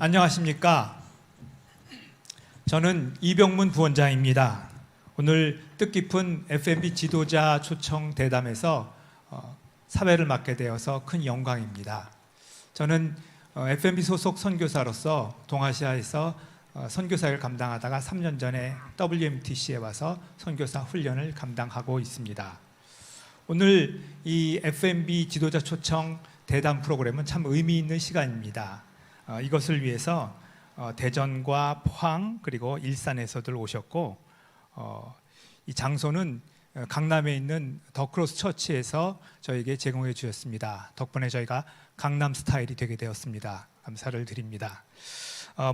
안녕하십니까. 저는 이병문 부원장입니다. 오늘 뜻깊은 FMB 지도자 초청 대담에서 사회를 맡게 되어서 큰 영광입니다. 저는 FMB 소속 선교사로서 동아시아에서 선교사를 감당하다가 3년 전에 WMTC에 와서 선교사 훈련을 감당하고 있습니다. 오늘 이 FMB 지도자 초청 대담 프로그램은 참 의미 있는 시간입니다. 이것을 위해서 대전과 포항 그리고 일산에서들 오셨고 이 장소는 강남에 있는 더크로스 처치에서 저에게 제공해 주셨습니다. 덕분에 저희가 강남 스타일이 되게 되었습니다. 감사를 드립니다.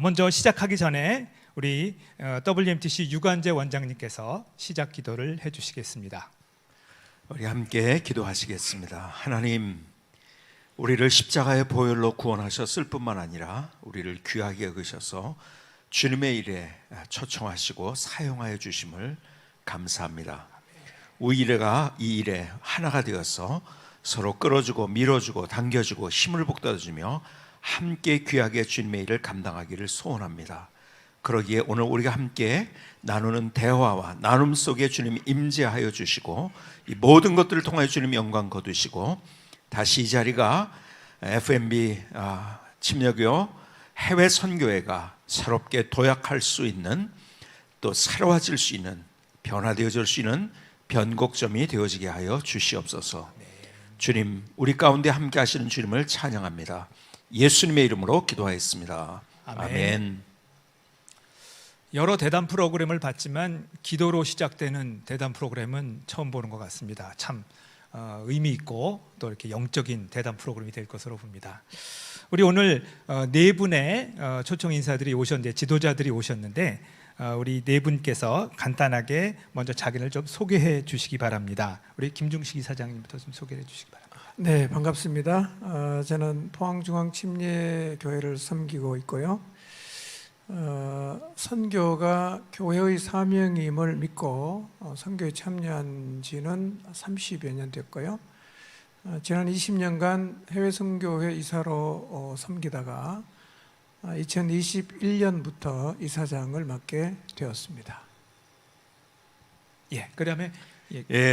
먼저 시작하기 전에 우리 WMTC 유관재 원장님께서 시작 기도를 해주시겠습니다. 우리 함께 기도하시겠습니다. 하나님, 우리를 십자가의 보혈로 구원하셨을 뿐만 아니라 우리를 귀하게 여기셔서 주님의 일에 초청하시고 사용하여 주심을 감사합니다. 우리가 이 일에 하나가 되어서 서로 끌어주고 밀어주고 당겨주고 힘을 북돋아주며 함께 귀하게 주님의 일을 감당하기를 소원합니다. 그러기에 오늘 우리가 함께 나누는 대화와 나눔 속에 주님이 임재하여 주시고 이 모든 것들을 통하여 주님이 영광 거두시고 다시 이 자리가 FMB 침례교 해외 선교회가 새롭게 도약할 수 있는 또 새로워질 수 있는 변화되어질 수 있는 변곡점이 되어지게 하여 주시옵소서. 주님, 우리 가운데 함께 하시는 주님을 찬양합니다. 예수님의 이름으로 기도하였습니다. 아멘. 여러 대담 프로그램을 봤지만 기도로 시작되는 대담 프로그램은 처음 보는 것 같습니다. 참 의미 있고 또 이렇게 영적인 대담 프로그램이 될 것으로 봅니다. 우리 오늘 네 분의 초청 인사들이 오셨는데 지도자들이 오셨는데 우리 네 분께서 간단하게 먼저 자기를 좀 소개해 주시기 바랍니다. 우리 김중식 이사장님부터 좀 소개해 주시기 바랍니다. 네, 반갑습니다. 저는 포항중앙침례교회를 섬기고 있고요. 선교가 교회의 사명임을 믿고 선교에 참여한 지는 30여 년 됐고요. 지난 20년간 해외 선교회 이사로 섬기다가 2021년부터 이사장을 맡게 되었습니다. 예, 그다음에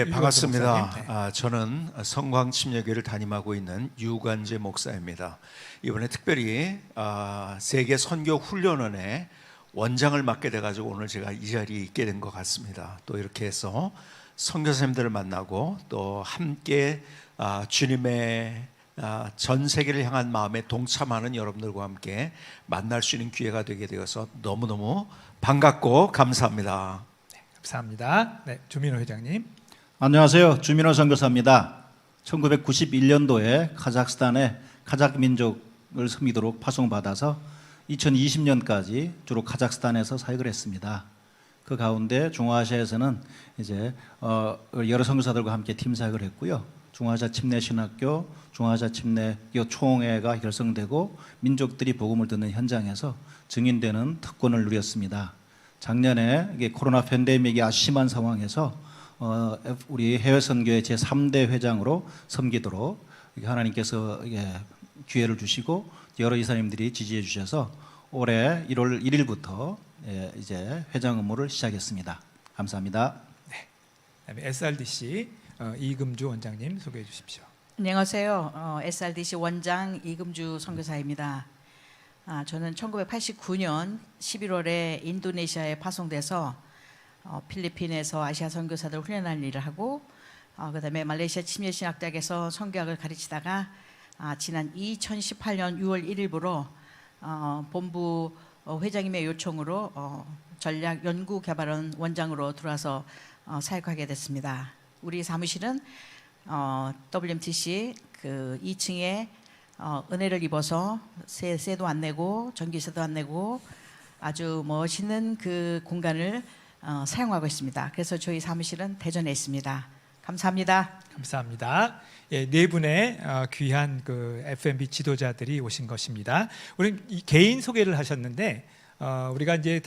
반갑습니다. 저는 성광침례교회를 담임하고 있는 유관재 목사입니다. 이번에 특별히 세계 선교 훈련원의 원장을 맡게 돼가지고 오늘 제가 이 자리에 있게 된 것 같습니다. 또 이렇게 해서 선교사님들을 만나고 또 함께 주님의 전 세계를 향한 마음에 동참하는 여러분들과 함께 만날 수 있는 기회가 되게 되어서 너무너무 반갑고 감사합니다. 감사합니다. 네, 주민호 회장님. 안녕하세요. 주민호 선교사입니다. 1991년도에 카자흐스탄의 카자흐 민족을 섬기도록 파송받아서 2020년까지 주로 카자흐스탄에서 사역을 했습니다. 그 가운데 중앙아시아에서는 이제 여러 선교사들과 함께 팀 사역을 했고요. 중앙아시아 침례신학교, 중앙아시아 침례교 총회가 결성되고 민족들이 복음을 듣는 현장에서 증인되는 특권을 누렸습니다. 작년에 이게 코로나 팬데믹이 아주 심한 상황에서 우리 해외 선교회 제 3대 회장으로 섬기도록 하나님께서 기회를 주시고 여러 이사님들이 지지해 주셔서 올해 1월 1일부터 이제 회장 업무를 시작했습니다. 감사합니다. 네. 그다음에 SRDC 이금주 원장님 소개해 주십시오. 안녕하세요. SRDC 원장 이금주 선교사입니다. 저는 1989년 11월에 인도네시아에 파송돼서 필리핀에서 아시아 선교사들 훈련할 일을 하고 그다음에 말레이시아 침례신학대학에서 선교학을 가르치다가 지난 2018년 6월 1일부로 본부 회장님의 요청으로 전략 연구 개발원 원장으로 들어와서 사역하게 됐습니다. 우리 사무실은 WMTC 그 2층에 은혜를 입어서 세도 안 내고 전기세도 안 내고 아주 멋있는 그 공간을 사용하고 있습니다. 그래서 저희 사무실은 대전에 있습니다. 감사합니다. 감사합니다. 예, 네 분의 귀한 그 FMB 지도자들이 오신 것입니다. 우리 개인 소개를 하셨는데 우리가 이제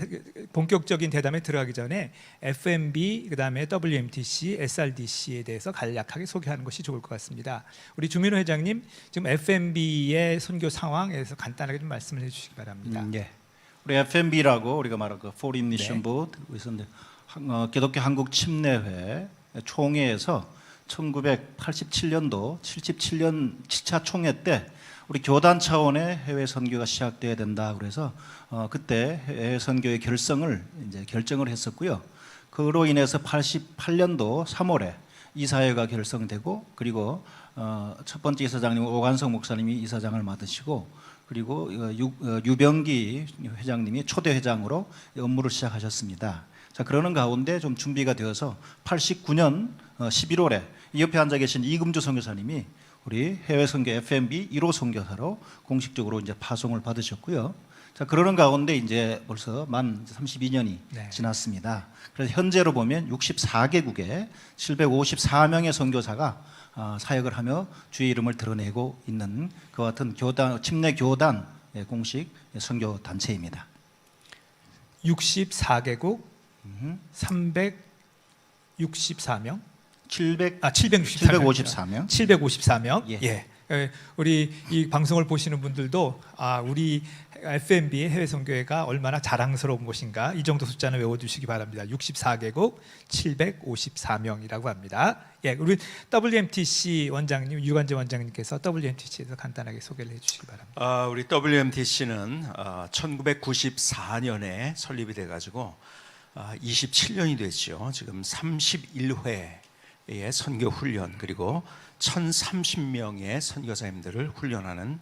본격적인 대담에 들어가기 전에 FMB 그다음에 WMTC, SRDC에 대해서 간략하게 소개하는 것이 좋을 것 같습니다. 우리 주민호 회장님 지금 FMB의 선교 상황에 대해서 간단하게 좀 말씀을 해주시기 바랍니다. 예. 우리 FMB라고 우리가 말하는 그 Foreign Mission Board, 기독교 한국 침례회 총회에서 1987년도 77년 7차 총회 때 우리 교단 차원의 해외 선교가 시작돼야 된다. 그래서 그때 해외 선교의 결정을 했었고요. 그로 인해서 88년도 3월에 이사회가 결성되고 그리고 첫 번째 이사장님 오관석 목사님이 이사장을 맡으시고 그리고 유병기 회장님이 초대 회장으로 업무를 시작하셨습니다. 자, 그러는 가운데 좀 준비가 되어서 89년 11월에 옆에 앉아 계신 이금주 선교사님이 우리 해외 선교 FMB 1호 선교사로 공식적으로 이제 파송을 받으셨고요. 자, 그러는 가운데 이제 벌써 만 32년이 네. 지났습니다. 그래서 현재로 보면 64개국에 754명의 선교사가 사역을 하며 주의 이름을 드러내고 있는 그와 같은 침례 교단 공식 선교 단체입니다. 64개국 364명 754명 754명. 예. 예. 우리 이 방송을 보시는 분들도 우리 FMB의 해외 선교회가 얼마나 자랑스러운 곳인가 이 정도 숫자는 외워두시기 바랍니다. 64개국 754명이라고 합니다. 예, 우리 WMTC 원장님 유관재 원장님께서 WMTC에서 간단하게 소개를 해주시기 바랍니다. 우리 WMTC는 1994년에 설립이 돼가지고 27년이 됐죠. 지금 31회의 선교 훈련 그리고 1,030명의 선교사님들을 훈련하는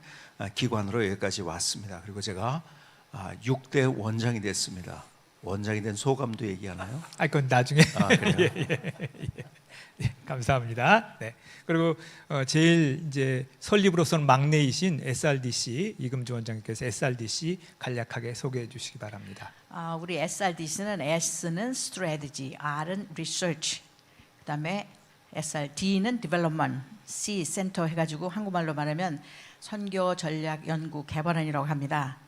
기관으로 여기까지 왔습니다. 그리고 제가 6대 원장이 됐습니다. 원장이 된 소감도 얘기하나요? 그건 나중에. 그래요? 예, 감사합니다. 네. 그리고 제일 이제 설립으로서는 막내이신 SRDC 이금주 원장님께서 SRDC 간략하게 소개해 주시기 바랍니다. 우리 SRDC는 S는 Strategy, R은 Research, 그다음에 SRD는 Development, C Center 해가지고 한국말로 말하면 선교 전략 연구 개발원이라고 합니다.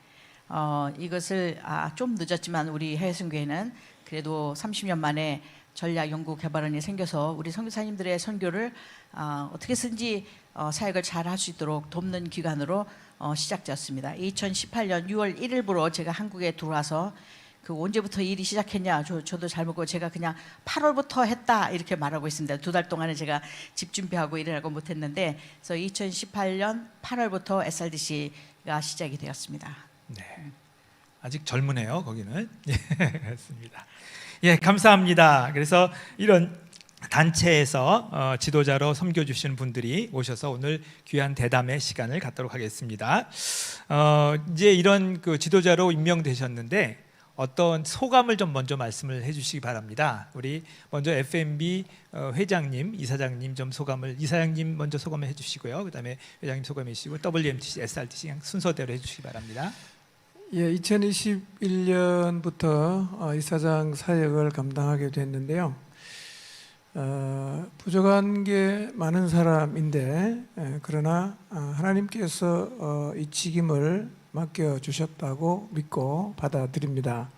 이것을 좀 늦었지만 우리 해외 선교회는 그래도 30년 만에 전략 연구 개발원이 생겨서 우리 선교사님들의 선교를 어떻게든지 사역을 잘 할 수 있도록 돕는 기관으로 시작되었습니다. 2018년 6월 1일부로 제가 한국에 들어와서 그 언제부터 일이 시작했냐 저도 잘 모르고 제가 그냥 8월부터 했다 이렇게 말하고 있습니다. 2달 동안은 제가 집 준비하고 일을 하고 못했는데 그래서 2018년 8월부터 SRDC가 시작이 되었습니다. 네, 아직 젊으네요. 거기는. 예, 그렇습니다. 예, 감사합니다. 그래서 이런 단체에서 지도자로 섬겨주시는 분들이 오셔서 오늘 귀한 대담의 시간을 갖도록 하겠습니다. 이제 이런 그 지도자로 임명되셨는데 어떤 소감을 좀 먼저 말씀을 해주시기 바랍니다. 우리 먼저 FMB 회장님, 이사장님 좀 이사장님 먼저 소감을 해주시고요. 그다음에 회장님 소감해 주시고 WMTC, SRDC 그냥 순서대로 해주시기 바랍니다. 예, 2021년부터 이사장 사역을 감당하게 됐는데요. 부족한 게 많은 사람인데 그러나 하나님께서 이 책임을 맡겨주셨다고 믿고 받아들입니다.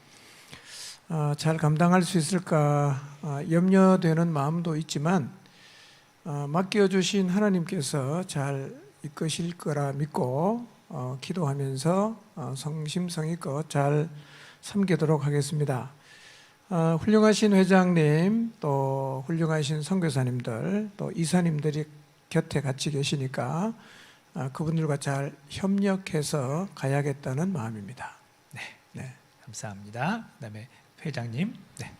잘 감당할 수 있을까 염려되는 마음도 있지만 맡겨주신 하나님께서 잘 이끄실 거라 믿고 기도하면서 성심성의껏 잘 섬기도록 하겠습니다. 훌륭하신 회장님 또 훌륭하신 선교사님들 또 이사님들이 곁에 같이 계시니까 그분들과 잘 협력해서 가야겠다는 마음입니다. 네, 감사합니다. 그다음에 회장님. 네.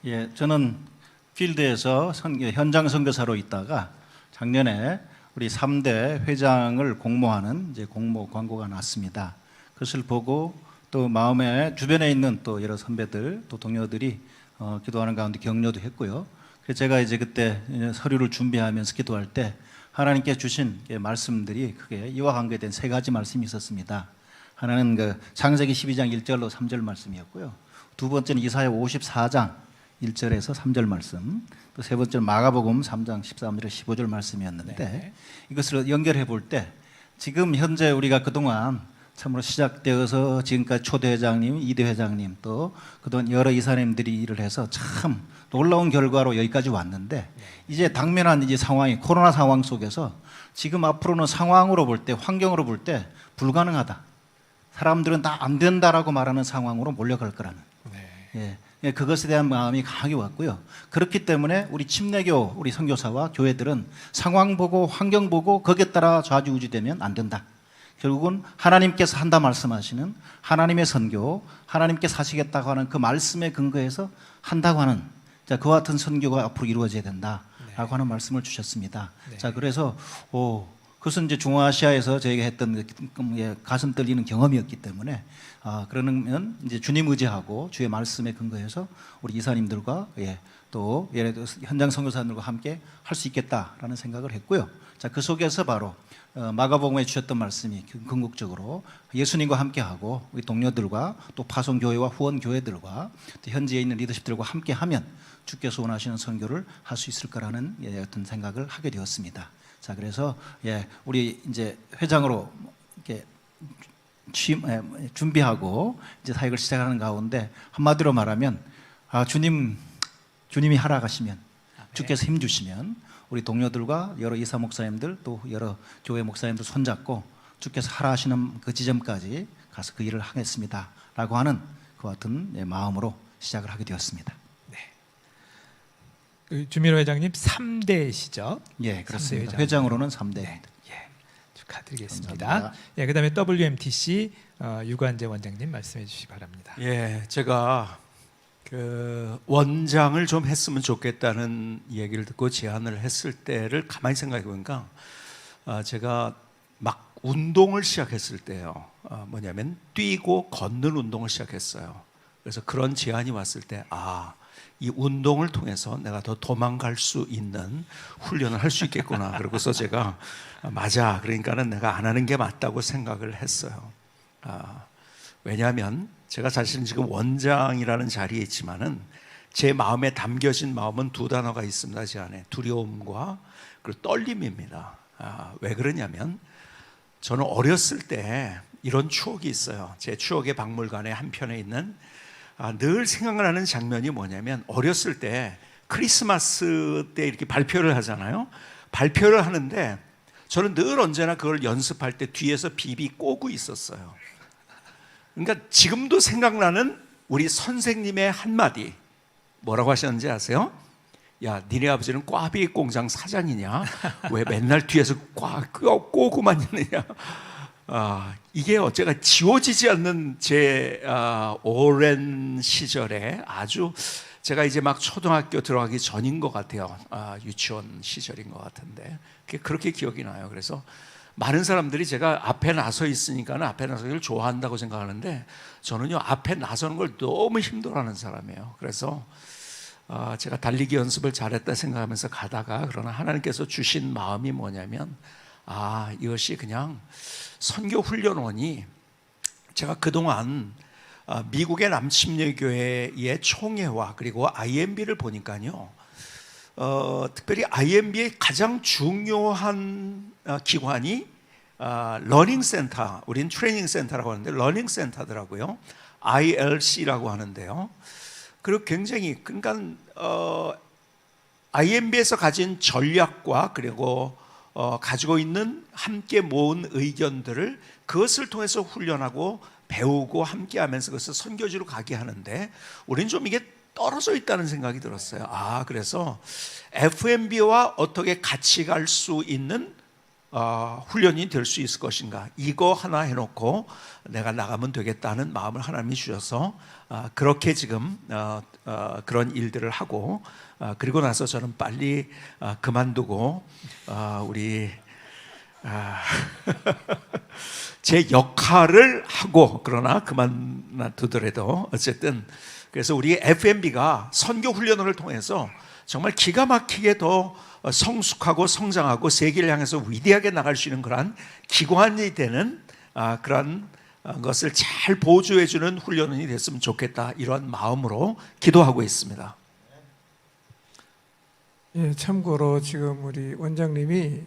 예, 저는 필드에서 현장 선교사로 있다가 작년에 우리 3대 회장을 공모하는 이제 공모 광고가 났습니다. 그것을 보고 또 마음에 주변에 있는 또 여러 선배들 또 동료들이 기도하는 가운데 격려도 했고요. 그래서 제가 이제 그때 서류를 준비하면서 기도할 때 하나님께 주신 말씀들이 크게 이와 관계된 3가지 말씀이 있었습니다. 하나는 그 창세기 12장 1절로 3절 말씀이었고요. 두 번째는 이사야 54장 1절에서 3절 말씀, 또 세 번째는 마가복음 3장 13절에서 15절 말씀이었는데 이것을 연결해 볼 때 지금 현재 우리가 그동안 참으로 시작되어서 지금까지 초대 회장님, 이대 회장님 또 그동안 여러 이사님들이 일을 해서 참 놀라운 결과로 여기까지 왔는데 이제 당면한 이제 상황이 코로나 상황 속에서 지금 앞으로는 상황으로 볼 때, 환경으로 볼 때 불가능하다. 사람들은 다 안 된다라고 말하는 상황으로 몰려갈 거라는. 예, 그것에 대한 마음이 강하게 왔고요. 그렇기 때문에 우리 침례교, 우리 선교사와 교회들은 상황 보고 환경 보고 거기에 따라 좌지우지되면 안 된다. 결국은 하나님께서 한다 말씀하시는 하나님의 선교, 하나님께서 하시겠다고 하는 그 말씀에 근거해서 한다고 하는 자, 그와 같은 선교가 앞으로 이루어져야 된다라고 하는 말씀을 주셨습니다. 자, 그래서 그것은 이제 중앙아시아에서 저희가 했던 가슴 떨리는 경험이었기 때문에 그러면 이제 주님 의지하고 주의 말씀에 근거해서 우리 이사님들과 또 예를 들어 현장 선교사님들과 함께 할 수 있겠다라는 생각을 했고요. 자, 그 속에서 바로 마가복음에 주셨던 말씀이 궁극적으로 예수님과 함께하고 우리 동료들과 또 파송교회와 후원교회들과 또 현지에 있는 리더십들과 함께하면 주께서 원하시는 선교를 할 수 있을 거라는 어떤 생각을 하게 되었습니다. 자, 그래서 우리 이제 회장으로 이렇게 준비하고 이제 사역을 시작하는 가운데 한마디로 말하면 주님이 하락하시면 주께서 힘 주시면 우리 동료들과 여러 이사 목사님들 또 여러 교회 목사님들 손잡고 주께서 하라하시는 그 지점까지 가서 그 일을 하겠습니다라고 하는 그와 같은 마음으로 시작을 하게 되었습니다. 주민호 회장님 3대시죠? 예, 그렇습니다. 3대 회장으로는 3대입니다. 축하드리겠습니다. 감사합니다. 그다음에 WMTC 유관재 원장님 말씀해 주시기 바랍니다. 예, 제가 그 원장을 좀 했으면 좋겠다는 얘기를 듣고 제안을 했을 때를 가만히 생각해 보니까 제가 막 운동을 시작했을 때요. 뭐냐면 뛰고 걷는 운동을 시작했어요. 그래서 그런 제안이 왔을 때 이 운동을 통해서 내가 더 도망갈 수 있는 훈련을 할 수 있겠구나. 그러고서 제가 맞아. 그러니까는 내가 안 하는 게 맞다고 생각을 했어요. 왜냐하면 제가 사실은 지금 원장이라는 자리에 있지만은 제 마음에 담겨진 마음은 두 단어가 있습니다. 제 안에 두려움과 그리고 떨림입니다. 왜 그러냐면 저는 어렸을 때 이런 추억이 있어요. 제 추억의 박물관의 한편에 있는 늘 생각나는 장면이 뭐냐면 어렸을 때 크리스마스 때 이렇게 발표를 하잖아요. 발표를 하는데 저는 늘 언제나 그걸 연습할 때 뒤에서 비비 꼬고 있었어요. 그러니까 지금도 생각나는 우리 선생님의 한마디 뭐라고 하셨는지 아세요? 야, 니네 아버지는 꽈배기 공장 사장이냐? 왜 맨날 뒤에서 꼬고만 있느냐? 이게 어째가 지워지지 않는 제 오랜 시절에 아주 제가 이제 막 초등학교 들어가기 전인 것 같아요. 유치원 시절인 것 같은데 그렇게 기억이 나요. 그래서 많은 사람들이 제가 앞에 나서 있으니까 앞에 나서기를 좋아한다고 생각하는데 저는요 앞에 나서는 걸 너무 힘들어하는 사람이에요. 그래서 제가 달리기 연습을 잘했다 생각하면서 가다가 그러나 하나님께서 주신 마음이 뭐냐면 이것이 그냥 선교 훈련원이 제가 그동안 미국의 남침례교회의 총회와 그리고 IMB를 보니까요 특별히 IMB의 가장 중요한 기관이 러닝 센터, 우린 트레이닝 센터라고 하는데 러닝 센터더라고요. ILC라고 하는데요. 그리고 굉장히 그러니까 IMB에서 가진 전략과 그리고 가지고 있는 함께 모은 의견들을 그것을 통해서 훈련하고 배우고 함께하면서 그것을 선교지로 가게 하는데 우리는 좀 이게 떨어져 있다는 생각이 들었어요. 그래서 FMB와 어떻게 같이 갈 수 있는 훈련이 될 수 있을 것인가 이거 하나 해놓고 내가 나가면 되겠다는 마음을 하나님이 주셔서 그렇게 지금 그런 일들을 하고 그리고 나서 저는 빨리 그만두고 우리 제 역할을 하고 그러나 그만두더라도 어쨌든 그래서 우리 FMB가 선교 훈련을 통해서 정말 기가 막히게 더 성숙하고 성장하고 세계를 향해서 위대하게 나갈 수 있는 그런 기관이 되는 그런 것을 잘 보조해 주는 훈련원이 됐으면 좋겠다 이런 마음으로 기도하고 있습니다. 예, 참고로 지금 우리 원장님이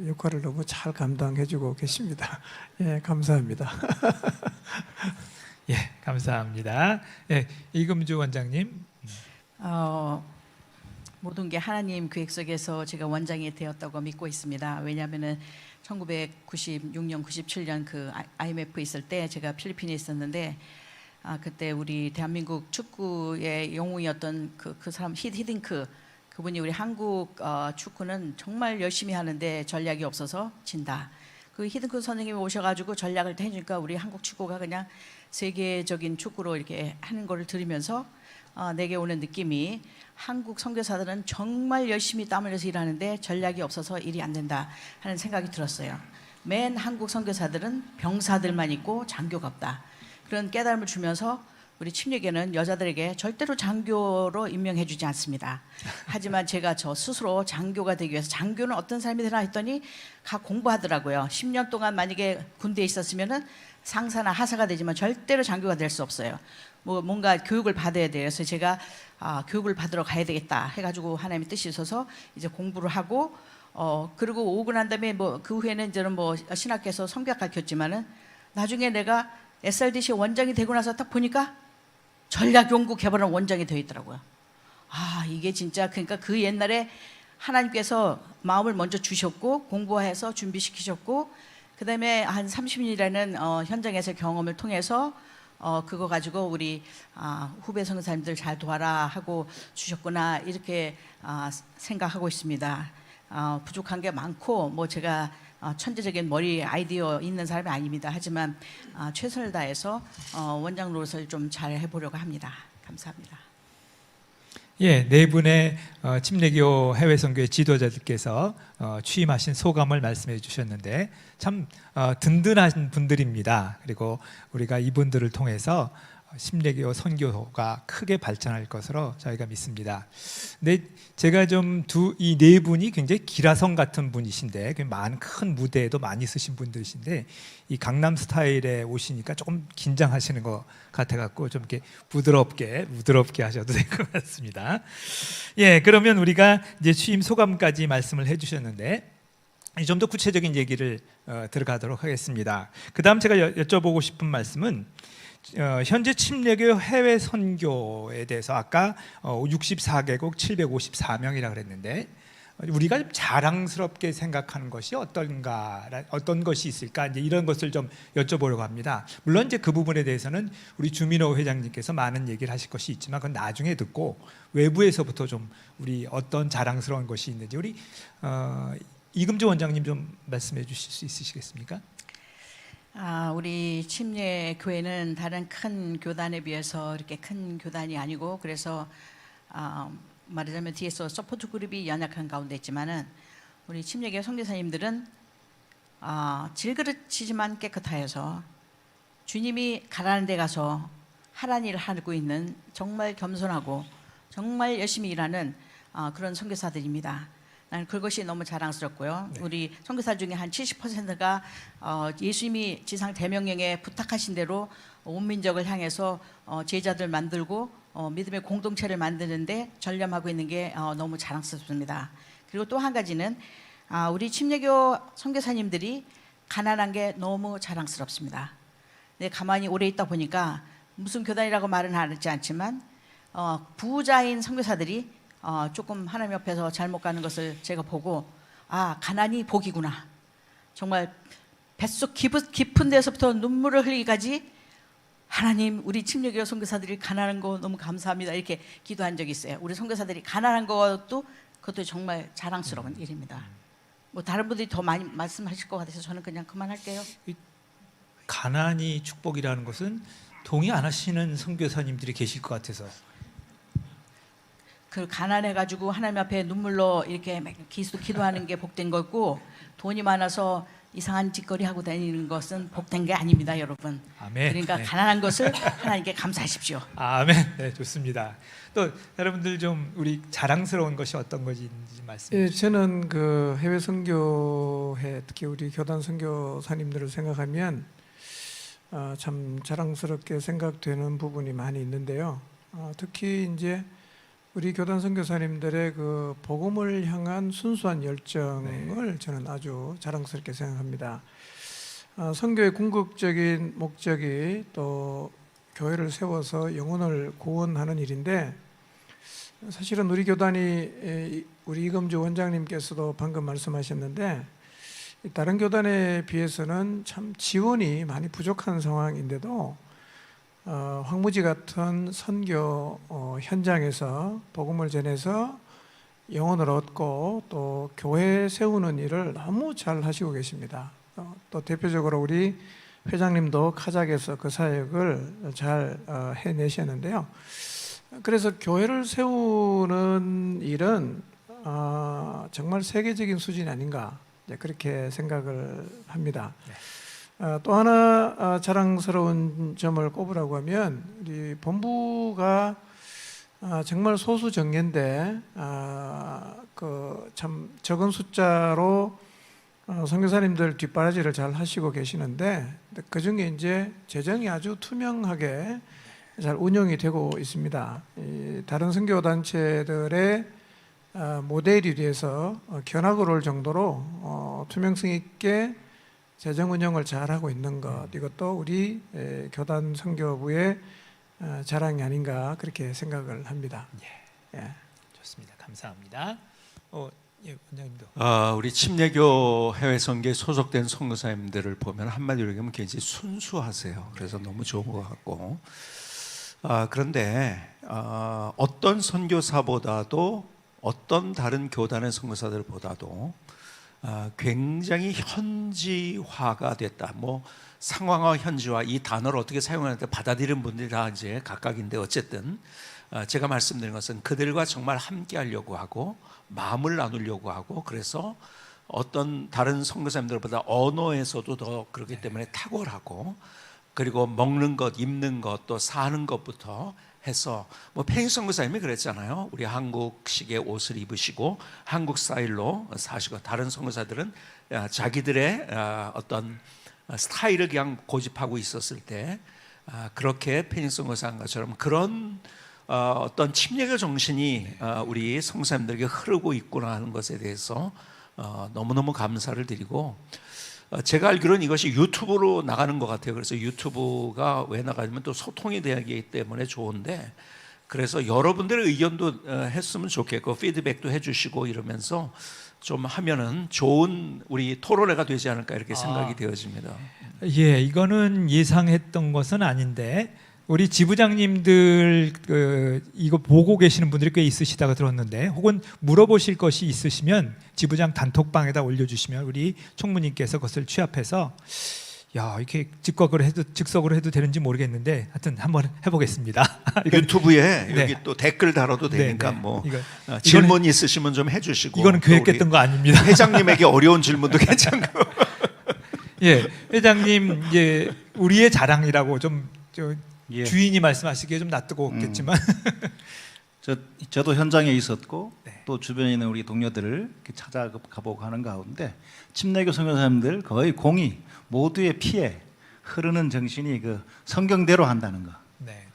역할을 너무 잘 감당해주고 계십니다. 예, 감사합니다. 예, 감사합니다. 예, 이금주 원장님. 모든 게 하나님 계획 속에서 제가 원장이 되었다고 믿고 있습니다. 왜냐하면은 1996년, 97년 그 IMF 있을 때 제가 필리핀에 있었는데 그때 우리 대한민국 축구의 영웅이었던 그 사람 히딩크 그분이 우리 한국 축구는 정말 열심히 하는데 전략이 없어서 진다. 그 히딩크 선생님이 오셔가지고 전략을 해주니까 우리 한국 축구가 그냥 세계적인 축구로 이렇게 하는 거를 들으면서 내게 오는 느낌이 한국 선교사들은 정말 열심히 땀 흘려서 일하는데 전략이 없어서 일이 안 된다 하는 생각이 들었어요. 맨 한국 선교사들은 병사들만 있고 장교가 없다. 그런 깨달음을 주면서 우리 침례교는 여자들에게 절대로 장교로 임명해 주지 않습니다. 하지만 제가 저 스스로 장교가 되기 위해서 장교는 어떤 삶이 되나 했더니 각 공부하더라고요. 10년 동안 만약에 군대에 있었으면은 상사나 하사가 되지만 절대로 장교가 될 수 없어요. 뭔가 교육을 받아야 돼요. 그래서 제가 교육을 받으러 가야 되겠다 해가지고 하나님의 뜻이 있어서 이제 공부를 하고 그리고 오고 난 다음에 그 후에는 이제는 신학교에서 성경 가르쳤지만은 나중에 내가 SRDC 원장이 되고 나서 딱 보니까 전략연구개발원 원장이 되어 있더라고요. 이게 진짜 그러니까 그 옛날에 하나님께서 마음을 먼저 주셨고 공부해서 준비시키셨고 그 다음에 한 30년이라는 현장에서 경험을 통해서 그거 가지고 우리 후배 선교사님들 잘 도와라 하고 주셨구나 이렇게 생각하고 있습니다. 부족한 게 많고 제가 천재적인 머리 아이디어 있는 사람이 아닙니다. 하지만 최선을 다해서 원장 노릇을 좀 잘 해보려고 합니다. 감사합니다. 예, 네 분의 침례교 해외 선교의 지도자들께서 취임하신 소감을 말씀해 주셨는데 참 든든한 분들입니다. 그리고 우리가 이분들을 통해서 침례교 선교가 크게 발전할 것으로 저희가 믿습니다. 근데 제가 좀 이 네 분이 굉장히 기라성 같은 분이신데 많은 큰 무대에도 많이 쓰신 분들이신데 이 강남 스타일에 오시니까 조금 긴장하시는 것 같아갖고 좀 이렇게 부드럽게 하셔도 될 것 같습니다. 예, 그러면 우리가 이제 취임 소감까지 말씀을 해주셨는데 좀 더 구체적인 얘기를 들어가도록 하겠습니다. 그다음 제가 여쭤보고 싶은 말씀은 현재 침례교 해외 선교에 대해서 아까 64개국 754명이라 그랬는데 우리가 좀 자랑스럽게 생각하는 것이 어떤 것이 있을까 이제 이런 것을 좀 여쭤보려고 합니다. 물론 이제 그 부분에 대해서는 우리 주민호 회장님께서 많은 얘기를 하실 것이 있지만 그건 나중에 듣고 외부에서부터 좀 우리 어떤 자랑스러운 것이 있는지 우리 이금주 원장님 좀 말씀해 주실 수 있으시겠습니까? 우리 침례교회는 다른 큰 교단에 비해서 이렇게 큰 교단이 아니고 그래서 말하자면 뒤에서 서포트 그룹이 연약한 가운데 있지만은 우리 침례교회 선교사님들은 질그릇이지만 깨끗하여서 주님이 가라는 데 가서 하라는 일을 하고 있는 정말 겸손하고 정말 열심히 일하는 그런 선교사들입니다. 나는 그것이 너무 자랑스럽고요. 네. 우리 선교사 중에 한 70%가 예수님이 지상 대명령에 부탁하신 대로 온 민족을 향해서 제자들 만들고 믿음의 공동체를 만드는데 전념하고 있는 게 너무 자랑스럽습니다. 그리고 또 한 가지는 우리 침례교 선교사님들이 가난한 게 너무 자랑스럽습니다. 네, 가만히 오래 있다 보니까 무슨 교단이라고 말은 하지 않지만 부자인 선교사들이 조금 하나님 옆에서 잘못 가는 것을 제가 보고 가난이 복이구나. 정말 뱃속 깊은 데서부터 눈물을 흘리기까지 하나님 우리 침례교 선교사들이 가난한 거 너무 감사합니다 이렇게 기도한 적이 있어요. 우리 선교사들이 가난한 그것도 정말 자랑스러운 일입니다. 다른 분들이 더 많이 말씀하실 것 같아서 저는 그냥 그만할게요. 가난이 축복이라는 것은 동의 안 하시는 선교사님들이 계실 것 같아서 그 가난해가지고 하나님 앞에 눈물로 이렇게 기도하는 게 복된 거고 돈이 많아서 이상한 짓거리 하고 다니는 것은 복된 게 아닙니다, 여러분. 아멘. 그러니까 네. 가난한 것을 하나님께 감사하십시오. 아멘. 네, 좋습니다. 또 여러분들 좀 우리 자랑스러운 것이 어떤 것인지 말씀해 예, 주시죠. 저는 그 해외 선교회 특히 우리 교단 선교사님들을 생각하면 참 자랑스럽게 생각되는 부분이 많이 있는데요. 특히 이제 우리 교단 선교사님들의 그 복음을 향한 순수한 열정을 저는 아주 자랑스럽게 생각합니다. 선교의 궁극적인 목적이 또 교회를 세워서 영혼을 구원하는 일인데, 사실은 우리 교단이 우리 이금주 원장님께서도 방금 말씀하셨는데, 다른 교단에 비해서는 참 지원이 많이 부족한 상황인데도 황무지 같은 선교 현장에서 복음을 전해서 영혼을 얻고 또 교회 세우는 일을 너무 잘 하시고 계십니다. 또 대표적으로 우리 회장님도 카작에서 그 사역을 잘 해내셨는데요. 그래서 교회를 세우는 일은 정말 세계적인 수준이 아닌가, 그렇게 생각을 합니다. 또 하나 자랑스러운 점을 꼽으라고 하면, 우리 본부가 정말 소수 정예인데 그 참 적은 숫자로 선교사님들 뒷바라지를 잘 하시고 계시는데, 그 중에 이제 재정이 아주 투명하게 잘 운영이 되고 있습니다. 다른 선교 단체들의 모델이 돼서 견학을 올 정도로 투명성 있게 재정 운영을 잘 하고 있는 것, 이것도 우리 교단 선교부의 자랑이 아닌가, 그렇게 생각을 합니다. 예. 좋습니다. 감사합니다. 예, 원장님도. 우리 침례교 해외 선교에 소속된 선교사님들을 보면 한마디로 얘기하면 굉장히 순수하세요. 그래서 너무 좋은 것 같고, 그런데 어떤 선교사보다도, 어떤 다른 교단의 선교사들보다도 굉장히 현지화가 됐다. 뭐 상황화, 현지화, 이 단어를 어떻게 사용하는데 받아들이는 분들이 다 이제 각각인데, 어쨌든 제가 말씀드린 것은 그들과 정말 함께 하려고 하고 마음을 나누려고 하고, 그래서 어떤 다른 선교사님들보다 언어에서도 더 그렇기 때문에 탁월하고, 그리고 먹는 것, 입는 것, 또 사는 것부터 해서, 뭐 페인 선교사님이 그랬잖아요. 우리 한국식의 옷을 입으시고 한국 스타일로 사시고, 다른 선교사들은 자기들의 어떤 스타일을 그냥 고집하고 있었을 때, 그렇게 페인 선교사한 것처럼 그런 어떤 침례교 정신이 우리 선교사님들에게 흐르고 있구나 하는 것에 대해서 너무너무 감사를 드리고, 제가 알기로는 이것이 유튜브로 나가는 것 같아요. 그래서 유튜브가 왜 나가냐면 또 소통이 되기 때문에 좋은데, 그래서 여러분들의 의견도 했으면 좋겠고 피드백도 해주시고 이러면서 좀 하면은 좋은 우리 토론회가 되지 않을까, 이렇게 생각이 되어집니다. 예, 이거는 예상했던 것은 아닌데, 우리 지부장님들 이거 보고 계시는 분들이 꽤 있으시다고 들었는데, 혹은 물어보실 것이 있으시면 지부장 단톡방에다 올려주시면 우리 총무님께서 그것을 취합해서, 야, 이렇게 즉석으로 해도 되는지 모르겠는데 하여튼 한번 해보겠습니다. 유튜브에 네. 여기 또 댓글 달아도 되니까, 네, 네. 뭐 이거는- 질문 있으시면 좀 해주시고, 이거는 또 계획했던 우리 거 아닙니다. 회장님에게 어려운 질문도 괜찮고. 예, 회장님, 이제 우리의 자랑이라고 좀 예. 주인이 말씀하시기에 좀 낯뜨겁겠지만 저도 현장에 있었고 네. 또 주변에 있는 우리 동료들을 이렇게 찾아가보고 하는 가운데, 침례교 선교사님들 거의 공이 모두의 피에 흐르는 정신이 그 성경대로 한다는 거. 네,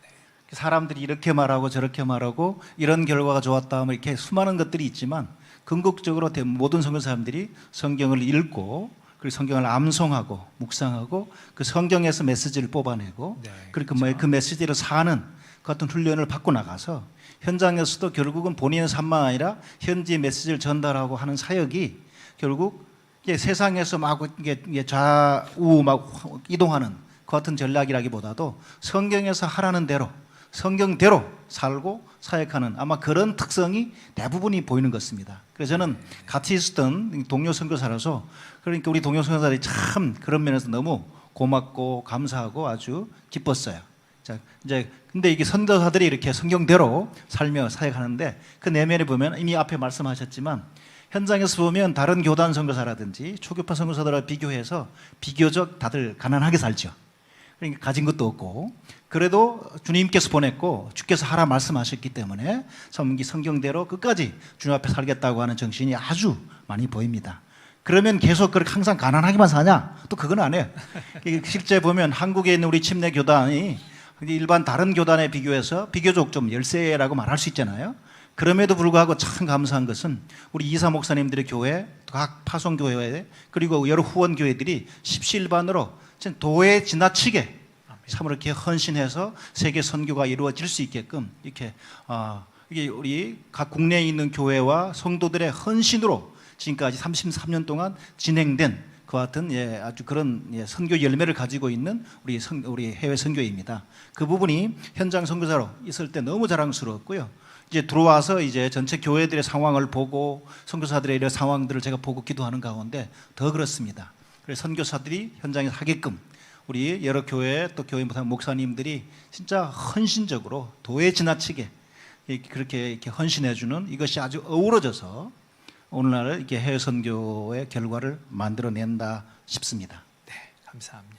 사람들이 이렇게 말하고 저렇게 말하고 이런 결과가 좋았다 하면 이렇게 수많은 것들이 있지만, 궁극적으로 모든 선교사님들이 성경을 읽고, 그리고 성경을 암송하고 묵상하고 그 성경에서 메시지를 뽑아내고, 네, 그리고 그 메시지를 사는 그 같은 훈련을 받고 나가서 현장에서도 결국은 본인의 삶만 아니라 현지의 메시지를 전달하고 하는 사역이 결국 이게 세상에서 막 이게 좌우 막 이동하는 그 같은 전략이라기보다도 성경에서 하라는 대로 성경대로 살고 사역하는, 아마 그런 특성이 대부분이 보이는 것 같습니다. 그래서 저는 같이 있었던 동료 선교사라서, 그러니까 우리 동료 선교사들이 참 그런 면에서 너무 고맙고 감사하고 아주 기뻤어요. 자, 이제 근데 이게 선교사들이 이렇게 성경대로 살며 사역하는데, 그 내면에 보면 이미 앞에 말씀하셨지만, 현장에서 보면 다른 교단 선교사라든지 초교파 선교사들과 비교해서 비교적 다들 가난하게 살죠. 그러니까 가진 것도 없고, 그래도 주님께서 보냈고 주께서 하라 말씀하셨기 때문에 성경대로 끝까지 주님 앞에 살겠다고 하는 정신이 아주 많이 보입니다. 그러면 계속 그렇게 항상 가난하게만 사냐? 또 그건 안 해요. 실제 보면 한국에 있는 우리 침례 교단이 일반 다른 교단에 비교해서 비교적 좀 열세라고 말할 수 있잖아요. 그럼에도 불구하고 참 감사한 것은 우리 이사 목사님들의 교회, 각 파송교회 그리고 여러 후원교회들이 십시일반으로 도에 지나치게 참 이렇게 헌신해서 세계 선교가 이루어질 수 있게끔 이렇게 이게 우리 각 국내에 있는 교회와 성도들의 헌신으로 지금까지 33년 동안 진행된 그와 같은 아주 그런 선교 열매를 가지고 있는 우리 해외 선교입니다. 그 부분이 현장 선교사로 있을 때 너무 자랑스러웠고요. 이제 들어와서 이제 전체 교회들의 상황을 보고 선교사들의 이런 상황들을 제가 보고 기도하는 가운데 더 그렇습니다. 그래서 선교사들이 현장에서 하게끔 우리 여러 교회 또 교회 목사님들이 진짜 헌신적으로 도에 지나치게 그렇게 이렇게 헌신해주는 이것이 아주 어우러져서 오늘날 이렇게 해외 선교의 결과를 만들어낸다 싶습니다. 네, 감사합니다.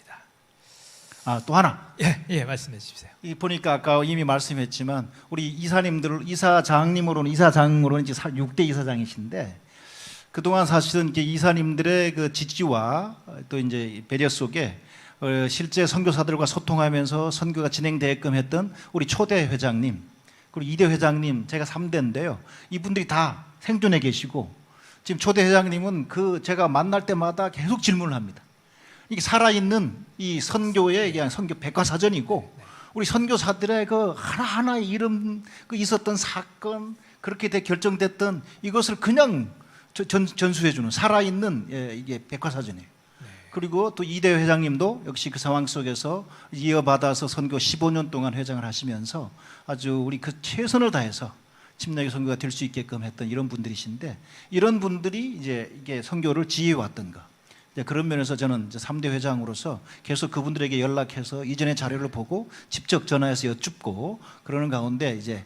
또 하나. 예, 말씀해 주세요. 이 보니까 아까 이미 말씀했지만 우리 이사장으로는 이제 6대 이사장이신데 그동안 사실은 이렇게 이사님들의 그 지지와 또 이제 배려 속에 실제 선교사들과 소통하면서 선교가 진행되게끔 했던 우리 초대 회장님 그리고 2대 회장님 제가 3대인데요. 이분들이 다 생존해 계시고 지금 초대 회장님은 제가 만날 때마다 계속 질문을 합니다. 이게 살아있는 이 선교의 그냥 선교 백과사전이고 우리 선교사들의 그 하나하나의 이름 있었던 사건 그렇게 결정됐던 이것을 그냥 전수해주는 살아있는 이게 백과사전이에요. 그리고 또 이대 회장님도 역시 그 상황 속에서 이어받아서 선교 15년 동안 회장을 하시면서 아주 우리 그 최선을 다해서 침략의 선교가 될 수 있게끔 했던 이런 분들이신데 이런 분들이 이제 이게 선교를 지휘해 왔던 거. 그런 면에서 저는 이제 3대 회장으로서 계속 그분들에게 연락해서 이전의 자료를 보고 직접 전화해서 여쭙고 그러는 가운데 이제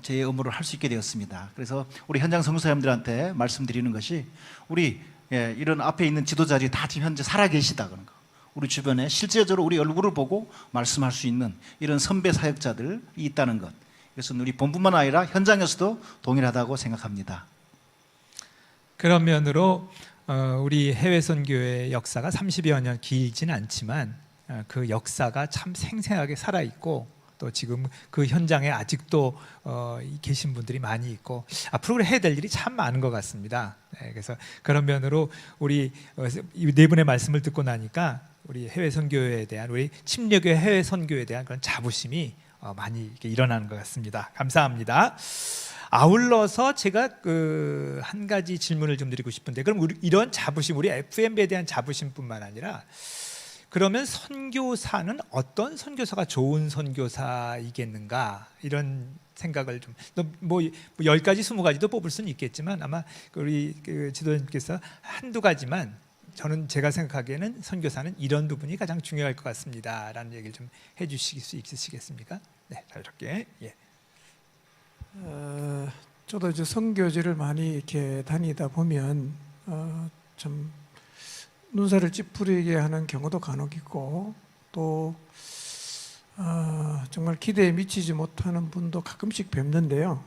제 업무를 할 수 있게 되었습니다. 그래서 우리 현장 선교사님들한테 말씀드리는 것이 우리 이런 앞에 있는 지도자들이 다 지금 현재 살아계시다 그런 거. 우리 주변에 실제적으로 우리 얼굴을 보고 말씀할 수 있는 이런 선배 사역자들이 있다는 것. 그래서 우리 본부만 아니라 현장에서도 동일하다고 생각합니다. 그런 면으로 우리 해외 선교의 역사가 30여 년 길진 않지만 그 역사가 참 생생하게 살아 있고 또 지금 그 현장에 아직도 계신 분들이 많이 있고 앞으로 해야 될 일이 참 많은 것 같습니다. 네, 그래서 그런 면으로 우리 네 분의 말씀을 듣고 나니까 우리 해외 선교에 대한 우리 침략의 해외 선교에 대한 그런 자부심이 많이 이렇게 일어나는 것 같습니다. 감사합니다. 아울러서 제가 한 가지 질문을 좀 드리고 싶은데 그럼 이런 자부심 우리 FMB에 대한 자부심뿐만 아니라 그러면 선교사는 어떤 선교사가 좋은 선교사이겠는가 이런 생각을 좀 뭐 10가지 20가지도 뽑을 수는 있겠지만 아마 우리 지도자님께서 한두 가지만 저는 제가 생각하기에는 선교사는 이런 부분이 가장 중요할 것 같습니다라는 얘기를 좀 해주실 수 있으시겠습니까? 네, 자유롭게. 예. 저도 이제 선교지를 많이 이렇게 다니다 보면 참 눈살을 찌푸리게 하는 경우도 간혹 있고 또 정말 기대에 미치지 못하는 분도 가끔씩 뵙는데요.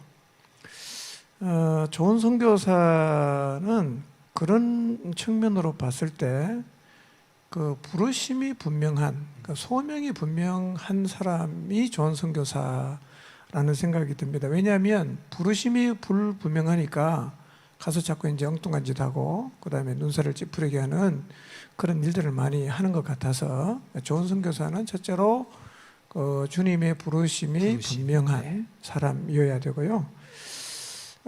좋은 선교사는 그런 측면으로 봤을 때 그 부르심이 분명한, 그 소명이 분명한 사람이 좋은 선교사라는 생각이 듭니다. 왜냐하면 부르심이 불분명하니까 가서 자꾸 이제 엉뚱한 짓 하고 그다음에 눈살을 찌푸리게 하는 그런 일들을 많이 하는 것 같아서 좋은 선교사는 첫째로 주님의 부르심이 분명한 사람이어야 되고요.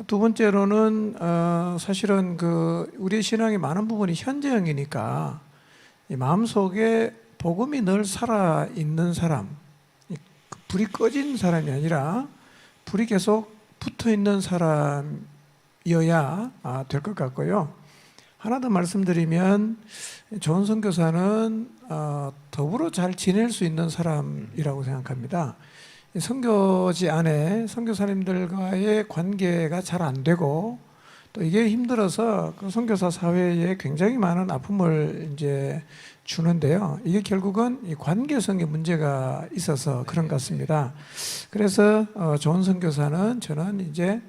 두 번째로는 사실은 우리 신앙의 많은 부분이 현재형이니까 이 마음속에 복음이 늘 살아 있는 사람, 불이 꺼진 사람이 아니라 불이 계속 붙어 있는 사람이어야 될 것 같고요. 하나 더 말씀드리면 좋은 선교사는 더불어 잘 지낼 수 있는 사람이라고 생각합니다. 선교지 안에 선교사님들과의 관계가 잘 안 되고 또 이게 힘들어서 그 선교사 사회에 굉장히 많은 아픔을 이제 주는데요. 이게 결국은 이 관계성의 문제가 있어서 그런 것 같습니다. 그래서 좋은 선교사는 저는 이제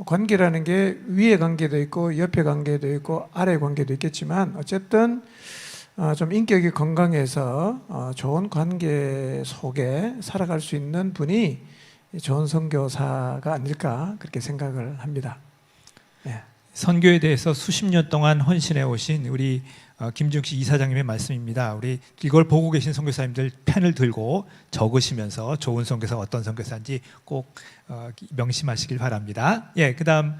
관계라는 게 위의 관계도 있고 옆의 관계도 있고 아래 관계도 있겠지만 어쨌든 좀 인격이 건강해서 좋은 관계 속에 살아갈 수 있는 분이 좋은 선교사가 아닐까 그렇게 생각을 합니다. 예. 선교에 대해서 수십 년 동안 헌신해 오신 우리 김중식 이사장님의 말씀입니다. 우리 이걸 보고 계신 선교사님들 펜을 들고 적으시면서 좋은 선교사 어떤 선교사인지 꼭 명심하시길 바랍니다. 예, 그다음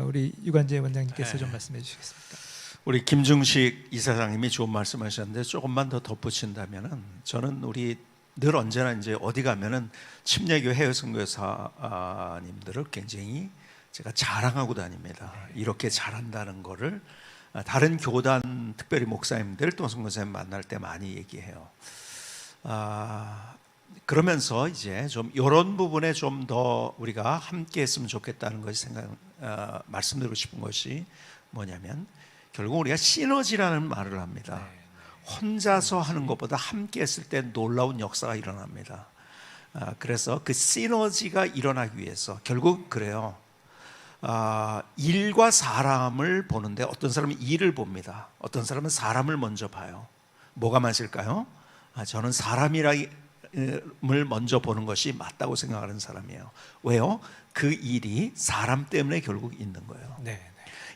우리 유관재 원장님께서 좀 말씀해 주시겠습니까? 우리 김중식 이사장님이 좋은 말씀하셨는데 조금만 더 덧붙인다면은 저는 우리 늘 언제나 이제 어디 가면은 침례교 해외 선교사님들을 굉장히 제가 자랑하고 다닙니다. 이렇게 잘한다는 거를 다른 교단 특별히 목사님들 또 선교사님 만날 때 많이 얘기해요. 그러면서 이제 좀 이런 부분에 좀 더 우리가 함께했으면 좋겠다는 것이 말씀드리고 싶은 것이 뭐냐면 결국 우리가 시너지라는 말을 합니다. 혼자서 하는 것보다 함께했을 때 놀라운 역사가 일어납니다. 그래서 그 시너지가 일어나기 위해서 결국 그래요. 일과 사람을 보는데 어떤 사람은 일을 봅니다. 어떤 사람은 사람을 먼저 봐요. 뭐가 맞을까요? 저는 사람을 먼저 보는 것이 맞다고 생각하는 사람이에요. 왜요? 그 일이 사람 때문에 결국 있는 거예요. 네.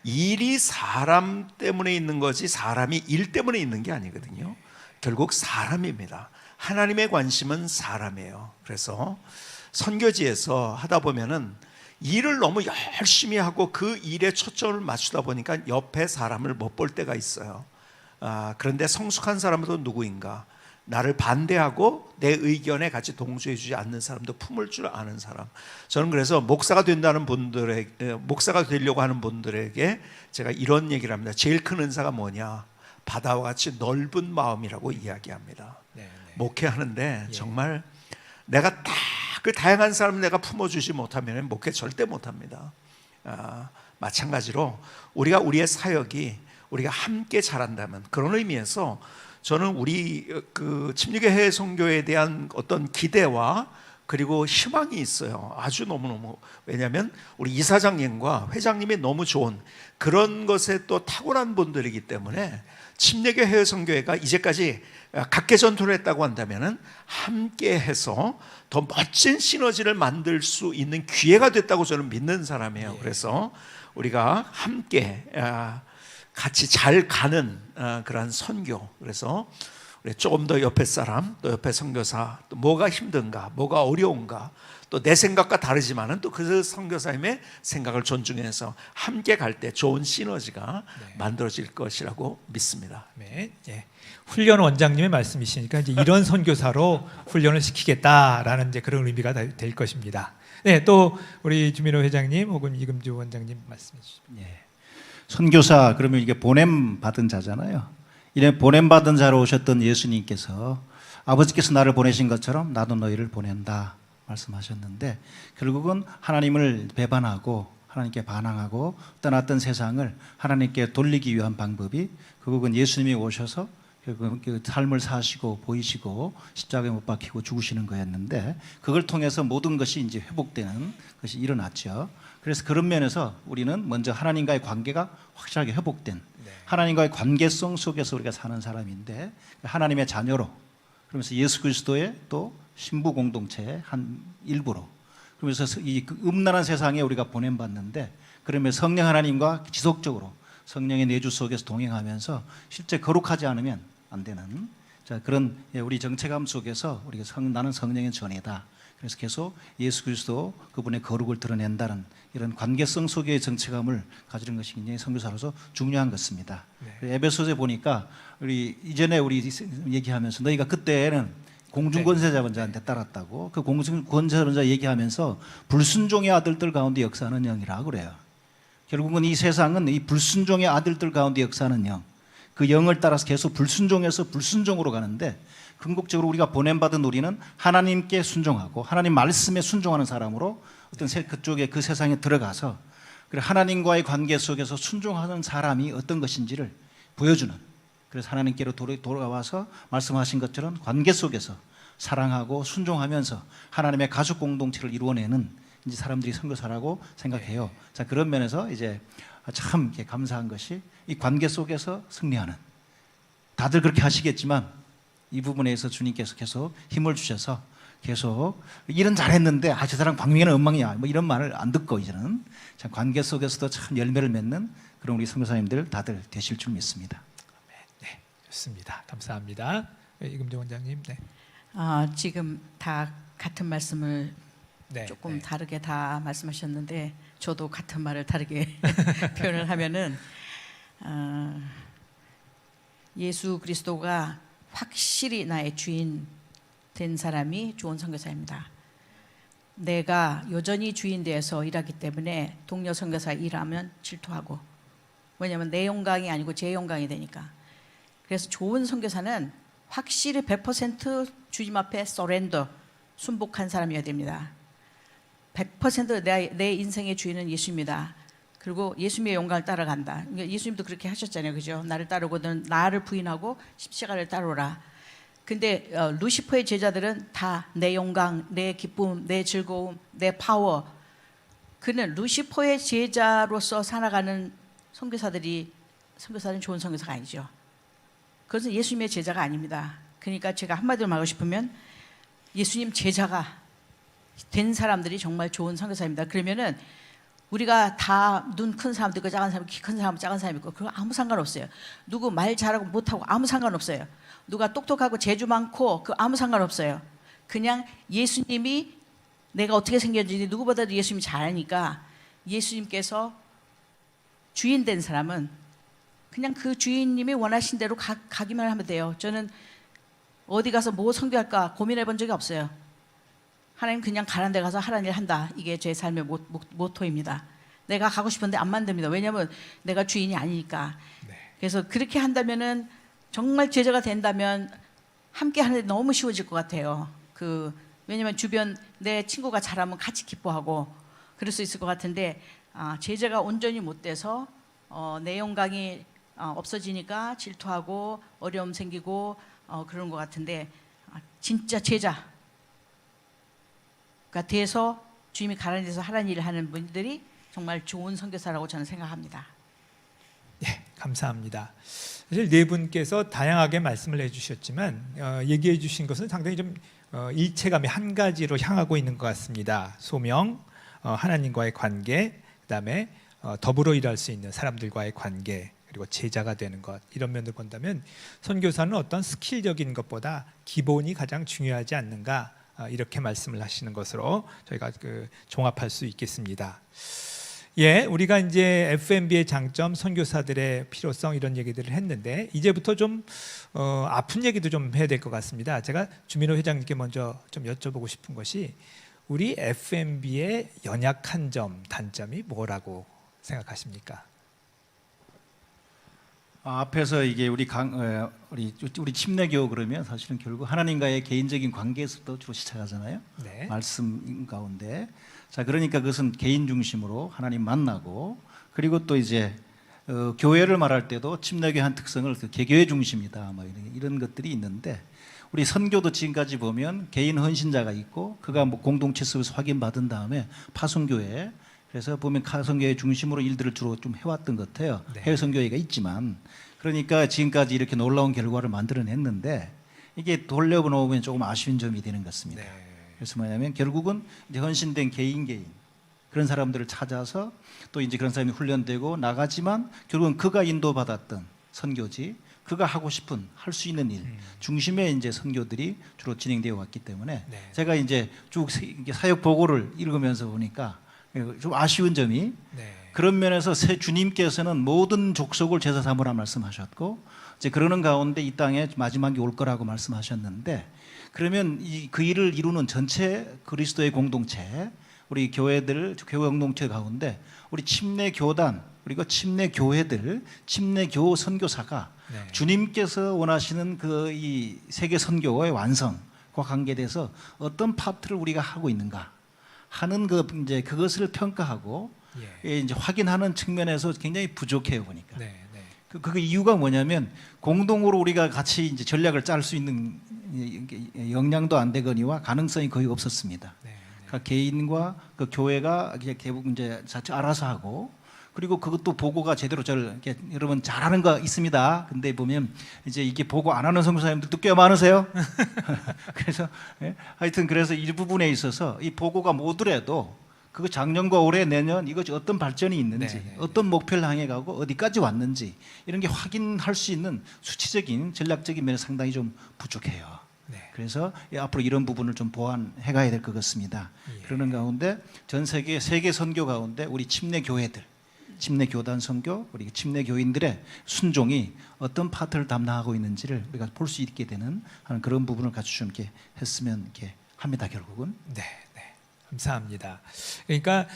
일이 사람 때문에 있는 거지 사람이 일 때문에 있는 게 아니거든요. 결국 사람입니다. 하나님의 관심은 사람이에요. 그래서 선교지에서 하다 보면은 일을 너무 열심히 하고 그 일에 초점을 맞추다 보니까 옆에 사람을 못 볼 때가 있어요. 그런데 성숙한 사람은 누구인가? 나를 반대하고 내 의견에 같이 동조해 주지 않는 사람도 품을 줄 아는 사람. 저는 그래서 목사가 되려고 하는 분들에게 제가 이런 얘기를 합니다. 제일 큰 은사가 뭐냐? 바다와 같이 넓은 마음이라고 이야기합니다. 목회하는데 정말 내가 다 그 다양한 사람을 내가 품어주지 못하면 목회 절대 못합니다. 마찬가지로 우리가 우리의 사역이 우리가 함께 잘한다면 그런 의미에서 저는 우리 그 침례교 해외 선교에 대한 어떤 기대와 그리고 희망이 있어요. 아주 너무너무. 왜냐하면 우리 이사장님과 회장님이 너무 좋은 그런 것에 또 탁월한 분들이기 때문에 침례교 해외 선교회가 이제까지 각계 전투를 했다고 한다면 함께 해서 더 멋진 시너지를 만들 수 있는 기회가 됐다고 저는 믿는 사람이에요. 그래서 우리가 함께 같이 잘 가는 그러한 선교. 그래서 우리 조금 더 옆에 사람, 또 옆에 선교사, 또 뭐가 힘든가, 뭐가 어려운가, 또 내 생각과 다르지만은 또 그 선교사님의 생각을 존중해서 함께 갈 때 좋은 시너지가 만들어질 것이라고 믿습니다. 네. 예. 훈련 원장님의 말씀이시니까 이제 이런 선교사로 훈련을 시키겠다라는 이제 그런 의미가 될 것입니다. 네, 또 우리 주민호 회장님 혹은 이금주 원장님 말씀해 주시죠. 예. 선교사 그러면 이게 보냄 받은 자잖아요. 이래 보냄 받은 자로 오셨던 예수님께서 아버지께서 나를 보내신 것처럼 나도 너희를 보낸다 말씀하셨는데 결국은 하나님을 배반하고 하나님께 반항하고 떠났던 세상을 하나님께 돌리기 위한 방법이 결국은 예수님이 오셔서 그 삶을 사시고 보이시고 십자가에 못 박히고 죽으시는 거였는데 그걸 통해서 모든 것이 이제 회복되는 것이 일어났죠. 그래서 그런 면에서 우리는 먼저 하나님과의 관계가 확실하게 회복된 하나님과의 관계성 속에서 우리가 사는 사람인데 하나님의 자녀로 그러면서 예수 그리스도의 또 신부 공동체의 한 일부로 그러면서 이 음란한 세상에 우리가 보냄받는데 그러면 성령 하나님과 지속적으로 성령의 내주 속에서 동행하면서 실제 거룩하지 않으면 안 되는 그런 우리 정체감 속에서 우리가 나는 성령의 전이다. 그래서 계속 예수 그리스도 그분의 거룩을 드러낸다는 이런 관계성 속의 정체감을 가지는 것이 굉장히 선교사로서 중요한 것입니다. 에베소서에 보니까 우리 이전에 우리 얘기하면서 너희가 그때는 공중권세자한테 따랐다고 그 공중권세자 얘기하면서 불순종의 아들들 가운데 역사하는 영이라고 그래요. 결국은 이 세상은 이 불순종의 아들들 가운데 역사하는 영, 그 영을 따라서 계속 불순종에서 불순종으로 가는데 궁극적으로 우리가 보냄받은 우리는 하나님께 순종하고 하나님 말씀에 순종하는 사람으로 어떤 그쪽에 그 세상에 들어가서 하나님과의 관계 속에서 순종하는 사람이 어떤 것인지를 보여주는 그래서 하나님께로 돌아와서 말씀하신 것처럼 관계 속에서 사랑하고 순종하면서 하나님의 가족 공동체를 이루어내는 이제 사람들이 선교사라고 생각해요. 자, 그런 면에서 이제 참 감사한 것이 이 관계 속에서 승리하는 다들 그렇게 하시겠지만 이 부분에서 주님께서 계속 힘을 주셔서 계속 일은 잘했는데 저 사람 광명이는 엉망이야 뭐 이런 말을 안 듣고 이제는 참 관계 속에서도 참 열매를 맺는 그런 우리 선교사님들 다들 되실 줄 믿습니다. 네, 좋습니다. 감사합니다. 이금정 원장님. 네. 지금 다 같은 말씀을 네, 조금 네. 다르게 다 말씀하셨는데 저도 같은 말을 다르게 표현을 하면은 예수 그리스도가 확실히 나의 주인 된 사람이 좋은 선교사입니다. 내가 여전히 주인 되어서 일하기 때문에 동료 선교사 일하면 질투하고, 왜냐하면 내 영광이 아니고 제 영광이 되니까. 그래서 좋은 선교사는 확실히 100% 주님 앞에 서렌더, 순복한 사람이어야 됩니다. 100% 내 인생의 주인은 예수입니다. 그리고 예수님의 영광을 따라간다. 그러니까 예수님도 그렇게 하셨잖아요, 그죠? 나를 따르고는 나를 부인하고 십자가를 따르라. 근데 루시퍼의 제자들은 다 내 영광, 내 기쁨, 내 즐거움, 내 파워. 그는 루시퍼의 제자로서 살아가는 선교사는 좋은 선교사가 아니죠. 그것은 예수님의 제자가 아닙니다. 그러니까 제가 한마디로 말하고 싶으면 예수님 제자가 된 사람들이 정말 좋은 선교사입니다. 그러면은 우리가 다 눈 큰 사람도 있고 작은 사람, 키 큰 사람, 작은 사람 있고 그거 아무 상관없어요. 누구 말 잘하고 못하고 아무 상관없어요. 누가 똑똑하고 재주 많고 그 아무 상관없어요. 그냥 예수님이 내가 어떻게 생겼는지 누구보다도 예수님이 잘 아니까 예수님께서 주인 된 사람은 그냥 그 주인님이 원하신 대로 가기만 하면 돼요. 저는 어디 가서 뭐 선교할까 고민해 본 적이 없어요. 하나님 그냥 가는 데 가서 하라는 일 한다. 이게 제 삶의 모토입니다. 내가 가고 싶은데 안 만듭니다. 왜냐하면 내가 주인이 아니니까. 네. 그래서 그렇게 한다면은 정말 제자가 된다면 함께 하는데 너무 쉬워질 것 같아요. 왜냐하면 주변 내 친구가 잘하면 같이 기뻐하고 그럴 수 있을 것 같은데 제자가 온전히 못 돼서 내 영광이 없어지니까 질투하고 어려움 생기고 그런 것 같은데 진짜 제자 돼서 주님이 가라는 데서 하라는 일을 하는 분들이 정말 좋은 선교사라고 저는 생각합니다. 예, 감사합니다. 사실 네 분께서 다양하게 말씀을 해주셨지만 얘기해 주신 것은 상당히 좀 일체감이 한 가지로 향하고 있는 것 같습니다. 소명, 하나님과의 관계, 그다음에 더불어 일할 수 있는 사람들과의 관계, 그리고 제자가 되는 것, 이런 면을 본다면 선교사는 어떤 스킬적인 것보다 기본이 가장 중요하지 않는가, 이렇게 말씀을 하시는 것으로 저희가 종합할 수 있겠습니다. 예, 우리가 이제 FMB의 장점, 선교사들의 필요성 이런 얘기들을 했는데 이제부터 좀 아픈 얘기도 좀 해야 될 것 같습니다. 제가 주민호 회장님께 먼저 좀 여쭤보고 싶은 것이 우리 FMB의 연약한 점, 단점이 뭐라고 생각하십니까? 앞에서 이게 우리 침례교 그러면 사실은 결국 하나님과의 개인적인 관계에서도 주로 시작하잖아요. 네. 말씀 가운데. 자, 그러니까 그것은 개인 중심으로 하나님 만나고, 그리고 또 이제 교회를 말할 때도 침례교의 한 특성을 개교회 중심이다 뭐 이런 것들이 있는데, 우리 선교도 지금까지 보면 개인 헌신자가 있고 그가 뭐 공동체 속에서 확인받은 다음에 파송교회, 그래서 보면 가성교회 중심으로 일들을 주로 좀 해왔던 것 같아요. 네. 해외 선교회가 있지만, 그러니까 지금까지 이렇게 놀라운 결과를 만들어냈는데 이게 돌려보면 조금 아쉬운 점이 되는 것 같습니다. 네. 그래서 뭐냐면 결국은 이제 헌신된 개인 그런 사람들을 찾아서 또 이제 그런 사람이 훈련되고 나가지만 결국은 그가 인도받았던 선교지, 그가 하고 싶은 할 수 있는 일 중심의 이제 선교들이 주로 진행되어 왔기 때문에 네. 제가 이제 쭉 사역 보고를 읽으면서 보니까 좀 아쉬운 점이, 네. 그런 면에서 새 주님께서는 모든 족속을 제사 삼으라 말씀하셨고 이제 그러는 가운데 이 땅에 마지막이 올 거라고 말씀하셨는데, 그러면 그 일을 이루는 전체 그리스도의 공동체, 우리 교회들, 교회 공동체 가운데 우리 침례교단, 그리고 침례교회들, 침례교 선교사가 네. 주님께서 원하시는 이 세계 선교의 완성과 관계돼서 어떤 파트를 우리가 하고 있는가 하는 이제 그것을 평가하고 이제 확인하는 측면에서 굉장히 부족해요 보니까. 네. 네. 그 이유가 뭐냐면 공동으로 우리가 같이 이제 전략을 짤 수 있는 역량도 안 되거니와 가능성이 거의 없었습니다. 네. 그러니까 개인과 그 교회가 대부분 이제 자체 알아서 하고, 그리고 그것도 보고가 제대로 이렇게 여러분 잘하는 거 있습니다. 근데 보면 이제 이게 보고 안 하는 선교사님들도 꽤 많으세요. 그래서 하여튼 그래서 이 부분에 있어서 이 보고가 뭐더라도 그 작년과 올해 내년 이것이 어떤 발전이 있는지 네, 네, 어떤 목표를 향해 가고 어디까지 왔는지 이런 게 확인할 수 있는 수치적인 전략적인 면에 상당히 좀 부족해요. 네. 그래서 앞으로 이런 부분을 좀 보완해 가야 될 것 같습니다. 예. 그러는 가운데 전 세계 선교 가운데 우리 침례 교회들, 침례 교단 선교, 우리 침례 교인들의 순종이 어떤 파트를 담당하고 있는지를 우리가 볼 수 있게 되는 하는 그런 부분을 같이 좀 이렇게 했으면 이렇게 합니다. 결국은. 네, 네. 감사합니다. 그러니까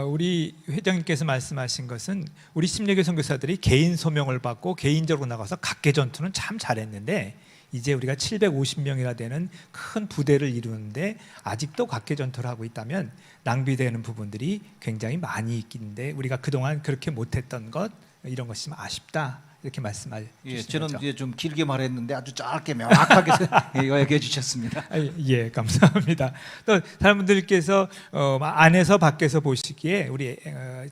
우리 회장님께서 말씀하신 것은 우리 심리교 선교사들이 개인 소명을 받고 개인적으로 나가서 각계 전투는 참 잘했는데 이제 우리가 750명이나 되는 큰 부대를 이루는데 아직도 각계 전투를 하고 있다면 낭비되는 부분들이 굉장히 많이 있긴데 우리가 그동안 그렇게 못했던 것 이런 것이 좀 아쉽다 이렇게 말씀해 예, 주신 저는 거죠. 이제 좀 길게 말했는데 아주 짧게 명확하게 얘기해 주셨습니다. 예, 감사합니다. 또 다른 분들께서 안에서 밖에서 보시기에 우리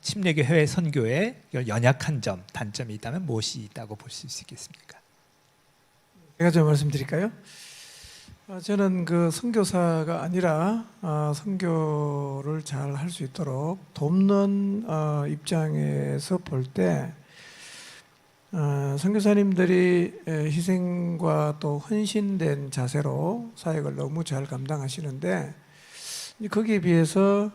침례교 해외 선교의 연약한 점, 단점이 있다면 무엇이 있다고 볼 수 있겠습니까? 제가 좀 말씀드릴까요? 저는 그 선교사가 아니라 선교를 잘 할 수 있도록 돕는 입장에서 볼 때 선교사님들이 희생과 또 헌신된 자세로 사역을 너무 잘 감당하시는데 거기에 비해서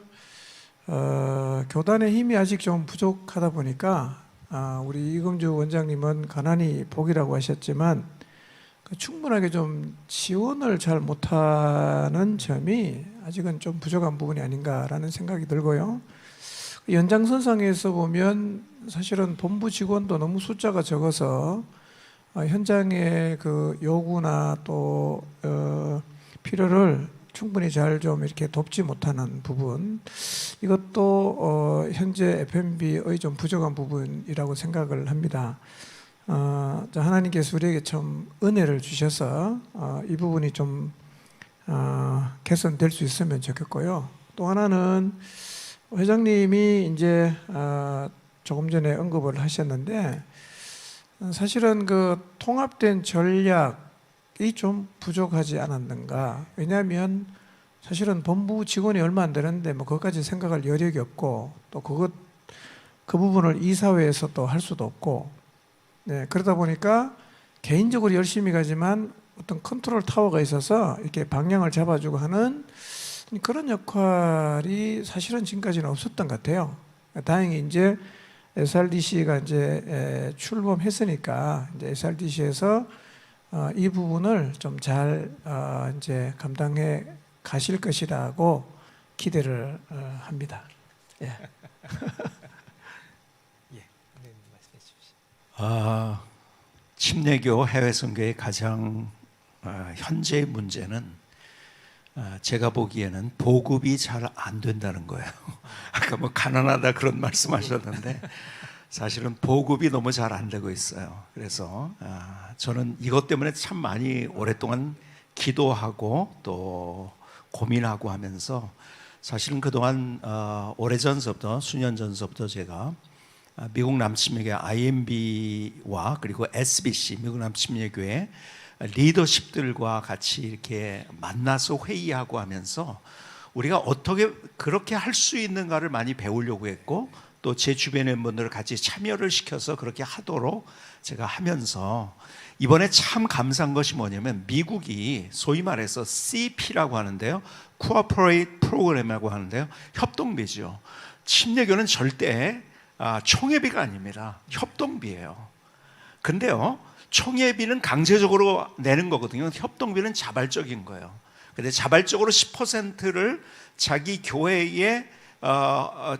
교단의 힘이 아직 좀 부족하다 보니까 우리 이금주 원장님은 가난이 복이라고 하셨지만 충분하게 좀 지원을 잘 못하는 점이 아직은 좀 부족한 부분이 아닌가라는 생각이 들고요. 연장선상에서 보면 사실은 본부 직원도 너무 숫자가 적어서 현장의 그 요구나 또 필요를 충분히 잘 좀 이렇게 돕지 못하는 부분, 이것도 현재 FMB의 좀 부족한 부분이라고 생각을 합니다. 하나님께서 우리에게 참 은혜를 주셔서 이 부분이 좀 개선될 수 있으면 좋겠고요. 또 하나는 회장님이 이제 조금 전에 언급을 하셨는데 사실은 그 통합된 전략이 좀 부족하지 않았는가. 왜냐하면 사실은 본부 직원이 얼마 안 되는데 뭐 그것까지 생각할 여력이 없고 또 그 부분을 이사회에서 또 할 수도 없고, 네, 그러다 보니까 개인적으로 열심히 가지만 어떤 컨트롤 타워가 있어서 이렇게 방향을 잡아주고 하는 그런 역할이 사실은 지금까지는 없었던 것 같아요. 다행히 이제 SRDC가 이제 출범했으니까 이제 SRDC에서 이 부분을 좀 잘 이제 감당해 가실 것이라고 기대를 합니다. 예. 예, 말씀해 주십시오. 침례교 해외 선교의 가장 현재의 문제는 제가 보기에는 보급이 잘 안 된다는 거예요. 아까 뭐 가난하다 그런 말씀하셨는데 사실은 보급이 너무 잘 안 되고 있어요. 그래서 저는 이것 때문에 참 많이 오랫동안 기도하고 또 고민하고 하면서 사실은 그동안 오래전서부터 수년 전서부터 제가 미국 남침례교회 IMB와 그리고 SBC 미국 남침례교회 리더십들과 같이 이렇게 만나서 회의하고 하면서 우리가 어떻게 그렇게 할 수 있는가를 많이 배우려고 했고 또 제 주변의 분들을 같이 참여를 시켜서 그렇게 하도록 제가 하면서 이번에 참 감사한 것이 뭐냐면 미국이 소위 말해서 CP라고 하는데요, Cooperate Program이라고 하는데요, 협동비죠. 침례교는 절대 총회비가 아닙니다. 협동비예요. 근데요, 총회비는 강제적으로 내는 거거든요. 협동비는 자발적인 거예요. 근데 자발적으로 10%를 자기 교회의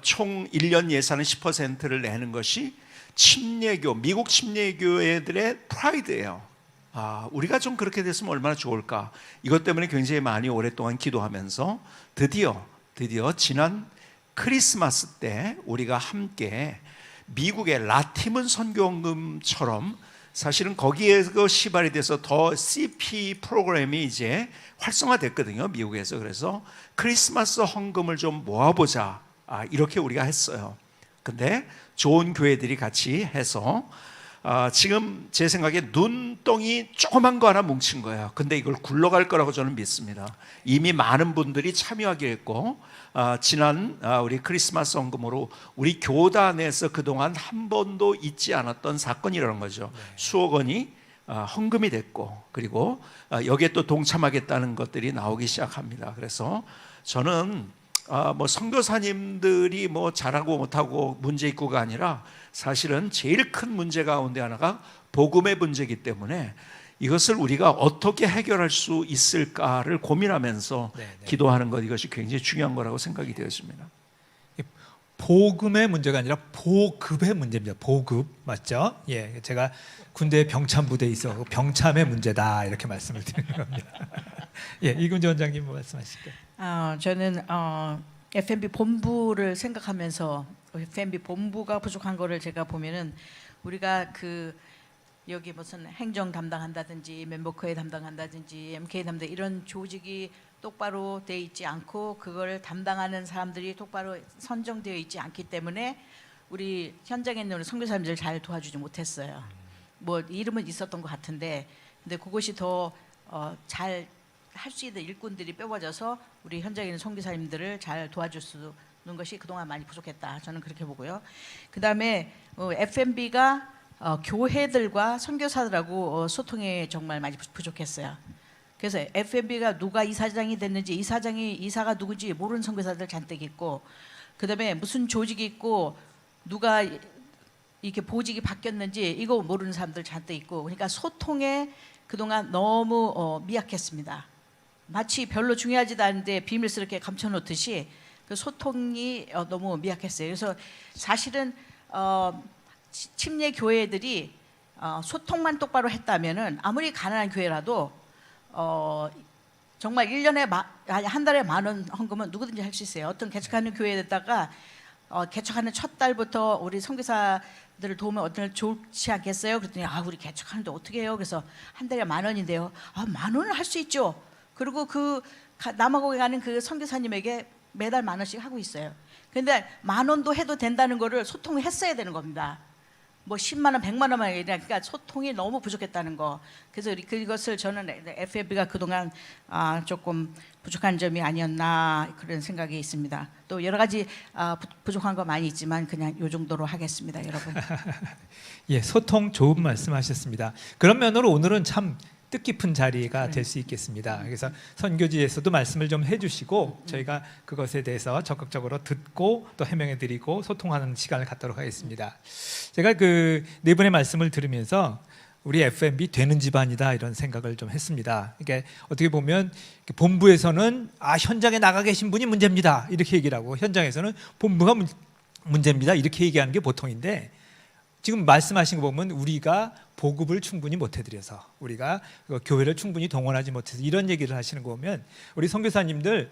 총 1년 예산의 10%를 내는 것이 침례교, 미국 침례교회들의 프라이드예요. 우리가 좀 그렇게 됐으면 얼마나 좋을까. 이것 때문에 굉장히 많이 오랫동안 기도하면서 드디어 지난 크리스마스 때 우리가 함께 미국의 라티문 선교원금처럼 사실은 거기에서 시발이 돼서 더 CP 프로그램이 이제 활성화됐거든요, 미국에서. 그래서 크리스마스 헌금을 좀 모아보자, 이렇게 우리가 했어요. 근데 좋은 교회들이 같이 해서 지금 제 생각에 눈덩이 조그만 거 하나 뭉친 거예요. 근데 이걸 굴러갈 거라고 저는 믿습니다. 이미 많은 분들이 참여하게 했고 지난 우리 크리스마스 헌금으로 우리 교단에서 그동안 한 번도 있지 않았던 사건이라는 거죠. 수억 원이 헌금이 됐고, 그리고 여기에 또 동참하겠다는 것들이 나오기 시작합니다. 그래서 저는 뭐 선교사님들이 뭐 잘하고 못하고 문제 있고가 아니라 사실은 제일 큰 문제 가운데 하나가 복음의 문제이기 때문에 이것을 우리가 어떻게 해결할 수 있을까를 고민하면서 기도하는 것, 이것이 굉장히 중요한 거라고 생각이 되었습니다. 복음의 문제가 아니라 보급의 문제입니다. 보급 맞죠? 예, 제가 군대 병참 부대에 있어 병참의 문제다 이렇게 말씀을 드리는 겁니다. 예, 이근재 원장님 뭐 말씀하실까요? 저는 FMB 본부를 생각하면서 FMB 본부가 부족한 거를 제가 보면은 우리가 여기 무슨 행정 담당한다든지 멤버커에 담당한다든지 MK 담당 이런 조직이 똑바로 돼 있지 않고 그걸 담당하는 사람들이 똑바로 선정되어 있지 않기 때문에 우리 현장에 있는 선교사님들 잘 도와주지 못했어요. 뭐 이름은 있었던 것 같은데, 근데 그것이 더 잘 할 수 있는 일꾼들이 뽑아져서 우리 현장에 있는 선교사님들을 잘 도와줄 수 있는 것이 그동안 많이 부족했다. 저는 그렇게 보고요. 그 다음에 FMB가 교회들과 선교사들하고 소통에 정말 많이 부족했어요. 그래서 FMB가 누가 이사장이 됐는지, 이사가 누군지 모르는 선교사들 잔뜩 있고, 그다음에 무슨 조직이 있고 누가 이렇게 보직이 바뀌었는지 이거 모르는 사람들 잔뜩 있고, 그러니까 소통에 그동안 너무 미약했습니다. 마치 별로 중요하지도 않은데 비밀스럽게 감춰놓듯이 그 소통이 너무 미약했어요. 그래서 사실은 침례 교회들이 소통만 똑바로 했다면은 아무리 가난한 교회라도 정말 1년에 한 달에 10,000원 헌금은 누구든지 할 수 있어요. 어떤 개척하는 교회에다가 개척하는 첫 달부터 우리 선교사들을 도우면 어떤 좋지 않겠어요? 그랬더니 우리 개척하는데 어떻게 해요? 그래서 한 달에 10,000원인데요. 10,000원을 할 수 있죠. 그리고 남아공에 가는 그 선교사님에게 매달 10,000원씩 하고 있어요. 근데 10,000원도 해도 된다는 거를 소통을 했어야 되는 겁니다. 뭐 10만 원, 100만 원만 아니라, 그러니까 소통이 너무 부족했다는 거. 그래서 그것을 저는 FFB가 그동안 조금 부족한 점이 아니었나 그런 생각이 있습니다. 또 여러 가지 부족한 거 많이 있지만 그냥 이 정도로 하겠습니다, 여러분. 예, 소통 좋은 말씀하셨습니다. 그런 면으로 오늘은 참 뜻깊은 자리가 될 수 있겠습니다. 그래서 선교지에서도 말씀을 좀 해주시고 저희가 그것에 대해서 적극적으로 듣고 또 해명해드리고 소통하는 시간을 갖도록 하겠습니다. 제가 네 분의 말씀을 들으면서 우리 FMB 되는 집안이다 이런 생각을 좀 했습니다. 그러니까 어떻게 보면 본부에서는 현장에 나가 계신 분이 문제입니다 이렇게 얘기를 하고, 현장에서는 본부가 문제입니다 이렇게 얘기하는 게 보통인데, 지금 말씀하신 거 보면 우리가 보급을 충분히 못 해드려서, 우리가 교회를 충분히 동원하지 못해서 이런 얘기를 하시는 거 보면 우리 선교사님들,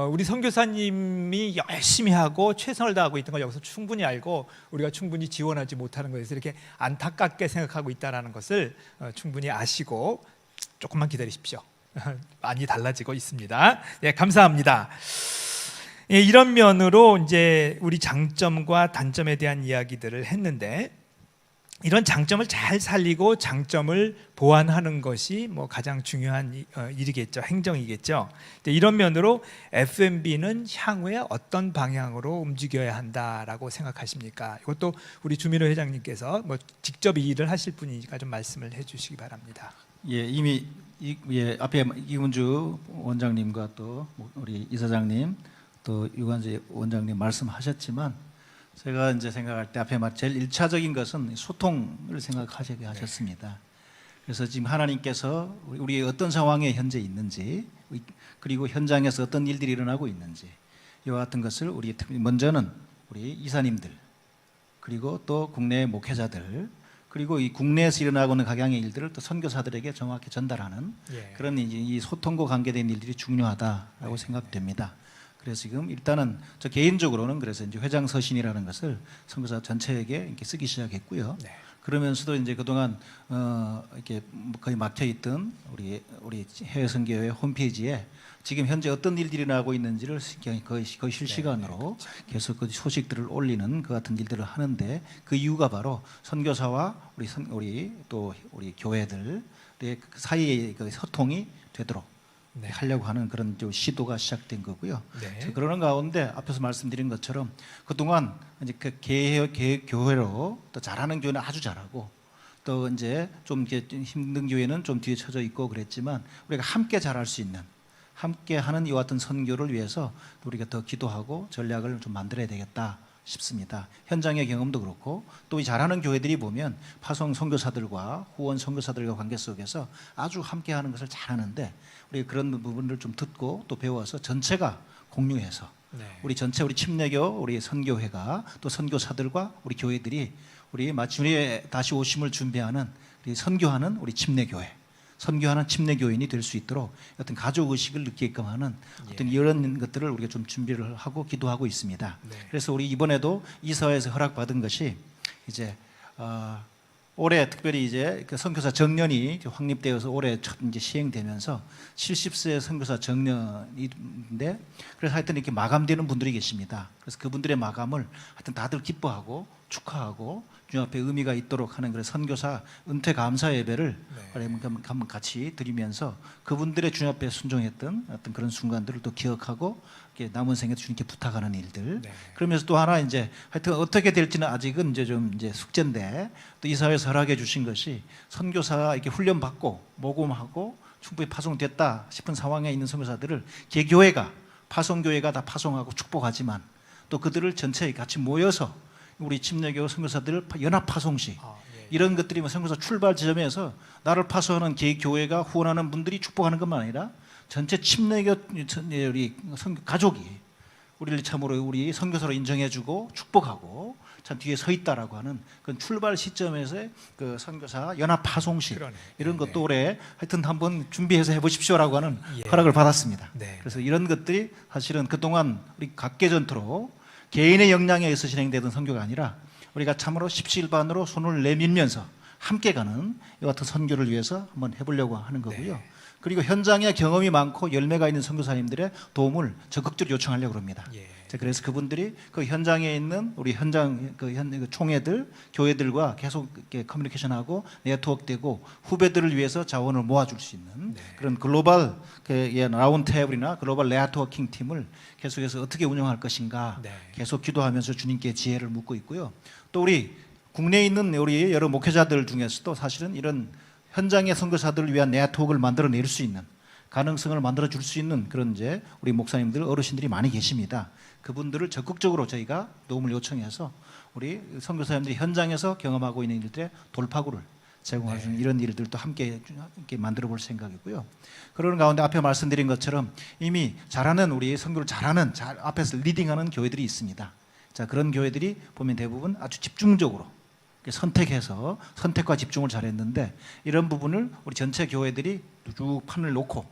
우리 선교사님이 열심히 하고 최선을 다하고 있던 걸 여기서 충분히 알고 우리가 충분히 지원하지 못하는 것에서 이렇게 안타깝게 생각하고 있다는 것을 충분히 아시고 조금만 기다리십시오. 많이 달라지고 있습니다. 네, 감사합니다. 예, 이런 면으로 이제 우리 장점과 단점에 대한 이야기들을 했는데, 이런 장점을 잘 살리고 장점을 보완하는 것이 뭐 가장 중요한 일이겠죠. 행정이겠죠. 이런 면으로 FMB는 향후에 어떤 방향으로 움직여야 한다라고 생각하십니까? 이것도 우리 주민호 회장님께서 뭐 직접 이 일을 하실 분이니까 좀 말씀을 해주시기 바랍니다. 예, 이미 앞에 이문주 원장님과 또 우리 이사장님 또 유관재 원장님 말씀하셨지만, 제가 이제 생각할 때 앞에 제일 1차적인 것은 소통을 생각하시게 하셨습니다. 그래서 지금 하나님께서 우리 어떤 상황에 현재 있는지, 그리고 현장에서 어떤 일들이 일어나고 있는지, 이와 같은 것을 우리 먼저는 우리 이사님들, 그리고 또 국내 목회자들, 그리고 이 국내에서 일어나고 있는 각양의 일들을 또 선교사들에게 정확히 전달하는 그런 이 소통과 관계된 일들이 중요하다라고 생각됩니다. 그래서 지금 일단은 저 개인적으로는 그래서 이제 회장 서신이라는 것을 선교사 전체에게 이렇게 쓰기 시작했고요. 네. 그러면서도 이제 그동안 이렇게 거의 막혀 있던 우리 해외 선교회 홈페이지에 지금 현재 어떤 일들이 나고 있는지를 거의 실시간으로 계속 그 소식들을 올리는 그 같은 일들을 하는데 그 이유가 바로 선교사와 우리 교회들의 그 사이의 그 소통이 되도록 네. 하려고 하는 그런 좀 시도가 시작된 거고요. 네. 그래서 그러는 가운데 앞에서 말씀드린 것처럼 그동안 이제 그 교회로 또 잘하는 교회는 아주 잘하고 또 이제 좀 이렇게 힘든 교회는 좀 뒤에 쳐져 있고 그랬지만 우리가 함께 잘할 수 있는 함께 하는 이와 같은 선교를 위해서 우리가 더 기도하고 전략을 좀 만들어야 되겠다 싶습니다. 현장의 경험도 그렇고 또 이 잘하는 교회들이 보면 파송 선교사들과 후원 선교사들과 관계 속에서 아주 함께하는 것을 잘하는데 우리 그런 부분을 좀 듣고 또 배워서 전체가 공유해서 네. 우리 전체 우리 침례교 우리 선교회가 또 선교사들과 우리 교회들이 우리 마치 우리 다시 오심을 준비하는 우리 선교하는 우리 침례교회 선교하는 침례교인이 될 수 있도록 어떤 가족 의식을 느끼게끔 하는 어떤 이런 것들을 우리가 좀 준비를 하고 기도하고 있습니다. 네. 그래서 우리 이번에도 이사회에서 허락받은 것이 이제 올해 특별히 이제 그 선교사 정년이 확립되어서 올해 첫 이제 시행되면서 70세 선교사 정년인데 그래서 하여튼 이렇게 마감되는 분들이 계십니다. 그래서 그분들의 마감을 하여튼 다들 기뻐하고 축하하고 주님 앞에 의미가 있도록 하는 그런 선교사 은퇴 감사 예배를 한번 같이 드리면서 그분들의 주님 앞에 순종했던 어떤 그런 순간들을 또 기억하고 남은 생에 주님께 부탁하는 일들. 네. 그러면서 또 하나 이제 하여튼 어떻게 될지는 아직은 이제 좀 이제 숙제인데 또 이사회에서 허락해 주신 것이 선교사 이렇게 훈련 받고 모금하고 충분히 파송됐다 싶은 상황에 있는 선교사들을 개교회가 파송교회가 다 파송하고 축복하지만 또 그들을 전체 같이 모여서 우리 침례교 선교사들 연합 파송식 이런 것들이 선교사 출발 지점에서 나를 파송하는 개교회가 후원하는 분들이 축복하는 것만 아니라 전체 침례교 우리 선교 가족이 우리를 참으로 우리 선교사로 인정해주고 축복하고 참 뒤에 서 있다라고 하는 그 출발 시점에서의 그 선교사 연합 파송식 그러네. 이런 네. 것도 올해 하여튼 한번 준비해서 해보십시오라고 하는 예. 허락을 받았습니다. 네. 그래서 이런 것들이 사실은 그동안 우리 각계전투로 개인의 역량에 의해서 진행되던 선교가 아니라 우리가 참으로 십시일반으로 손을 내밀면서 함께 가는 이 같은 선교를 위해서 한번 해보려고 하는 거고요. 네. 그리고 현장에 경험이 많고 열매가 있는 선교사님들의 도움을 적극적으로 요청하려고 합니다. 예. 그래서 그분들이 그 현장에 있는 우리 현장 그 총회들, 교회들과 계속 이렇게 커뮤니케이션하고 네트워크되고 후배들을 위해서 자원을 모아줄 수 있는 네. 그런 글로벌 라운드 테이블이나 글로벌 네트워킹 팀을 계속해서 어떻게 운영할 것인가 네. 계속 기도하면서 주님께 지혜를 묻고 있고요. 또 우리 국내에 있는 우리 여러 목회자들 중에서도 사실은 이런 현장의 선교사들을 위한 네트워크를 만들어낼 수 있는 가능성을 만들어 줄 수 있는 그런 이제 우리 목사님들 어르신들이 많이 계십니다. 그분들을 적극적으로 저희가 도움을 요청해서 우리 선교사님들이 현장에서 경험하고 있는 일들의 돌파구를 제공할 수 있는 이런 일들도 함께 만들어 볼 생각이고요. 그러는 가운데 앞에 말씀드린 것처럼 이미 잘하는 우리 선교를 잘하는 앞에서 리딩하는 교회들이 있습니다. 자, 그런 교회들이 보면 대부분 아주 집중적으로 선택해서 선택과 집중을 잘했는데 이런 부분을 우리 전체 교회들이 쭉 판을 놓고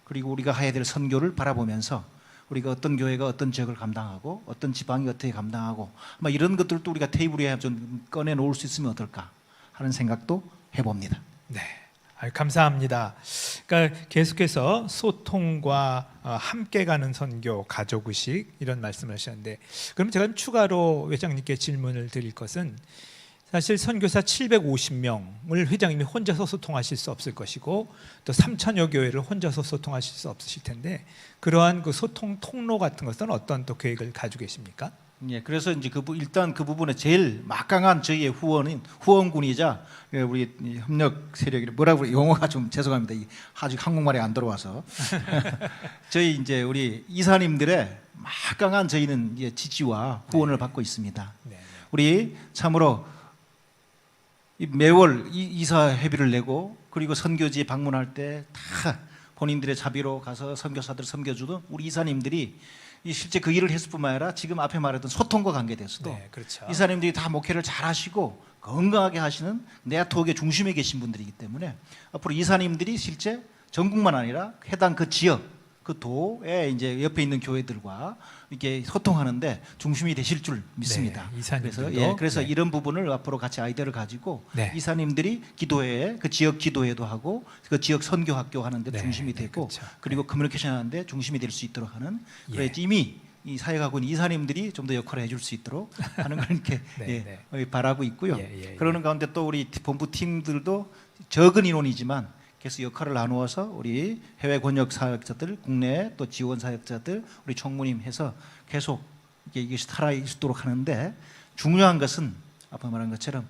그리고 우리가 해야 될 선교를 바라보면서 우리가 어떤 교회가 어떤 지역을 감당하고 어떤 지방이 어떻게 감당하고 아마 이런 것들도 우리가 테이블 위에 좀 꺼내 놓을 수 있으면 어떨까 하는 생각도 해봅니다. 네. 감사합니다. 그러니까 계속해서 소통과 함께 가는 선교, 가족의식 이런 말씀을 하셨는데 그럼 제가 추가로 회장님께 질문을 드릴 것은 사실 선교사 750명을 회장님이 혼자서 소통하실 수 없을 것이고 또 3천여 교회를 혼자서 소통하실 수 없으실 텐데 그러한 그 소통 통로 같은 것은 어떤 또 계획을 가지고 계십니까? 예, 그래서 이제 일단 그 부분에 제일 막강한 저희의 후원군이자 우리 협력 세력이 뭐라고 용어가 좀 죄송합니다. 아직 한국말이 안 들어와서 저희 이제 우리 이사님들의 막강한 저희는 이제 지지와 후원을 받고 있습니다. 네. 우리 참으로 매월 이사 회비를 내고 그리고 선교지에 방문할 때 다 본인들의 자비로 가서 선교사들 섬겨주던 우리 이사님들이 실제 그 일을 했을 뿐만 아니라 지금 앞에 말했던 소통과 관계돼서도 네, 그렇죠. 이사님들이 다 목회를 잘 하시고 건강하게 하시는 네트워크의 중심에 계신 분들이기 때문에 앞으로 이사님들이 실제 전국만 아니라 해당 그 지역 그 도에 이제 옆에 있는 교회들과 이렇게 소통하는데 중심이 되실 줄 믿습니다. 네, 이사님들도. 그래서 네. 이런 부분을 앞으로 같이 아이디어를 가지고 네. 이사님들이 기도회 그 지역 기도회도 하고 그 지역 선교학교 하는데 네, 중심이 네, 되고 그렇죠. 그리고 커뮤니케이션 하는데 중심이 될 수 있도록 하는 그래 예. 이미 이 사역하고 있는 이사님들이 좀 더 역할을 해줄 수 있도록 하는 걸 이렇게 네, 바라고 있고요. 예. 그러는 가운데 또 우리 본부 팀들도 적은 인원이지만 계속 역할을 나누어서 우리 해외 권역 사역자들, 국내 또 지원 사역자들, 우리 총무님 해서 계속 이것이 살아 있도록 하는데 중요한 것은 아까 말한 것처럼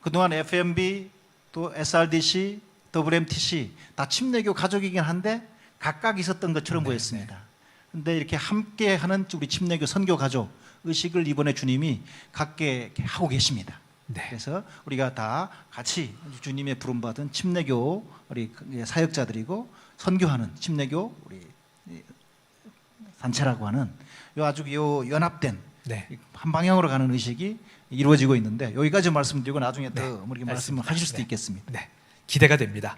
그동안 FMB 또 SRDC, WMTC 다 침례교 가족이긴 한데 각각 있었던 것처럼 보였습니다. 근데 이렇게 함께하는 우리 침례교 선교 가족 의식을 이번에 주님이 갖게 하고 계십니다. 네. 그래서 우리가 다 같이 주님의 부름받은 침례교 우리 사역자들이고 선교하는 침례교 우리 단체라고 하는 요 아주 요 연합된 네. 한 방향으로 가는 의식이 이루어지고 있는데 여기까지 말씀드리고 나중에 또 네, 이렇게 말씀을 알겠습니다. 하실 수도 네. 있겠습니다. 네. 기대가 됩니다.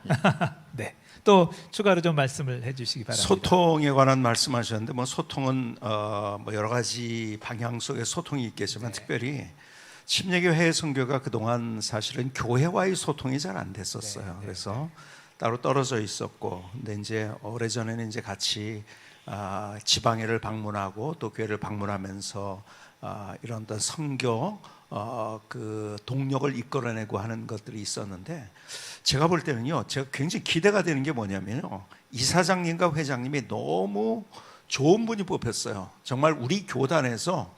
네. 또 추가로 좀 말씀을 해주시기 바랍니다. 소통에 관한 말씀하셨는데 뭐 소통은 뭐 여러 가지 방향 속에 소통이 있겠지만 특별히 침례교 해외 선교가 그동안 사실은 교회와의 소통이 잘 안 됐었어요. 그래서 따로 떨어져 있었고, 근데 이제 오래전에는 이제 같이 지방회를 방문하고 또 교회를 방문하면서 이런 어떤 선교 그 동력을 이끌어내고 하는 것들이 있었는데 제가 볼 때는요, 제가 굉장히 기대가 되는 게 뭐냐면요, 이사장님과 회장님이 너무 좋은 분이 뽑혔어요. 정말 우리 교단에서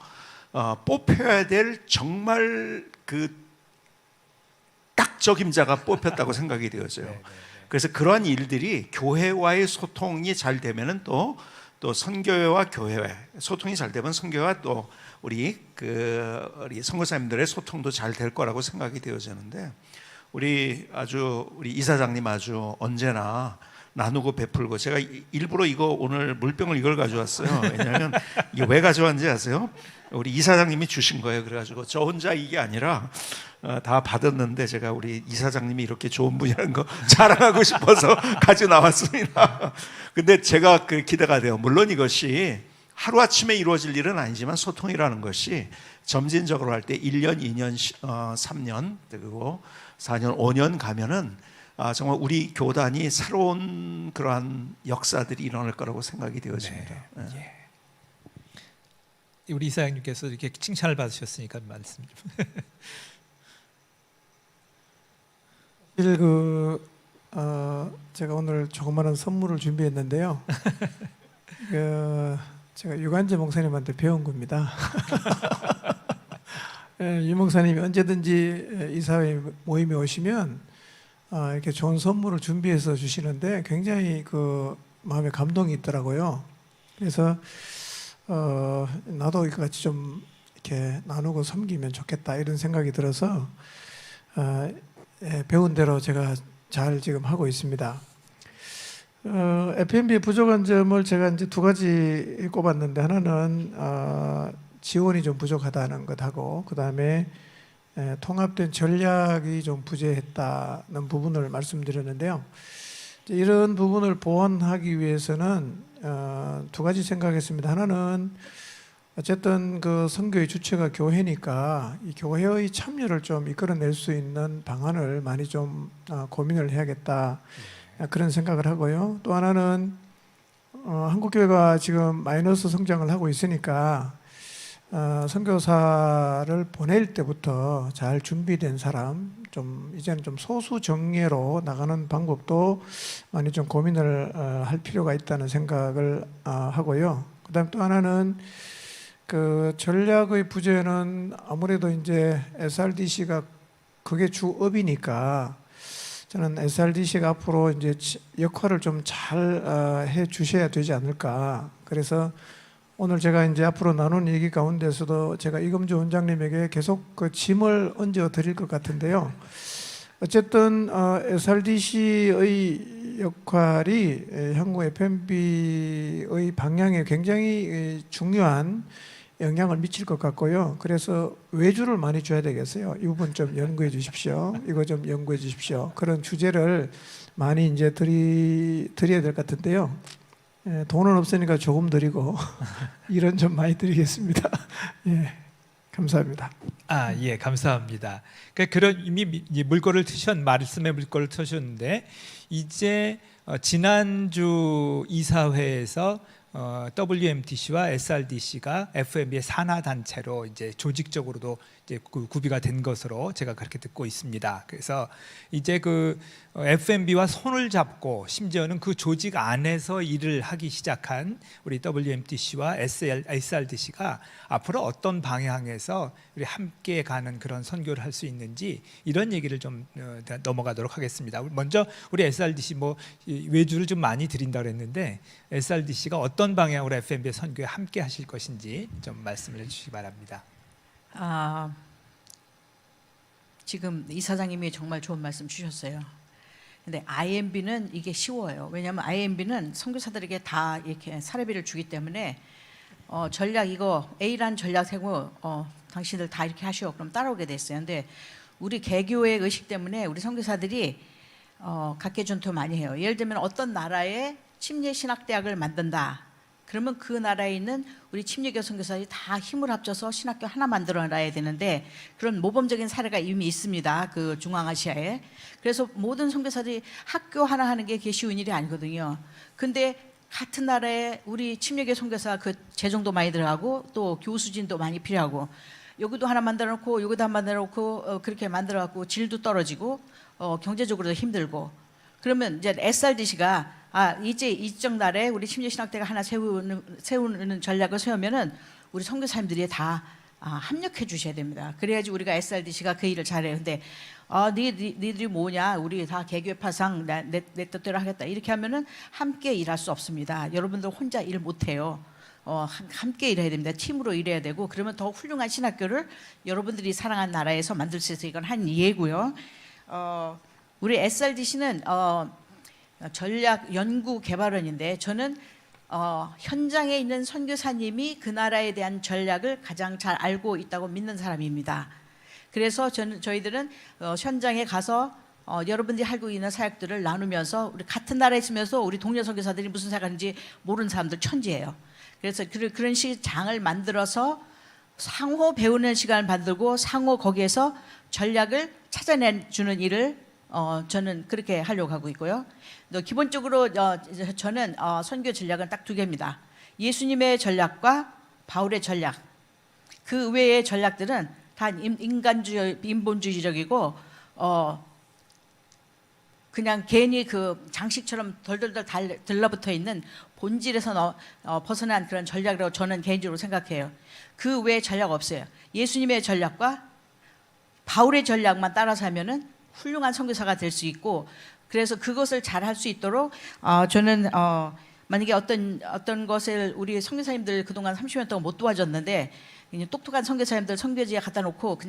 뽑혀야 될 정말 그 딱적임자가 뽑혔다고 생각이 되어져요. 그래서 그러한 일들이 교회와의 소통이 잘 되면은 또 선교회와 교회와 소통이 잘 되면 선교회와 또 우리 선교사님들의 소통도 잘 될 거라고 생각이 되어지는데 우리 이사장님 아주 언제나 나누고 베풀고 제가 일부러 이거 오늘 물병을 이걸 가져왔어요. 왜냐하면 이게 왜 가져왔는지 아세요? 우리 이사장님이 주신 거예요. 그래가지고 저 혼자 이게 아니라 다 받았는데 제가 우리 이사장님이 이렇게 좋은 분이라는 거 자랑하고 싶어서 가지고 나왔습니다. 근데 제가 그 기대가 돼요. 물론 이것이 하루아침에 이루어질 일은 아니지만 소통이라는 것이 점진적으로 할 때 1년, 2년, 3년 그리고 4년, 5년 가면은 정말 우리 교단이 새로운 그러한 역사들이 일어날 거라고 생각이 되어집니다. 네. 예. 우리 이사장님께서 이렇게 칭찬을 받으셨으니까 말씀 좀. 사실 제가 오늘 조그마한 선물을 준비했는데요. 제가 유관재 목사님한테 배운 겁니다. 유 목사님이 언제든지 이사회 모임에 오시면 이렇게 좋은 선물을 준비해서 주시는데 굉장히 그 마음에 감동이 있더라고요. 그래서 나도 이같이 좀 이렇게 나누고 섬기면 좋겠다 이런 생각이 들어서 배운 대로 제가 잘 지금 하고 있습니다. FMB의 부족한 점을 제가 이제 두 가지 꼽았는데 하나는 지원이 좀 부족하다는 것하고 그 다음에 통합된 전략이 좀 부재했다는 부분을 말씀드렸는데요. 이런 부분을 보완하기 위해서는 두 가지 생각했습니다. 하나는 어쨌든 그 선교의 주체가 교회니까 이 교회의 참여를 좀 이끌어낼 수 있는 방안을 많이 좀 고민을 해야겠다 그런 생각을 하고요. 또 하나는 한국교회가 지금 마이너스 성장을 하고 있으니까 선교사를 보낼 때부터 잘 준비된 사람, 좀 이제는 좀 소수 정예로 나가는 방법도 많이 좀 고민을 할 필요가 있다는 생각을 하고요. 그다음 또 하나는 그 전략의 부재는 아무래도 이제 SRDC가 그게 주업이니까 저는 SRDC가 앞으로 이제 역할을 좀 잘 해 주셔야 되지 않을까. 그래서 오늘 제가 이제 앞으로 나눈 얘기 가운데서도 제가 이금주 원장님에게 계속 그 짐을 얹어 드릴 것 같은데요. 어쨌든 SRDC의 역할이 한국 FMB의 방향에 굉장히 중요한 영향을 미칠 것 같고요. 그래서 외주를 많이 줘야 되겠어요. 이 부분 좀 연구해 주십시오. 이거 좀 연구해 주십시오. 그런 주제를 많이 이제 드려야 될 것 같은데요. 돈은 없으니까 조금 드리고 일은 좀 많이 드리겠습니다. 예, 감사합니다. 아, 예, 감사합니다. 그런 이미 물꼬를 말씀의 물꼬를 트셨는데 이제 지난주 이사회에서 WMTC와 SRDC가 FMB의 산하 단체로 이제 조직적으로도 이제 구비가 된 것으로 제가 그렇게 듣고 있습니다. 그래서 이제 그 FMB와 손을 잡고 심지어는 그 조직 안에서 일을 하기 시작한 우리 WMTC와 SRDC가 앞으로 어떤 방향에서 우리 함께 가는 그런 선교를 할 수 있는지 이런 얘기를 좀 넘어가도록 하겠습니다. 먼저 우리 SRDC 뭐 외주를 좀 많이 드린다 그랬는데 SRDC가 어떤 방향으로 FMB의 선교에 함께 하실 것인지 좀 말씀을 해주시기 바랍니다. 지금 이사장님이 정말 좋은 말씀 주셨어요. 근데 IMB는 이게 쉬워요. 왜냐하면 IMB는 선교사들에게 다 이렇게 사례비를 주기 때문에 전략 이거 A란 전략 세고 당신들 다 이렇게 하시오. 그럼 따라오게 됐어요. 근데 우리 개교의 의식 때문에 우리 선교사들이 각계전투 많이 해요. 예를 들면 어떤 나라에 침례신학대학을 만든다. 그러면 그 나라에 있는 우리 침례교 선교사들이 다 힘을 합쳐서 신학교 하나 만들어놔야 되는데 그런 모범적인 사례가 이미 있습니다. 그 중앙아시아에. 그래서 모든 선교사들이 학교 하나 하는 게 쉬운 일이 아니거든요. 근데 같은 나라에 우리 침례교 선교사 그 재정도 많이 들어가고 또 교수진도 많이 필요하고 여기도 하나 만들어놓고 여기도 하나 만들어놓고 그렇게 만들어갖고 질도 떨어지고 경제적으로도 힘들고 그러면 이제 SRDC가 이제 이쪽 날에 우리 침례신학대가 하나 세우는 전략을 세우면은 우리 선교사님들이 다 합력해 주셔야 됩니다. 그래야지 우리가 SRDC가 그 일을 잘해요. 근데 니들이 뭐냐? 우리 다 개교파상 내 뜻대로 하겠다. 이렇게 하면은 함께 일할 수 없습니다. 여러분들 혼자 일 못해요. 함께 일해야 됩니다. 팀으로 일해야 되고 그러면 더 훌륭한 신학교를 여러분들이 사랑하는 나라에서 만들 수 있어요. 이건 한 예고요. 우리 SRDC는 전략 연구 개발원인데 저는 현장에 있는 선교사님이 그 나라에 대한 전략을 가장 잘 알고 있다고 믿는 사람입니다. 그래서 저희들은 현장에 가서 여러분들이 하고 있는 사역들을 나누면서 우리 같은 나라에 있으면서 우리 동료 선교사들이 무슨 사역하는지 모르는 사람들 천지예요. 그래서 그런 식의 장을 만들어서 상호 배우는 시간을 만들고 상호 거기에서 전략을 찾아내주는 일을 저는 그렇게 하려고 하고 있고요. 기본적으로 저는 선교 전략은 딱 두 개입니다. 예수님의 전략과 바울의 전략. 그 외의 전략들은 다 인본주의적이고 그냥 괜히 그 장식처럼 덜덜덜 들러붙어 있는 본질에서 벗어난 그런 전략이라고 저는 개인적으로 생각해요. 그 외의 전략 없어요. 예수님의 전략과 바울의 전략만 따라서 하면은 훌륭한 선교사가 될 수 있고 그래서 그것을 잘 할 수 있도록 저는 만약에 어떤 것을 우리 선교사님들 그동안 30년 동안 못 도와줬는데 그냥 똑똑한 선교사님들 선교지에 갖다 놓고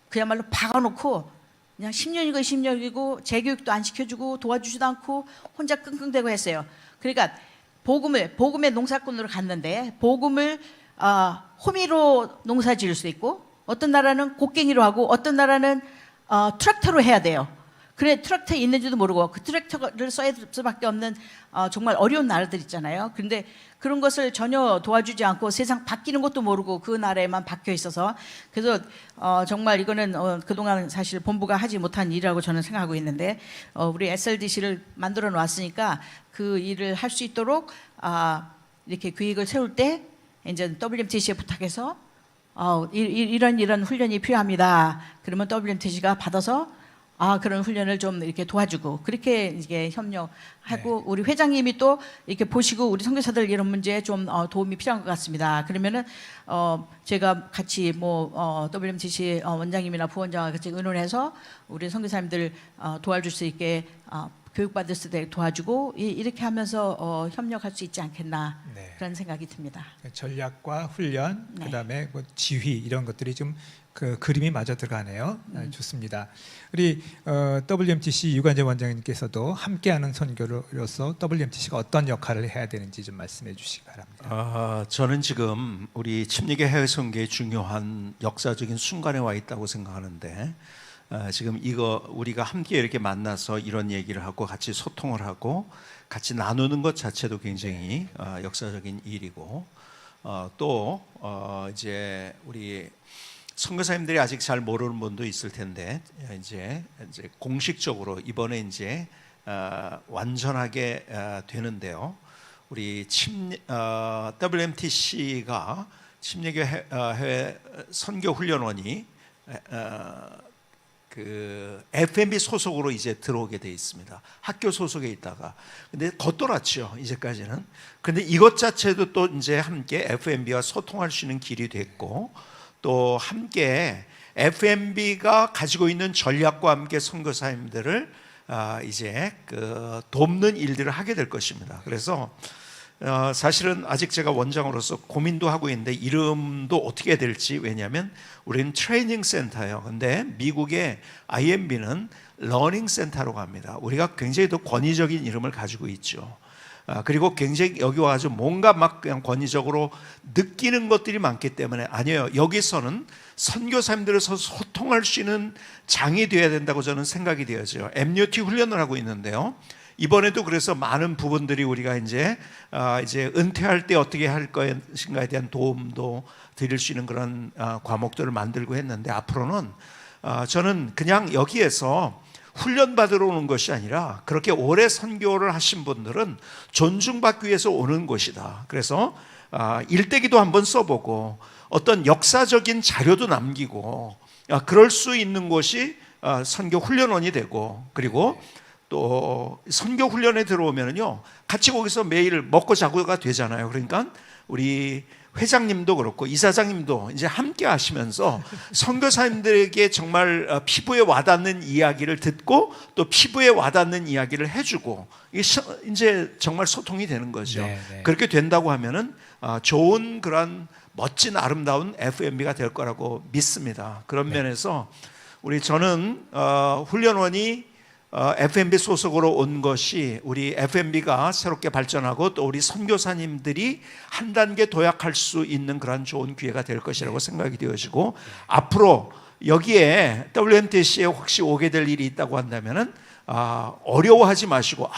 그야말로 박아놓고 그냥 10년이고 20년이고 재교육도 안 시켜주고 도와주지도 않고 혼자 끙끙대고 했어요. 그러니까 복음의 농사꾼으로 갔는데 복음을 호미로 농사 지을 수 있고 어떤 나라는 곡괭이로 하고 어떤 나라는 트랙터로 해야 돼요. 그래 트랙터 있는지도 모르고 그 트랙터를 써야 될 수밖에 없는 정말 어려운 나라들 있잖아요. 그런데 그런 것을 전혀 도와주지 않고 세상 바뀌는 것도 모르고 그 나라에만 박혀 있어서 그래서 정말 이거는 그동안 사실 본부가 하지 못한 일이라고 저는 생각하고 있는데 우리 SRDC를 만들어 놨으니까 그 일을 할 수 있도록 이렇게 계획을 세울 때 이제 WMTC에 부탁해서 이런 훈련이 필요합니다. 그러면 WMTC가 받아서 그런 훈련을 좀 이렇게 도와주고 그렇게 이게 협력하고 우리 회장님이 또 이렇게 보시고 우리 선교사들 이런 문제에 좀 도움이 필요한 것 같습니다. 그러면은 제가 같이 WMTC 원장님이나 부원장과 같이 의논해서 우리 선교사님들 도와줄 수 있게 교육받을 수 있게 도와주고 이렇게 하면서 협력할 수 있지 않겠나 그런 생각이 듭니다. 전략과 훈련, 그다음에 뭐 지휘 이런 것들이 좀 그 그림이 맞아 들어가네요. 좋습니다. 우리 WMTC 유관재 원장님께서도 함께하는 선교로서 WMTC가 어떤 역할을 해야 되는지 좀 말씀해 주시기 바랍니다. 저는 지금 우리 침례교 해외 선교의 중요한 역사적인 순간에 와 있다고 생각하는데 지금 이거 우리가 함께 이렇게 만나서 이런 얘기를 하고 같이 소통을 하고 같이 나누는 것 자체도 굉장히 역사적인 일이고 또 이제 우리 선교사님들이 아직 잘 모르는 분도 있을 텐데 이제 공식적으로 이번에 이제 완전하게 되는데요. 우리 WMTC가 침례교회 해외 선교 훈련원이 그 FMB 소속으로 이제 들어오게 돼 있습니다. 학교 소속에 있다가 근데 겉돌았죠 이제까지는. 근데 이것 자체도 또 이제 함께 FMB와 소통할 수 있는 길이 됐고 또 함께 FMB가 가지고 있는 전략과 함께 선교사님들을 이제 그 돕는 일들을 하게 될 것입니다. 그래서 사실은 아직 제가 원장으로서 고민도 하고 있는데 이름도 어떻게 해야 될지. 왜냐하면 우리는 트레이닝 센터예요. 근데 미국의 IMB는 러닝 센터로 갑니다. 우리가 굉장히 더 권위적인 이름을 가지고 있죠. 그리고 굉장히 여기 와서 뭔가 막 그냥 권위적으로 느끼는 것들이 많기 때문에 아니에요. 여기서는 선교사님들에서 소통할 수 있는 장이 되어야 된다고 저는 생각이 되어져요. MUT 훈련을 하고 있는데요. 이번에도 그래서 많은 부분들이 우리가 이제 은퇴할 때 어떻게 할 것인가에 대한 도움도 드릴 수 있는 그런 과목들을 만들고 했는데 앞으로는 저는 그냥 여기에서 훈련 받으러 오는 것이 아니라 그렇게 오래 선교를 하신 분들은 존중받기 위해서 오는 곳이다. 그래서 일대기도 한번 써보고 어떤 역사적인 자료도 남기고 그럴 수 있는 곳이 선교 훈련원이 되고 그리고 또 선교 훈련에 들어오면요 같이 거기서 매일 먹고 자고가 되잖아요. 그러니까 우리 회장님도 그렇고 이사장님도 이제 함께 하시면서 선교사님들에게 정말 피부에 와닿는 이야기를 듣고 또 피부에 와닿는 이야기를 해주고 이제 정말 소통이 되는 거죠. 네. 그렇게 된다고 하면은 좋은 그런 멋진 아름다운 FMB가 될 거라고 믿습니다. 그런 면에서 저는 훈련원이 FMB 소속으로 온 것이 우리 FMB가 새롭게 발전하고 또 우리 선교사님들이 한 단계 도약할 수 있는 그런 좋은 기회가 될 것이라고 생각이 되어지고 앞으로 여기에 WMTC에 혹시 오게 될 일이 있다고 한다면은 어려워하지 마시고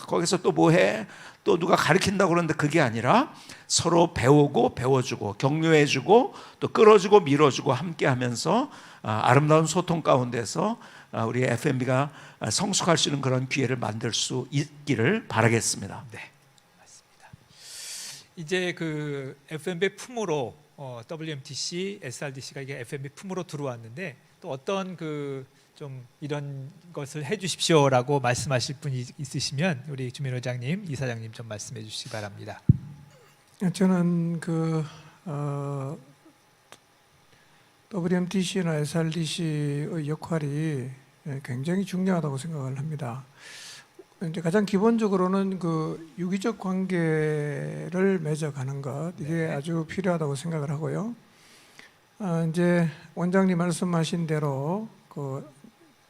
거기서 또 뭐해? 또 누가 가르친다고 그러는데 그게 아니라 서로 배우고 배워주고 격려해주고 또 끌어주고 밀어주고 함께하면서 아름다운 소통 가운데서 우리 FMB가 성숙할 수 있는 그런 기회를 만들 수 있기를 바라겠습니다. 네, 맞습니다. 이제 그 FMB 품으로 WMTC, SRDC가 이게 FMB 품으로 들어왔는데 또 어떤 그 좀 이런 것을 해주십시오라고 말씀하실 분이 있으시면 우리 주민 회장님, 이사장님 좀 말씀해 주시기 바랍니다. 저는 WMTC나 SRDC의 역할이 굉장히 중요하다고 생각을 합니다. 이제 가장 기본적으로는 그 유기적 관계를 맺어가는 것 이게 아주 필요하다고 생각을 하고요. 이제 원장님 말씀하신 대로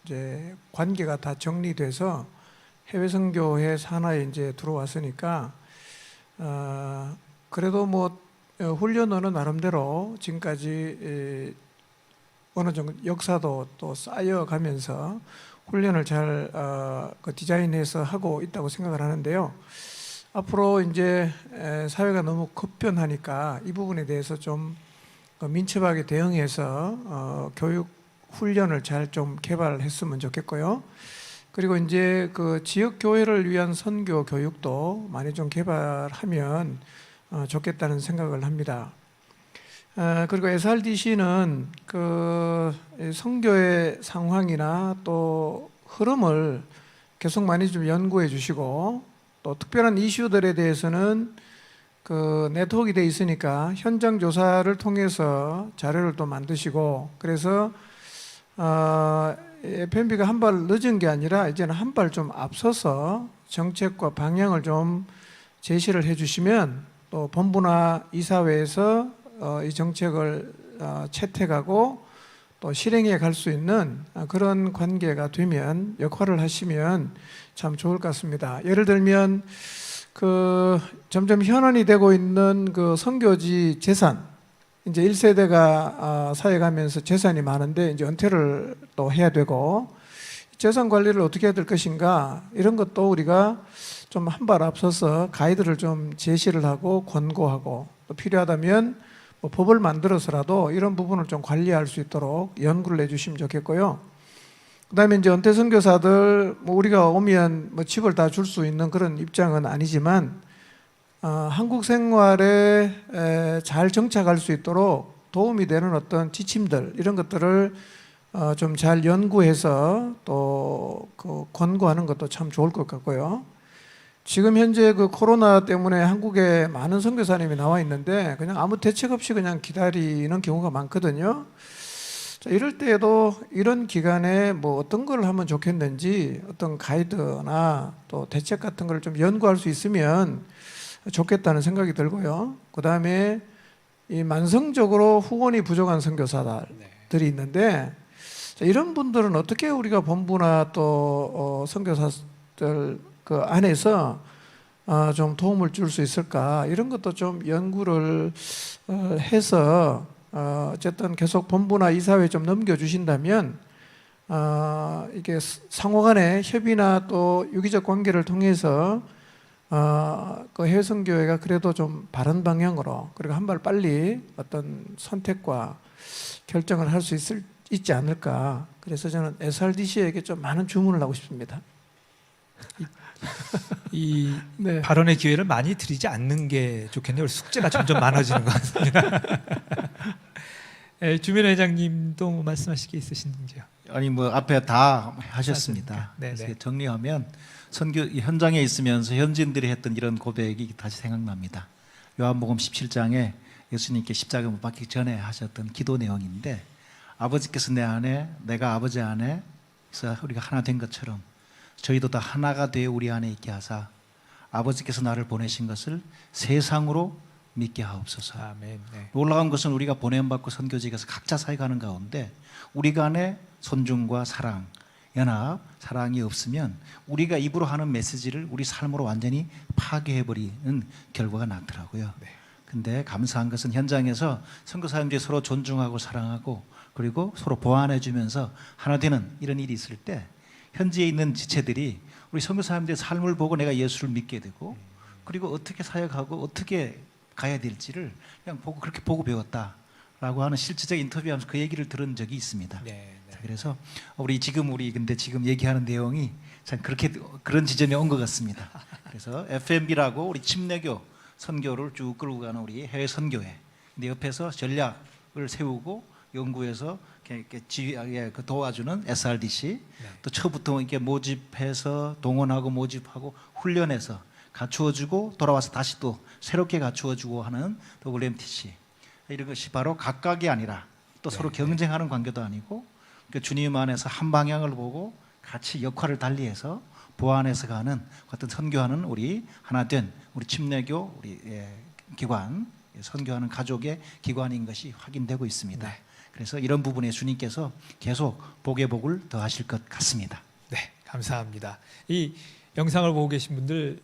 이제 관계가 다 정리돼서 해외 선교회 산하에 이제 들어왔으니까 그래도 뭐 훈련원은 나름대로 지금까지 어느 정도 역사도 또 쌓여가면서 훈련을 잘 디자인해서 하고 있다고 생각을 하는데요. 앞으로 이제 사회가 너무 급변하니까 이 부분에 대해서 좀 민첩하게 대응해서 교육 훈련을 잘 좀 개발했으면 좋겠고요. 그리고 이제 그 지역 교회를 위한 선교 교육도 많이 좀 개발하면 좋겠다는 생각을 합니다. 그리고 SRDC는 그 선교의 상황이나 또 흐름을 계속 많이 좀 연구해 주시고 또 특별한 이슈들에 대해서는 그 네트워크가 돼 있으니까 현장 조사를 통해서 자료를 또 만드시고 그래서 FMB가 한 발 늦은 게 아니라 이제는 한 발 좀 앞서서 정책과 방향을 좀 제시를 해주시면 또 본부나 이사회에서 이 정책을 채택하고 또 실행해 갈 수 있는 그런 관계가 되면 역할을 하시면 참 좋을 것 같습니다. 예를 들면 그 점점 현안이 되고 있는 그 선교지 재산 이제 1세대가 사역하면서 재산이 많은데 이제 은퇴를 또 해야 되고 재산 관리를 어떻게 해야 될 것인가 이런 것도 우리가 좀 한 발 앞서서 가이드를 좀 제시를 하고 권고하고 또 필요하다면 뭐 법을 만들어서라도 이런 부분을 좀 관리할 수 있도록 연구를 해주시면 좋겠고요. 그다음에 이제 은퇴 선교사들 뭐 우리가 오면 뭐 집을 다 줄 수 있는 그런 입장은 아니지만 한국 생활에 잘 정착할 수 있도록 도움이 되는 어떤 지침들 이런 것들을 좀 잘 연구해서 또 그 권고하는 것도 참 좋을 것 같고요. 지금 현재 그 코로나 때문에 한국에 많은 선교사님이 나와 있는데 그냥 아무 대책 없이 그냥 기다리는 경우가 많거든요. 자, 이럴 때에도 이런 기간에 뭐 어떤 걸 하면 좋겠는지 어떤 가이드나 또 대책 같은 걸 좀 연구할 수 있으면 좋겠다는 생각이 들고요. 그 다음에 이 만성적으로 후원이 부족한 선교사들이 있는데 자, 이런 분들은 어떻게 우리가 본부나 또 선교사들 그 안에서 좀 도움을 줄 수 있을까 이런 것도 좀 연구를 해서 어쨌든 계속 본부나 이사회에 좀 넘겨주신다면 이게 상호간의 협의나 또 유기적 관계를 통해서 그 해외 선교회가 그래도 좀 바른 방향으로 그리고 한 발 빨리 어떤 선택과 결정을 할 수 있지 않을까. 그래서 저는 SRDC에게 좀 많은 주문을 하고 싶습니다. 이 네. 발언의 기회를 많이 드리지 않는 게 좋겠네요. 숙제가 점점 많아지는 것 같습니다. 주민 회장님도 뭐 말씀하실 게 있으신지요? 아니 뭐 앞에 다 하셨습니다. 네, 그래서 네. 정리하면 선교 현장에 있으면서 현지인들이 했던 이런 고백이 다시 생각납니다. 요한복음 17장에 예수님께 십자가 못 박히기 전에 하셨던 기도 내용인데 아버지께서 내 안에 내가 아버지 안에서 우리가 하나 된 것처럼 저희도 다 하나가 되어 우리 안에 있게 하사 아버지께서 나를 보내신 것을 세상으로 믿게 하옵소서. 아멘. 네. 놀라운 것은 우리가 보냄받고 선교지에서 각자 사역하는 가운데 우리 간의 존중과 사랑, 연합, 사랑이 없으면 우리가 입으로 하는 메시지를 우리 삶으로 완전히 파괴해버리는 결과가 나더라고요. 근데 감사한 것은 현장에서 선교사님들이 서로 존중하고 사랑하고 그리고 서로 보완해주면서 하나 되는 이런 일이 있을 때 현지에 있는 지체들이 우리 선교사님들의 삶을 보고 내가 예수를 믿게 되고 그리고 어떻게 사역하고 어떻게 가야 될지를 그냥 보고 그렇게 보고 배웠다라고 하는 실질적 인터뷰하면서 그 얘기를 들은 적이 있습니다. 네, 네. 그래서 우리 지금 얘기하는 내용이 참 그런 지점에 온 것 같습니다. 그래서 FMB라고 우리 침례교 선교를 쭉 끌고 가는 우리 해외 선교회. 근데 옆에서 전략을 세우고 연구해서 이렇게 도와주는 SRDC. 또 처부터 이렇게 모집해서 동원하고 모집하고 훈련해서 갖추어주고 돌아와서 다시 또 새롭게 갖추어주고 하는 WMTC. 이런 것이 바로 각각이 아니라 또 서로 경쟁하는 관계도 아니고 그러니까 주님 안에서 한 방향을 보고 같이 역할을 달리해서 보완해서 가는 어떤 선교하는 우리 하나 된 우리 침례교 우리 기관 선교하는 가족의 기관인 것이 확인되고 있습니다. 네. 그래서 이런 부분에 주님께서 계속 복의 복을 더하실 것 같습니다. 네, 감사합니다. 이 영상을 보고 계신 분들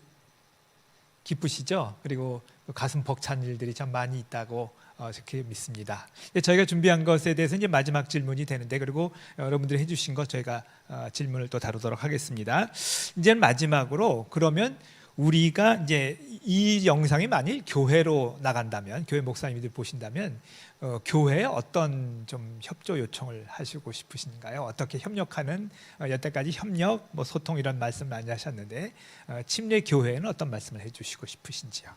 기쁘시죠? 그리고 가슴 벅찬 일들이 참 많이 있다고 그렇게 믿습니다. 저희가 준비한 것에 대해서 이제 마지막 질문이 되는데 그리고 여러분들이 해주신 것 저희가 질문을 또 다루도록 하겠습니다. 이제는 마지막으로 그러면 우리가 이제 이 영상이 만일 교회로 나간다면 교회 목사님들이 보신다면 교회에 어떤 좀 협조 요청을 하시고 싶으신가요? 어떻게 협력하는 여태까지 협력, 뭐 소통 이런 말씀 많이 하셨는데 침례 교회에는 어떤 말씀을 해주시고 싶으신지요?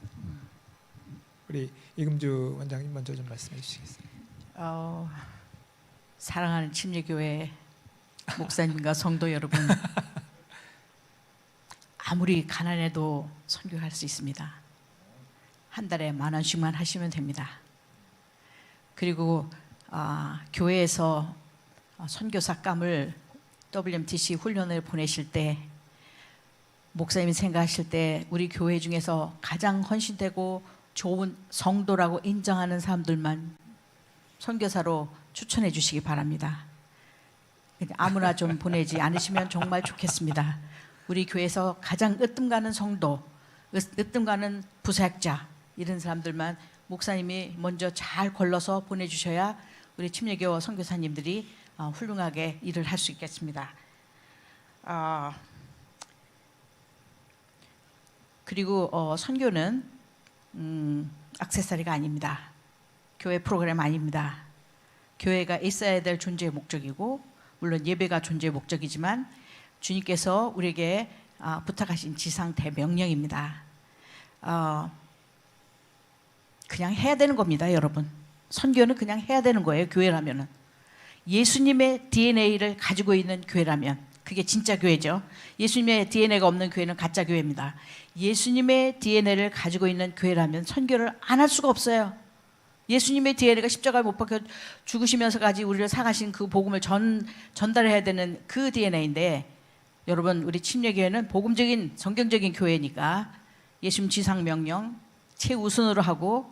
우리 이금주 원장님 먼저 좀 말씀해 주시겠어요? 사랑하는 침례교회 목사님과 성도 여러분, 아무리 가난해도 선교할 수 있습니다. 한 달에 10,000원씩만 하시면 됩니다. 그리고 교회에서 선교사감을 WMTC 훈련을 보내실 때 목사님이 생각하실 때 우리 교회 중에서 가장 헌신되고 좋은 성도라고 인정하는 사람들만 선교사로 추천해 주시기 바랍니다. 아무나 좀 보내지 않으시면 정말 좋겠습니다. 우리 교회에서 가장 으뜸 가는 성도, 으뜸 가는 부사역자 이런 사람들만 목사님이 먼저 잘 걸러서 보내주셔야 우리 침례교 선교사님들이 훌륭하게 일을 할 수 있겠습니다. 그리고 선교는 액세서리가 아닙니다. 교회 프로그램 아닙니다. 교회가 있어야 될 존재의 목적이고, 물론 예배가 존재의 목적이지만 주님께서 우리에게 부탁하신 지상 대명령입니다. 그냥 해야 되는 겁니다, 여러분. 선교는 그냥 해야 되는 거예요. 교회라면은 예수님의 DNA를 가지고 있는 교회라면 그게 진짜 교회죠. 예수님의 DNA가 없는 교회는 가짜 교회입니다. 예수님의 DNA를 가지고 있는 교회라면 선교를 안 할 수가 없어요. 예수님의 DNA가 십자가에 못 박혀 죽으시면서까지 우리를 사가신 그 복음을 전달해야 되는 그 DNA인데, 여러분, 우리 침례교회는 복음적인 성경적인 교회니까 예수님 지상 명령 최우선으로 하고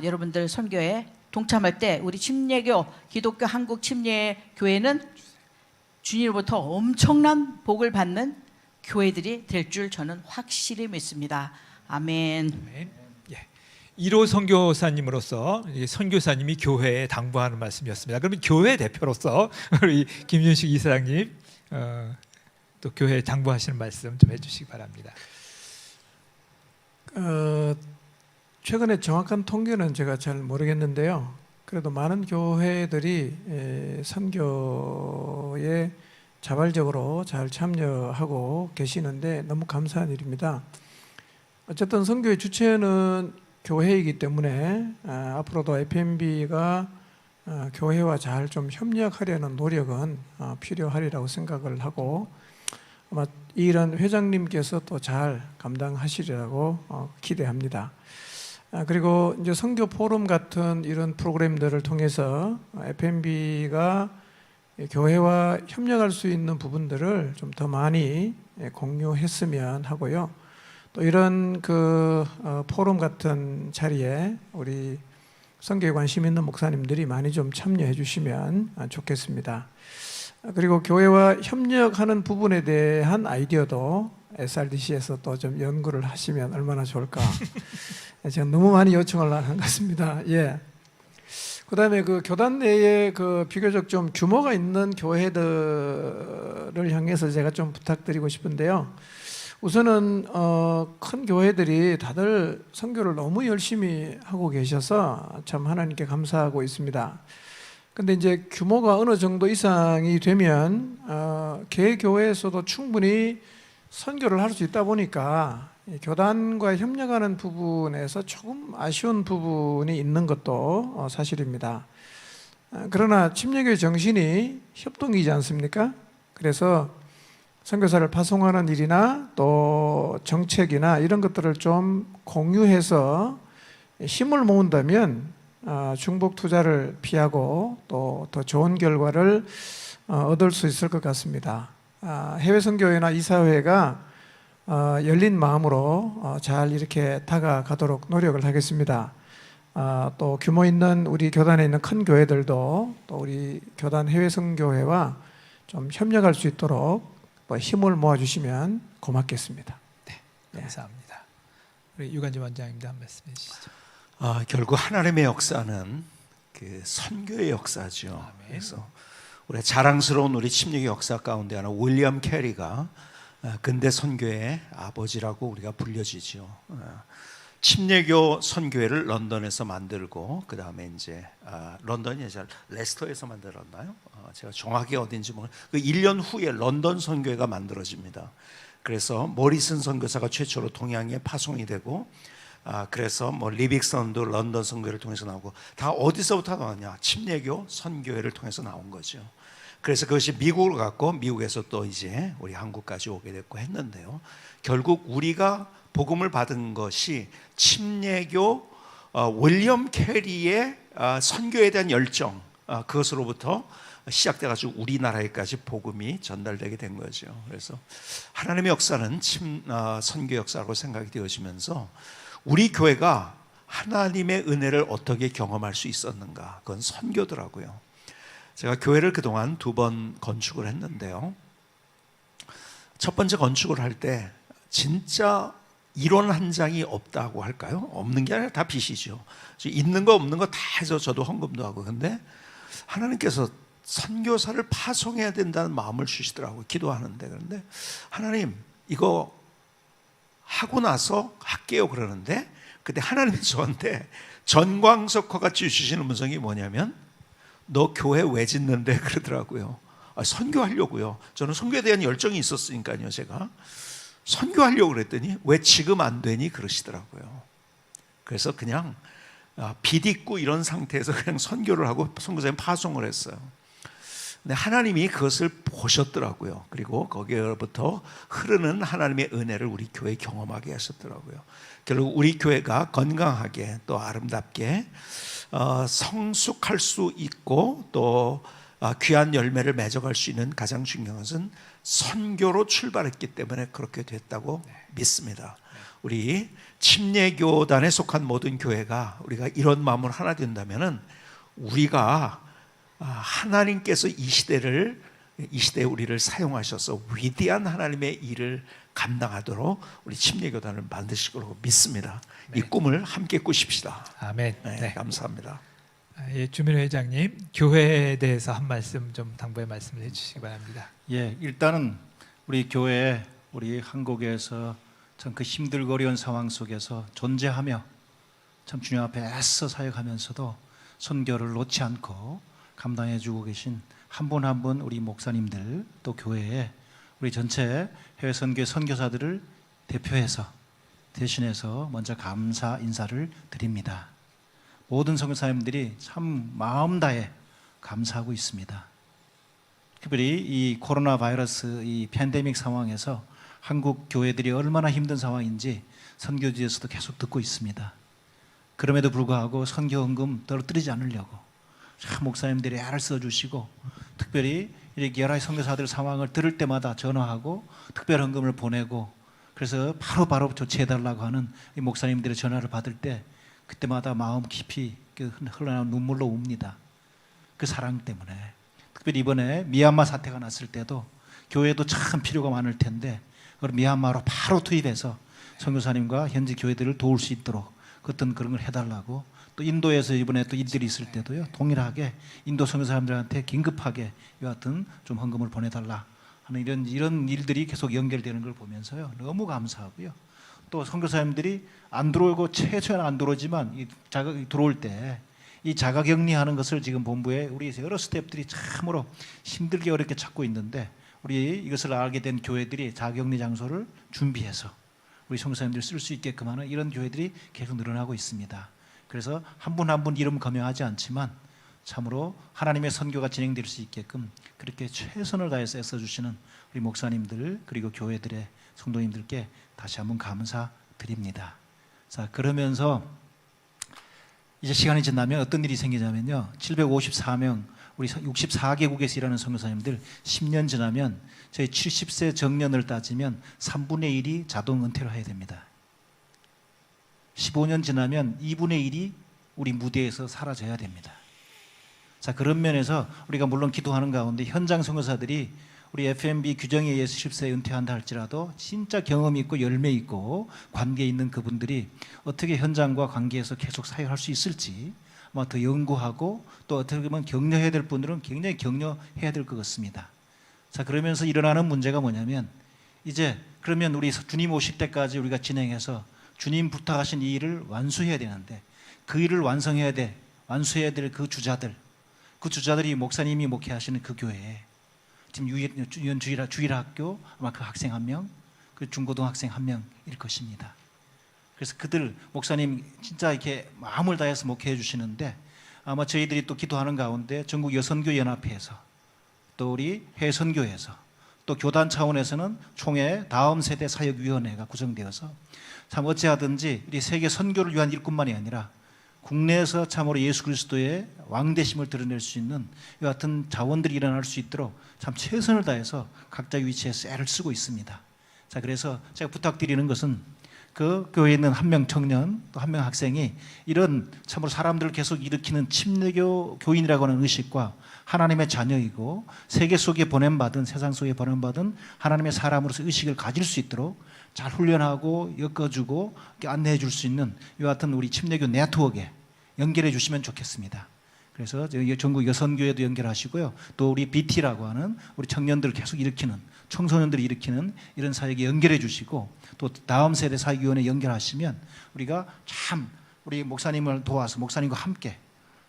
여러분들 선교에 동참할 때 우리 침례교 기독교 한국 침례교회는 주님으로부터 엄청난 복을 받는 교회들이 될 줄 저는 확실히 믿습니다. 아멘. 아멘. 예. 1호 선교사님으로서 선교사님이 교회에 당부하는 말씀이었습니다. 그러면 교회 대표로서 우리 김윤식 이사장님 또 교회에 당부하시는 말씀 좀 해주시기 바랍니다. 최근에 정확한 통계는 제가 잘 모르겠는데요. 그래도 많은 교회들이 선교에 자발적으로 잘 참여하고 계시는데 너무 감사한 일입니다. 어쨌든 선교의 주체는 교회이기 때문에 앞으로도 FMB가 교회와 잘 좀 협력하려는 노력은 필요하리라고 생각을 하고, 아마 이 일은 회장님께서 또 잘 감당하시리라고 기대합니다. 그리고 이제 선교 포럼 같은 이런 프로그램들을 통해서 FMB가 교회와 협력할 수 있는 부분들을 좀 더 많이 공유했으면 하고요. 또 이런 그 포럼 같은 자리에 우리 선교에 관심 있는 목사님들이 많이 좀 참여해 주시면 좋겠습니다. 그리고 교회와 협력하는 부분에 대한 아이디어도 SRDC에서 또 좀 연구를 하시면 얼마나 좋을까. 제가 너무 많이 요청을 한 것 같습니다. 예. 그다음에 그 교단 내에 그 비교적 좀 규모가 있는 교회들을 향해서 제가 좀 부탁드리고 싶은데요. 우선은 큰 교회들이 다들 선교를 너무 열심히 하고 계셔서 참 하나님께 감사하고 있습니다. 근데 이제 규모가 어느 정도 이상이 되면 개 교회에서도 충분히 선교를 할 수 있다 보니까 교단과 협력하는 부분에서 조금 아쉬운 부분이 있는 것도 사실입니다. 그러나 침례교의 정신이 협동이지 않습니까? 그래서 선교사를 파송하는 일이나 또 정책이나 이런 것들을 좀 공유해서 힘을 모은다면 중복 투자를 피하고 또 더 좋은 결과를 얻을 수 있을 것 같습니다. 해외 선교회나 이사회가 열린 마음으로 잘 이렇게 다가가도록 노력을 하겠습니다. 또 규모 있는 우리 교단에 있는 큰 교회들도 또 우리 교단 해외 선교회와 좀 협력할 수 있도록 또 힘을 모아주시면 고맙겠습니다. 네, 감사합니다. 우리 유관지 원장님도 한 말씀 해주시죠. 결국 하나님의 역사는 그 선교의 역사죠. 아멘. 그래서 우리 자랑스러운 우리 침례교 역사 가운데 하나 윌리엄 캐리가 근대 선교의 아버지라고 우리가 불려지죠. 침례교 선교회를 런던에서 만들고 그 다음에 이제 런던이 이제 레스터에서 만들었나요? 제가 정확히 어딘지 모르. 그 1년 후에 런던 선교회가 만들어집니다. 그래서 모리슨 선교사가 최초로 동양에 파송이 되고, 그래서 뭐 리빅선도 런던 선교회를 통해서 나오고, 다 어디서부터 나왔냐? 침례교 선교회를 통해서 나온 거죠. 그래서 그것이 미국으로 갔고, 미국에서 또 이제 우리 한국까지 오게 됐고 했는데요. 결국 우리가 복음을 받은 것이 침례교 윌리엄 캐리의 선교에 대한 열정, 그것으로부터 시작돼가지고 우리나라에까지 복음이 전달되게 된 거죠. 그래서 하나님의 역사는 선교 역사라고 생각이 되어지면서 우리 교회가 하나님의 은혜를 어떻게 경험할 수 있었는가, 그건 선교더라고요. 제가 교회를 그동안 2번 건축을 했는데요. 첫 번째 건축을 할 때 진짜 이론 한 장이 없다고 할까요? 없는 게 아니라 다 빚이죠. 있는 거 없는 거 다 해서 저도 헌금도 하고. 근데 하나님께서 선교사를 파송해야 된다는 마음을 주시더라고요. 기도하는데. 그런데 하나님 이거 하고 나서 할게요 그러는데, 그때 하나님이 저한테 전광석화 같이 주시는 음성이 뭐냐면, 너 교회 왜 짓는데 그러더라고요. 선교하려고요. 저는 선교에 대한 열정이 있었으니까요. 제가 선교하려고 그랬더니 왜 지금 안 되니 그러시더라고요. 그래서 그냥 빚 있고 이런 상태에서 그냥 선교를 하고 선교사님 파송을 했어요. 근데 하나님이 그것을 보셨더라고요. 그리고 거기로부터 흐르는 하나님의 은혜를 우리 교회에 경험하게 하셨더라고요. 결국 우리 교회가 건강하게 또 아름답게 성숙할 수 있고 또 귀한 열매를 맺어갈 수 있는 가장 중요한 것은 선교로 출발했기 때문에 그렇게 됐다고 믿습니다. 우리 침례교단에 속한 모든 교회가 우리가 이런 마음으로 하나 된다면은, 우리가 하나님께서 이 시대에 우리를 사용하셔서 위대한 하나님의 일을 감당하도록 우리 침례교단을 만드실 거라고 믿습니다. 이 꿈을 함께 꾸십시다. 아멘. 네, 감사합니다. 예, 주민회 회장님, 교회에 대해서 한 말씀 좀 당부의 말씀을 해주시기 바랍니다. 예, 일단은 우리 교회, 우리 한국에서 참 그 힘들고 어려운 상황 속에서 존재하며 참 주님 앞에 애써 사역하면서도 선교를 놓지 않고 감당해주고 계신 한 분 한 분 우리 목사님들, 또 교회에 우리 전체 해외 선교 선교사들을 대표해서 대신해서 먼저 감사 인사를 드립니다. 모든 선교사님들이 참 마음 다해 감사하고 있습니다. 특별히 이 코로나 바이러스 이 팬데믹 상황에서 한국 교회들이 얼마나 힘든 상황인지 선교지에서도 계속 듣고 있습니다. 그럼에도 불구하고 선교 헌금 떨어뜨리지 않으려고 참 목사님들이 애를 써주시고, 특별히 이렇게 여러 선교사들 상황을 들을 때마다 전화하고 특별 헌금을 보내고, 그래서 바로 조치해달라고 하는 이 목사님들의 전화를 받을 때 그때마다 마음 깊이 흘러나오는 눈물로 웁니다. 그 사랑 때문에. 특별히 이번에 미얀마 사태가 났을 때도 교회도 참 필요가 많을 텐데 그걸 미얀마로 바로 투입해서 선교사님과 현지 교회들을 도울 수 있도록 어떤 그런 걸 해달라고, 또 인도에서 이번에 또 일들이 있을 때도요 동일하게 인도 선교사님들한테 긴급하게 이와 같은 좀 헌금을 보내달라 하는 이런 일들이 계속 연결되는 걸 보면서요 너무 감사하고요. 또 선교사님들이 안 들어오고 최소한 안 들어오지만 이 자각 들어올 때 이 자가격리하는 것을 지금 본부에 우리 여러 스태프들이 참으로 힘들게 어렵게 찾고 있는데, 우리 이것을 알게 된 교회들이 자가격리 장소를 준비해서 우리 선교사님들 쓸 수 있게끔 하는 이런 교회들이 계속 늘어나고 있습니다. 그래서 한 분 한 분 이름 거명하지 않지만 참으로 하나님의 선교가 진행될 수 있게끔 그렇게 최선을 다해서 애써주시는 우리 목사님들 그리고 교회들의 성도님들께 다시 한번 감사드립니다. 자, 그러면서 이제 시간이 지나면 어떤 일이 생기냐면요, 754명 우리 64개국에서 일하는 선교사님들 10년 지나면 저희 70세 정년을 따지면 3분의 1이 자동 은퇴를 해야 됩니다. 15년 지나면 2분의 1이 우리 무대에서 사라져야 됩니다. 자, 그런 면에서 우리가 물론 기도하는 가운데 현장 선교사들이 우리 FMB 규정에 의해서 10세 은퇴한다 할지라도 진짜 경험 있고 열매 있고 관계 있는 그분들이 어떻게 현장과 관계에서 계속 사역할 수 있을지 아마 더 연구하고, 또 어떻게 보면 격려해야 될 분들은 굉장히 격려해야 될 것 같습니다. 자, 그러면서 일어나는 문제가 뭐냐면, 이제 그러면 우리 주님 오실 때까지 우리가 진행해서 주님 부탁하신 이 일을 완수해야 되는데, 그 일을 완성해야 될 그 주자들이 목사님이 목회하시는 그 교회에 지금 주일학교 아마 그 학생 1명, 그 중고등학생 1명일 것입니다. 그래서 그들 목사님 진짜 이렇게 마음을 다해서 목회해 주시는데, 아마 저희들이 또 기도하는 가운데 전국 여선교 연합회에서 또 우리 해선교에서 또 교단 차원에서는 총회 다음 세대 사역위원회가 구성되어서 참 어찌하든지 우리 세계 선교를 위한 일꾼만이 아니라 국내에서 참으로 예수 그리스도의 왕대심을 드러낼 수 있는 이 같은 자원들이 일어날 수 있도록 참 최선을 다해서 각자 위치에서 애를 쓰고 있습니다. 자, 그래서 제가 부탁드리는 것은 그 교회에 있는 한 명 청년 또 한 명 학생이 이런 참으로 사람들을 계속 일으키는 침례교 교인이라고 하는 의식과 하나님의 자녀이고 세계 속에 보냄받은 세상 속에 보냄받은 하나님의 사람으로서 의식을 가질 수 있도록 잘 훈련하고 엮어주고 안내해 줄 수 있는 이와 같은 우리 침례교 네트워크에 연결해 주시면 좋겠습니다. 그래서 전국 여선교회도 연결하시고요. 또 우리 BT라고 하는 우리 청년들을 계속 일으키는 청소년들을 일으키는 이런 사역에 연결해 주시고 또 다음 세대 사역위원회에 연결하시면 우리가 참 우리 목사님을 도와서 목사님과 함께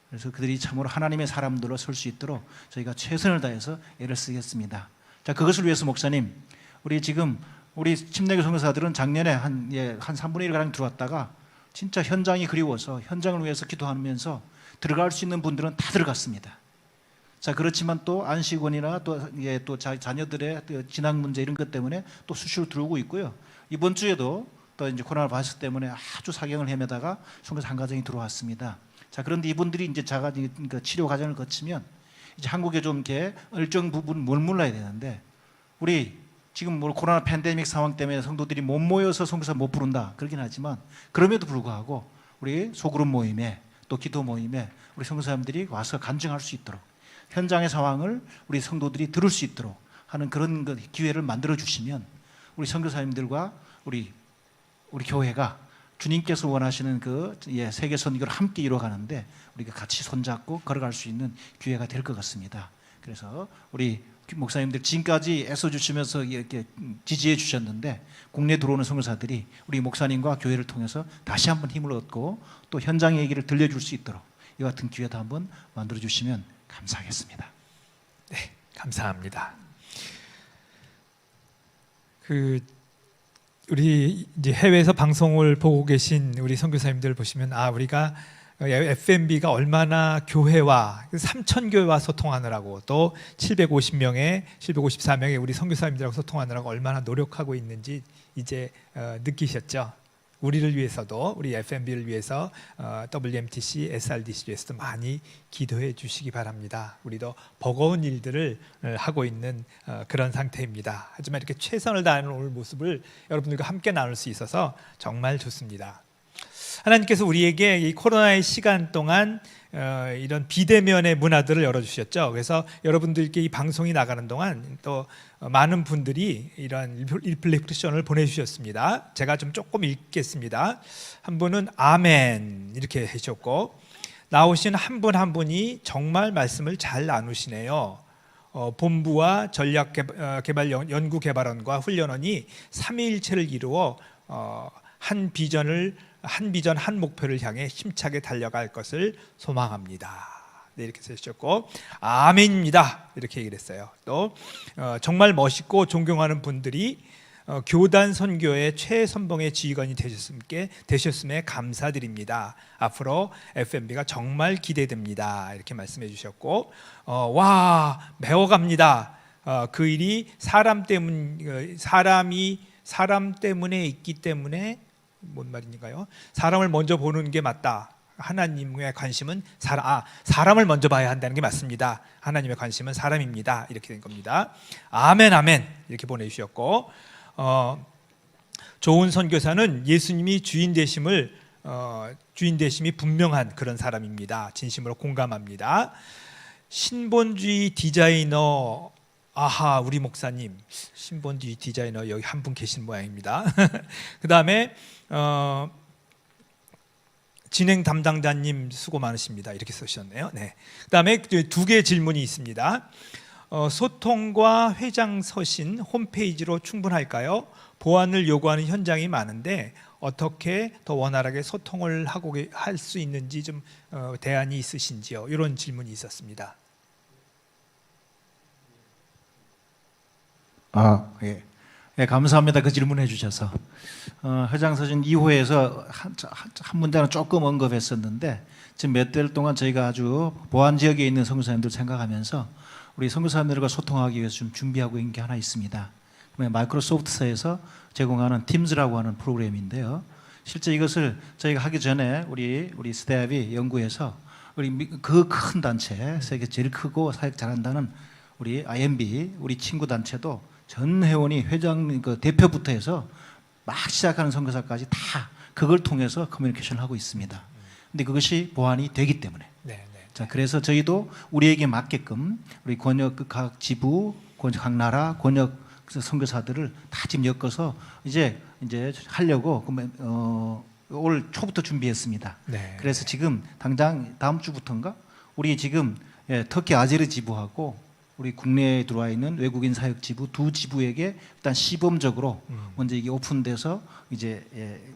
그래서 그들이 참으로 하나님의 사람들로 설 수 있도록 저희가 최선을 다해서 애를 쓰겠습니다. 자, 그것을 위해서 목사님, 우리 지금 우리 침례교 선교사들은 작년에 한 3분의 1가량 들어왔다가 진짜 현장이 그리워서 현장을 위해서 기도하면서 들어갈 수 있는 분들은 다 들어갔습니다. 자, 그렇지만 또 안식원이나 또 자녀들의 진학 문제 이런 것 때문에 또 수시로 들어오고 있고요. 이번 주에도 또 이제 코로나 바이러스 때문에 아주 사경을 헤매다가 선교사 한 가정이 들어왔습니다. 자, 그런데 이분들이 이제 치료 과정을 거치면 이제 한국에 좀 이렇게 일정 부분 머물러야 되는데 우리 지금 뭐 코로나 팬데믹 상황 때문에 성도들이 못 모여서 선교사 못 부른다 그러긴 하지만 그럼에도 불구하고 우리 소그룹 모임에 또 기도 모임에 우리 선교사님들이 와서 간증할 수 있도록 현장의 상황을 우리 성도들이 들을 수 있도록 하는 그런 기회를 만들어 주시면 우리 선교사님들과 우리 교회가 주님께서 원하시는 세계 선교를 함께 이루어가는데 우리가 같이 손잡고 걸어갈 수 있는 기회가 될 것 같습니다. 그래서 우리 목사님들 지금까지 애써주시면서 이렇게 지지해 주셨는데 국내 들어오는 선교사들이 우리 목사님과 교회를 통해서 다시 한번 힘을 얻고 또 현장 얘기를 들려줄 수 있도록 이와 같은 기회도 한번 만들어 주시면 감사하겠습니다. 네, 감사합니다. 우리 이제 해외에서 방송을 보고 계신 우리 선교사님들 보시면 우리가 FMB가 얼마나 교회와 3,000교회와 소통하느라고 또 754명의 우리 선교사님들하고 소통하느라고 얼마나 노력하고 있는지 이제 느끼셨죠? 우리를 위해서도 우리 FMB를 위해서 WMTC, SRDC 위해서도 많이 기도해 주시기 바랍니다. 우리도 버거운 일들을 하고 있는 그런 상태입니다. 하지만 이렇게 최선을 다하는 오늘 모습을 여러분들과 함께 나눌 수 있어서 정말 좋습니다. 하나님께서 우리에게 이 코로나의 시간 동안 이런 비대면의 문화들을 열어주셨죠. 그래서 여러분들께 이 방송이 나가는 동안 또 많은 분들이 이런 리플렉션을 보내주셨습니다. 제가 조금 읽겠습니다. 한 분은 아멘 이렇게 해주셨고 나오신 한 분 한 분이 정말 말씀을 잘 나누시네요. 본부와 전략개발연구개발원과 훈련원이 삼위일체를 이루어 한 비전 한 목표를 향해 힘차게 달려갈 것을 소망합니다. 네, 이렇게 쓰셨고 아멘입니다 이렇게 얘기를 했어요. 또 정말 멋있고 존경하는 분들이 교단 선교의 최선봉의 지휘관이 되셨음에 감사드립니다. 앞으로 FMB가 정말 기대됩니다 이렇게 말씀해 주셨고 배워갑니다. 그 일이 사람 때문에 있기 때문에 뭔 말인가요? 사람을 먼저 보는 게 맞다. 하나님의 관심은 사람을 먼저 봐야 한다는 게 맞습니다. 하나님의 관심은 사람입니다. 이렇게 된 겁니다. 아멘 아멘 이렇게 보내주셨고 좋은 선교사는 예수님이 주인 되심이 분명한 그런 사람입니다. 진심으로 공감합니다. 신본주의 디자이너 우리 목사님 신본주의 디자이너 여기 한 분 계신 모양입니다. 그 다음에 진행 담당자님 수고 많으십니다 이렇게 쓰셨네요. 네. 그 다음에 2개의 질문이 있습니다. 소통과 회장 서신 홈페이지로 충분할까요? 보완을 요구하는 현장이 많은데 어떻게 더 원활하게 소통을 할 수 있는지 좀 대안이 있으신지요? 이런 질문이 있었습니다. 예, 감사합니다. 그 질문해 주셔서 회장서신 2호에서 한 문장은 조금 언급했었는데 지금 몇 달 동안 저희가 아주 보안 지역에 있는 선교사님들 생각하면서 우리 선교사님들과 소통하기 위해서 좀 준비하고 있는 게 하나 있습니다. 마이크로소프트사에서 제공하는 팀즈라고 하는 프로그램인데요. 실제 이것을 저희가 하기 전에 우리 스텝이 연구해서 우리 그 큰 단체 세계 제일 크고 사역 잘한다는 우리 IMB 우리 친구 단체도 전 회원이 회장 대표부터 해서 막 시작하는 선교사까지 다 그걸 통해서 커뮤니케이션을 하고 있습니다. 근데 그것이 보완이 되기 때문에. 네, 네. 자, 그래서 저희도 우리에게 맞게끔 우리 권역 각 지부, 각 나라 권역 선교사들을 다 지금 엮어서 이제 하려고 올 초부터 준비했습니다. 네. 그래서 지금 당장 다음 주부터인가 우리 지금 터키 아제르 지부하고 우리 국내에 들어와 있는 외국인 사역 지부 두 지부에게 일단 시범적으로 먼저 이게 오픈돼서 이제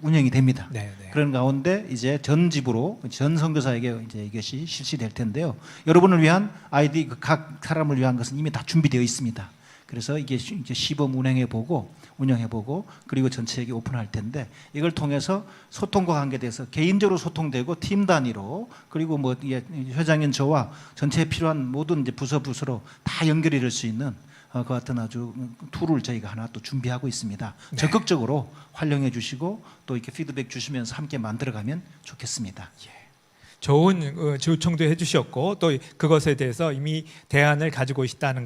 운영이 됩니다. 네, 네. 그런 가운데 이제 전 지부로 전 선교사에게 이제 이것이 실시될 텐데요. 여러분을 위한 아이디 각 사람을 위한 것은 이미 다 준비되어 있습니다. 그래서 이게 이제 시범 운영해 보고 그리고 전체에게 오픈할 텐데 이걸 통해서 소통과 관계돼서 개인적으로 소통되고 팀 단위로 그리고 뭐 회장님 저와 전체에 필요한 모든 이제 부서로 다 연결이 될 수 있는 그 같은 아주 툴을 저희가 하나 또 준비하고 있습니다. 네. 적극적으로 활용해 주시고 또 이렇게 피드백 주시면서 함께 만들어가면 좋겠습니다. 좋은 요청도 해주셨고 또 그것에 대해서 이미 대안을 가지고 있다는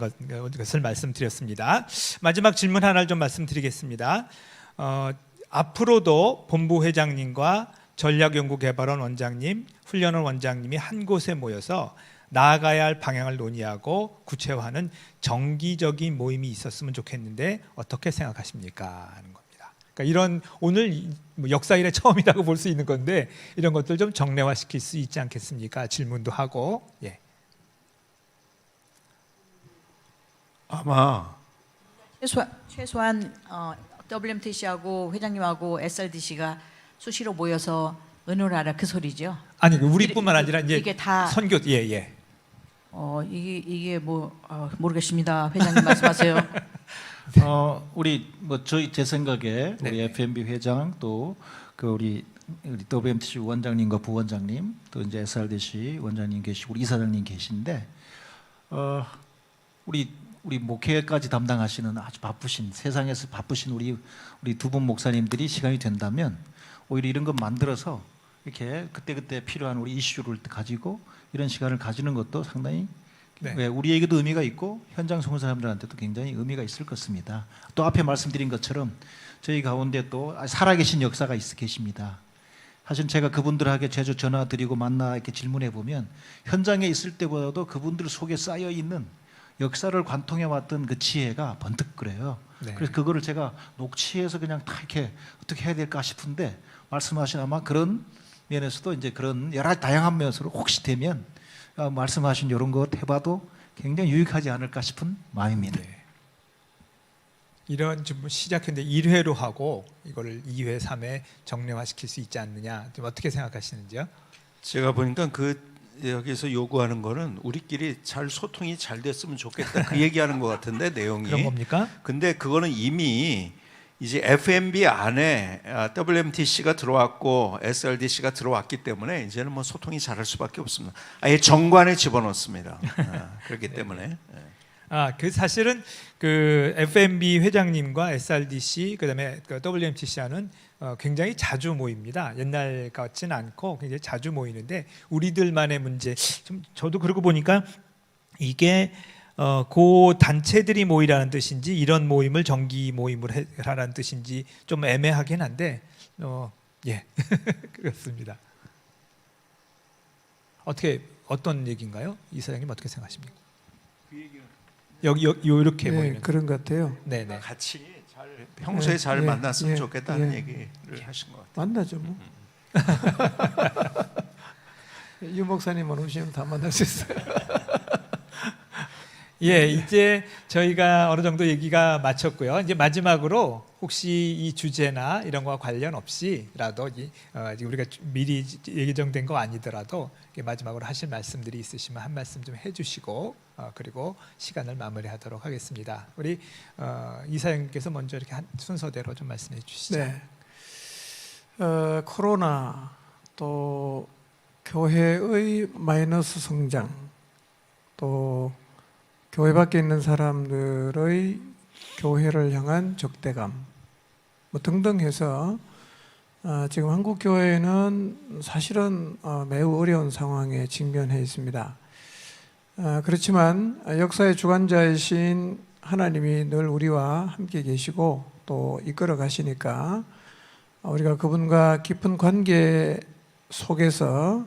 것을 말씀드렸습니다. 마지막 질문 하나를 좀 말씀드리겠습니다. 앞으로도 본부 회장님과 전략연구개발원 원장님, 훈련원 원장님이 한 곳에 모여서 나아가야 할 방향을 논의하고 구체화하는 정기적인 모임이 있었으면 좋겠는데 어떻게 생각하십니까? 하는 겁니다. 그러니까 이런 오늘 역사 이래 처음이라고 볼 수 있는 건데 이런 것들 좀 정례화시킬 수 있지 않겠습니까? 질문도 하고. 예. 아마 최소한 WMTC하고 회장님하고 SRDC가 수시로 모여서 의논하라 그 소리죠. 아니 우리뿐만 아니라 이제 이게 다 선교 예. 이게 뭐 모르겠습니다. 회장님 말씀하세요. 우리 제 생각에 우리 네. FMB 회장 또 그 우리 WMTC 원장님과 부원장님 또 이제 SRDC 원장님 계시고 우리 이사장님 계신데 우리 목회까지 담당하시는 아주 바쁘신 세상에서 바쁘신 우리 두 분 목사님들이 시간이 된다면 오히려 이런 것 만들어서 이렇게 그때 필요한 우리 이슈를 가지고 이런 시간을 가지는 것도 상당히 네. 우리에게도 의미가 있고 현장 선교사님들한테도 굉장히 의미가 있을 것입니다. 또 앞에 말씀드린 것처럼 저희 가운데 또 살아계신 역사가 계십니다. 사실 제가 그분들에게 자주 전화드리고 만나 이렇게 질문해 보면 현장에 있을 때보다도 그분들 속에 쌓여 있는 역사를 관통해 왔던 그 지혜가 번뜩거려요. 네. 그래서 그거를 제가 녹취해서 그냥 다 이렇게 어떻게 해야 될까 싶은데 말씀하신 아마 그런 면에서도 이제 그런 여러 다양한 면으로 혹시 되면 말씀하신 이런 것 해봐도 굉장히 유익하지 않을까 싶은 마음입니다. 네. 이런 좀 시작했는데 1회로 하고 이거를 2회, 3회 정례화시킬 수 있지 않느냐. 좀 어떻게 생각하시는지요? 제가 보니까 여기서 요구하는 거는 우리끼리 잘 소통이 잘 됐으면 좋겠다 그 얘기하는 것 같은데 내용이. 그런 겁니까? 근데 그거는 이미 이제 FMB 안에 WMTC가 들어왔고 SRDC가 들어왔기 때문에 이제는 뭐 소통이 잘할 수밖에 없습니다. 아예 정관에 집어넣습니다. 그렇기 때문에. 그 사실은 그 FMB 회장님과 SRDC 그다음에 그 WMTC와는 굉장히 자주 모입니다. 옛날 같지는 않고 굉장히 자주 모이는데 우리들만의 문제. 좀 저도 그러고 보니까 이게 그 단체들이 모이라는 뜻인지 이런 모임을 정기 모임을 하라는 뜻인지 좀 애매하긴 한데 예 그렇습니다. 어떤 얘기인가요? 이사장님 어떻게 생각하십니까? 여기 이렇게 네, 모이는. 그런 것 같아요. 네네. 같이 평소에 잘 예, 만났으면 예, 좋겠다는 예. 얘기를 하신 것 같아요. 만나죠 뭐. 유 목사님만 오시면 다 만날 수 있어요. 예, 이제 저희가 어느 정도 얘기가 마쳤고요. 이제 마지막으로 혹시 이 주제나 이런 거와 관련 없이라도 지금 우리가 미리 예정된 거 아니더라도 마지막으로 하실 말씀들이 있으시면 한 말씀 좀 해주시고 그리고 시간을 마무리하도록 하겠습니다. 우리 이사장님께서 먼저 이렇게 순서대로 좀 말씀해 주시죠. 네. 코로나 또 교회의 마이너스 성장 또 교회 밖에 있는 사람들의 교회를 향한 적대감 뭐 등등 해서 지금 한국 교회는 사실은 매우 어려운 상황에 직면해 있습니다. 그렇지만 역사의 주관자이신 하나님이 늘 우리와 함께 계시고 또 이끌어 가시니까 우리가 그분과 깊은 관계 속에서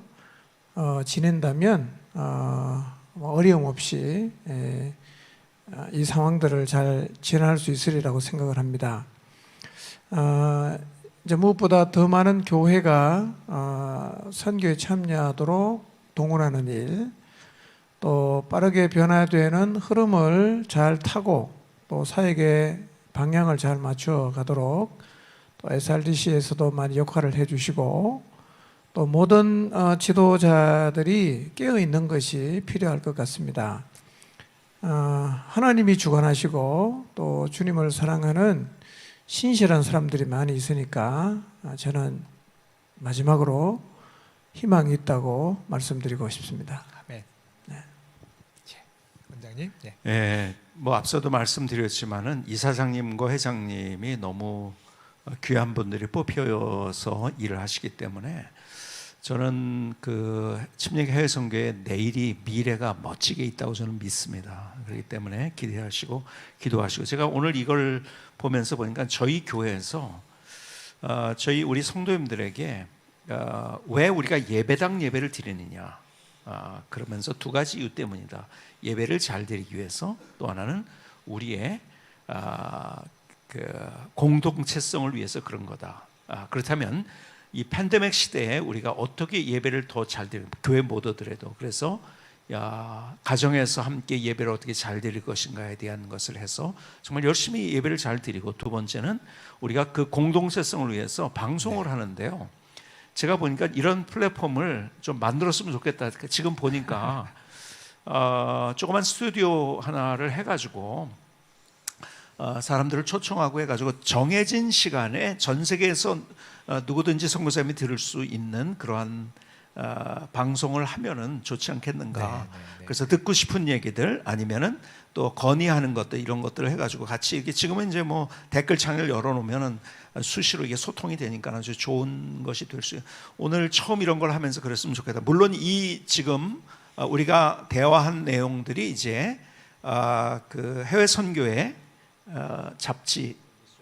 지낸다면 뭐 어려움 없이 이 상황들을 잘 지나갈 수 있으리라고 생각을 합니다. 이제 무엇보다 더 많은 교회가 선교에 참여하도록 동원하는 일, 또 빠르게 변화되는 흐름을 잘 타고 또 사역의 방향을 잘 맞춰 가도록 또 SRDC에서도 많이 역할을 해주시고 또 모든 지도자들이 깨어 있는 것이 필요할 것 같습니다. 하나님이 주관하시고 또 주님을 사랑하는 신실한 사람들이 많이 있으니까 저는 마지막으로 희망이 있다고 말씀드리고 싶습니다. 아멘. 네. 원장님. 네. 예, 뭐 앞서도 말씀드렸지만은 이사장님과 회장님이 너무 귀한 분들이 뽑혀서 일을 하시기 때문에 저는 그 침례교 해외 선교의 내일이 미래가 멋지게 있다고 저는 믿습니다. 그렇기 때문에 기대하시고 기도하시고 제가 오늘 이걸 보면서 보니까 저희 교회에서 저희 우리 성도님들에게 왜 우리가 예배당 예배를 드리느냐 그러면서 두 가지 이유 때문이다. 예배를 잘 드리기 위해서 또 하나는 우리의 그 공동체성을 위해서 그런 거다. 그렇다면 이 팬데믹 시대에 우리가 어떻게 예배를 더 잘 드리는 교회 못 오더라도 그래서 가정에서 함께 예배를 어떻게 잘 드릴 것인가에 대한 것을 해서 정말 열심히 예배를 잘 드리고 두 번째는 우리가 그 공동체성을 위해서 방송을 하는데요. 제가 보니까 이런 플랫폼을 좀 만들었으면 좋겠다. 지금 보니까 조그만 스튜디오 하나를 해가지고 사람들을 초청하고 해가지고 정해진 시간에 전 세계에서 누구든지 선교사님이 들을 수 있는 그러한 방송을 하면은 좋지 않겠는가. 그래서 듣고 싶은 얘기들 아니면은 또 건의하는 것들 이런 것들을 해가지고 같이 이게 지금은 이제 뭐 댓글창을 열어놓으면은 수시로 이게 소통이 되니까 아주 좋은 것이 될 수. 오늘 처음 이런 걸 하면서 그랬으면 좋겠다. 물론 이 지금 우리가 대화한 내용들이 이제 그 해외 선교의 잡지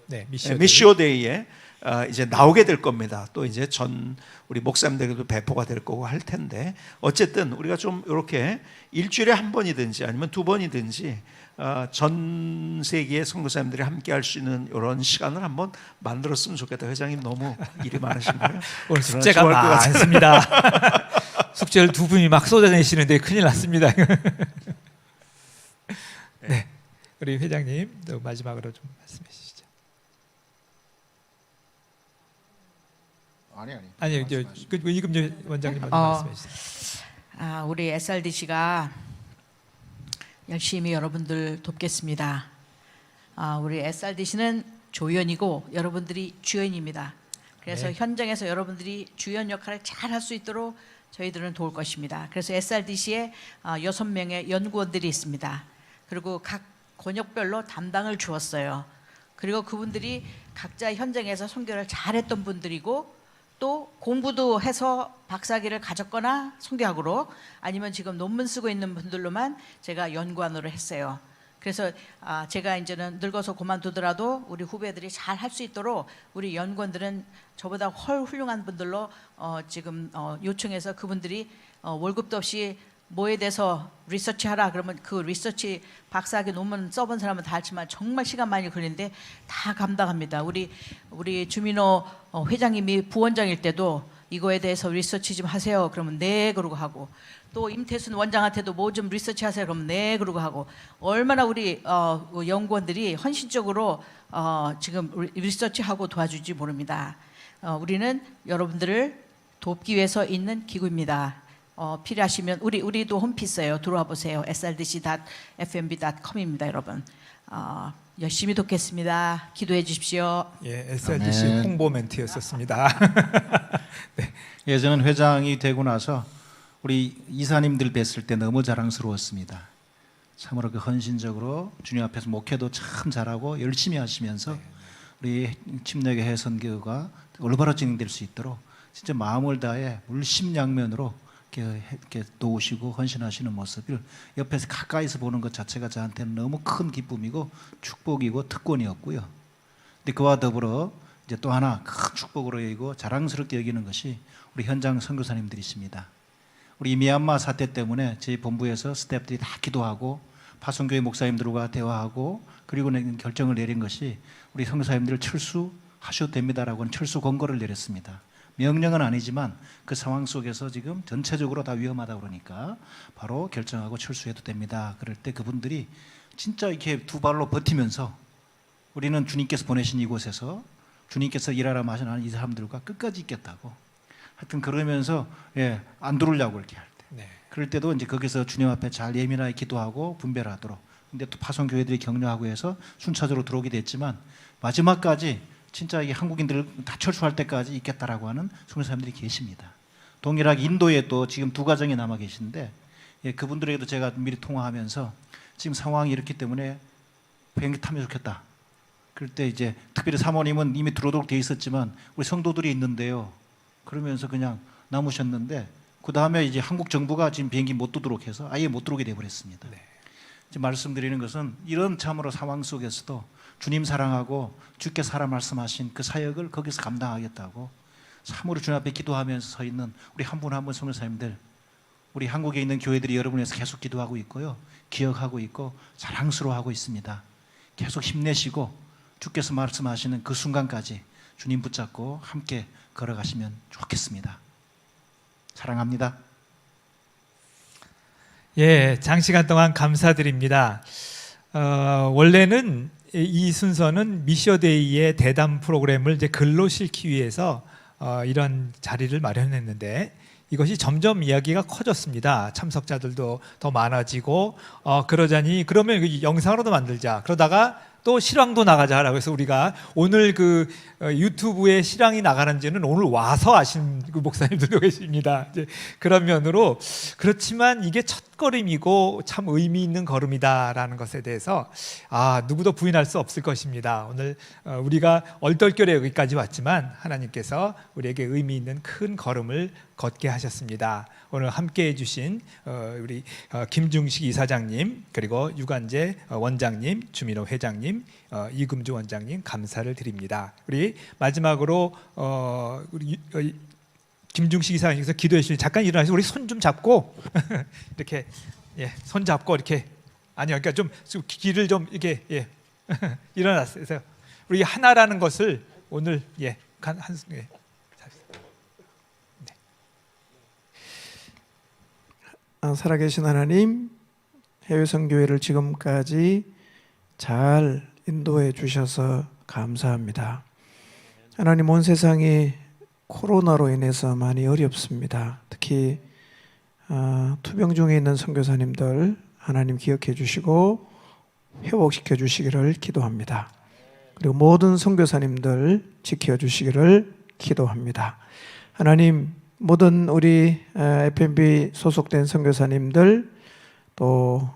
네, 미시오데이에 이제 나오게 될 겁니다. 또 이제 전 우리 목사님들에게도 배포가 될 거고 할 텐데 어쨌든 우리가 좀 이렇게 일주일에 한 번이든지 아니면 두 번이든지 전 세계의 선교사님들이 함께 할 수 있는 이런 시간을 한번 만들었으면 좋겠다. 회장님 너무 일이 많으신가요? 오늘 숙제가 많습니다. 숙제를 두 분이 막 쏟아내시는데 큰일 났습니다. 네, 우리 회장님 또 마지막으로 좀 말씀해 주시죠. 아니 이금재 원장님 먼저 말씀해 주세요. 우리 SRDC가 열심히 여러분들 돕겠습니다. 우리 SRDC는 조연이고 여러분들이 주연입니다. 그래서 네. 현장에서 여러분들이 주연 역할을 잘 할 수 있도록 저희들은 도울 것입니다. 그래서 SRDC에 6명의 연구원들이 있습니다. 그리고 각 권역별로 담당을 주었어요. 그리고 그분들이 각자 현장에서 선교를 잘했던 분들이고 또 공부도 해서 박사학위를 가졌거나 선교학으로 아니면 지금 논문 쓰고 있는 분들로만 제가 연구원으로 했어요. 그래서 제가 이제는 늙어서 그만두더라도 우리 후배들이 잘 할 수 있도록 우리 연구원들은 저보다 훨 훌륭한 분들로 지금 요청해서 그분들이 월급도 없이 뭐에 대해서 리서치하라 그러면 그 리서치 박사학위 논문 써본 사람은 다 알지만 정말 시간 많이 걸리는데 다 감당합니다. 우리 주민호 회장님이 부원장일 때도 이거에 대해서 리서치 좀 하세요. 그러면 네 그러고 하고 또 임태순 원장한테도 뭐 좀 리서치 하세요. 그러면 네 그러고 하고 얼마나 우리 연구원들이 헌신적으로 지금 리서치하고 도와줄지 모릅니다. 우리는 여러분들을 돕기 위해서 있는 기구입니다. 필요하시면 우리도 홈피 있어요. 들어와 보세요. srdc.fmb.com입니다, 여러분. 열심히 돕겠습니다. 기도해 주십시오. 예, SRDC 홍보 멘트였었습니다. 네. 예전엔 회장이 되고 나서 우리 이사님들 뵀을 때 너무 자랑스러웠습니다. 참으로 그 헌신적으로 주님 앞에서 목회도 참 잘하고 열심히 하시면서 우리 침례교 해선교가 올바로 진행될 수 있도록 진짜 마음을 다해 물심양면으로 이렇게 도우시고 헌신하시는 모습을 옆에서 가까이서 보는 것 자체가 저한테는 너무 큰 기쁨이고 축복이고 특권이었고요. 근데 그와 더불어 이제 또 하나 큰 축복으로 여기고 자랑스럽게 여기는 것이 우리 현장 선교사님들이십니다. 우리 미얀마 사태 때문에 저희 본부에서 스태프들이 다 기도하고 파송교회 목사님들과 대화하고 그리고 결정을 내린 것이 우리 선교사님들을 철수하셔도 됩니다라고 하는 철수 권고를 내렸습니다. 명령은 아니지만 그 상황 속에서 지금 전체적으로 다 위험하다 그러니까 바로 결정하고 철수해도 됩니다. 그럴 때 그분들이 진짜 이렇게 두 발로 버티면서 우리는 주님께서 보내신 이곳에서 주님께서 일하라 마시는 이 사람들과 끝까지 있겠다고 하여튼 그러면서 안 들어오려고 이렇게 할 때 네. 그럴 때도 이제 거기서 주님 앞에 잘 예민하게 기도하고 분별하도록 근데 또 파송교회들이 격려하고 해서 순차적으로 들어오게 됐지만 마지막까지 진짜 이 한국인들을 다 철수할 때까지 있겠다라고 하는 선교사님들이 계십니다. 동일하게 인도에 또 지금 두 가정이 남아 계신데 그분들에게도 제가 미리 통화하면서 지금 상황이 이렇기 때문에 비행기 타면 좋겠다. 그럴 때 이제 특별히 사모님은 이미 들어오도록 돼 있었지만 우리 성도들이 있는데요. 그러면서 그냥 남으셨는데 그 다음에 이제 한국 정부가 지금 비행기 못 뜨도록 해서 아예 못 들어오게 돼버렸습니다. 네. 이제 말씀드리는 것은 이런 참으로 상황 속에서도 주님 사랑하고 주께 살아 말씀하신 그 사역을 거기서 감당하겠다고 참으로 주님 앞에 기도하면서 서 있는 우리 한 분 한 분 선교사님들 우리 한국에 있는 교회들이 여러분에서 계속 기도하고 있고요. 기억하고 있고 자랑스러워하고 있습니다. 계속 힘내시고 주께서 말씀하시는 그 순간까지 주님 붙잡고 함께 걸어가시면 좋겠습니다. 사랑합니다. 예, 장시간 동안 감사드립니다. 원래는 이 순서는 미셔데이의 대담 프로그램을 이제 글로 실기 위해서 이런 자리를 마련했는데 이것이 점점 이야기가 커졌습니다. 참석자들도 더 많아지고 그러자니 그러면 영상으로도 만들자. 그러다가 또 실황도 나가자라고 해서 우리가 오늘 그 유튜브에 실황이 나가는지는 오늘 와서 아신 그 목사님들도 계십니다. 이제 그런 면으로 그렇지만 이게 첫걸음이고 참 의미 있는 걸음이다라는 것에 대해서 누구도 부인할 수 없을 것입니다. 오늘 우리가 얼떨결에 여기까지 왔지만 하나님께서 우리에게 의미 있는 큰 걸음을 걷게 하셨습니다. 오늘 함께해 주신 우리 김중식 이사장님 그리고 유관재 원장님, 주민호 회장님, 이금주 원장님 감사를 드립니다. 우리 마지막으로 우리 김중식 이사장님께서 기도해 주시니 잠깐 일어나서 우리 손 좀 잡고 이렇게 손 잡고 이렇게 그러니까 좀 길을 좀 이렇게 일어났어요. 우리 하나라는 것을 오늘 살아계신 하나님, 해외 선교회를 지금까지 잘 인도해 주셔서 감사합니다. 하나님, 온 세상이 코로나로 인해서 많이 어렵습니다. 특히 투병 중에 있는 선교사님들 하나님 기억해 주시고 회복시켜 주시기를 기도합니다. 그리고 모든 선교사님들 지켜 주시기를 기도합니다. 하나님, 모든 우리 FMB 소속된 선교사님들 또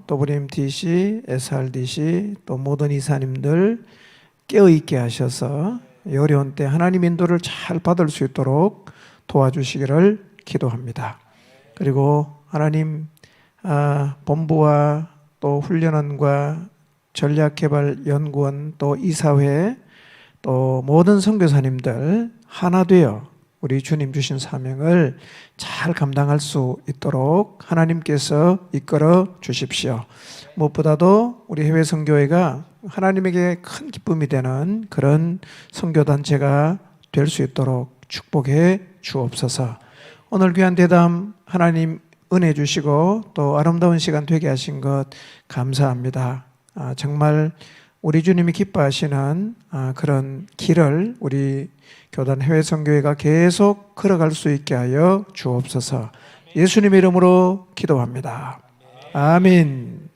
WMTC, SRDC 또 모든 이사님들 깨어있게 하셔서 이 어려운 때 하나님 인도를 잘 받을 수 있도록 도와주시기를 기도합니다. 그리고 하나님 본부와 또 훈련원과 전략개발연구원 또 이사회 또 모든 선교사님들 하나 되어 우리 주님 주신 사명을 잘 감당할 수 있도록 하나님께서 이끌어 주십시오. 무엇보다도 우리 해외 선교회가 하나님에게 큰 기쁨이 되는 그런 선교단체가 될 수 있도록 축복해 주옵소서. 오늘 귀한 대담 하나님 은혜 주시고 또 아름다운 시간 되게 하신 것 감사합니다. 정말 우리 주님이 기뻐하시는 그런 길을 우리 교단 해외 선교회가 계속 걸어갈 수 있게 하여 주옵소서. 예수님의 이름으로 기도합니다. 아멘.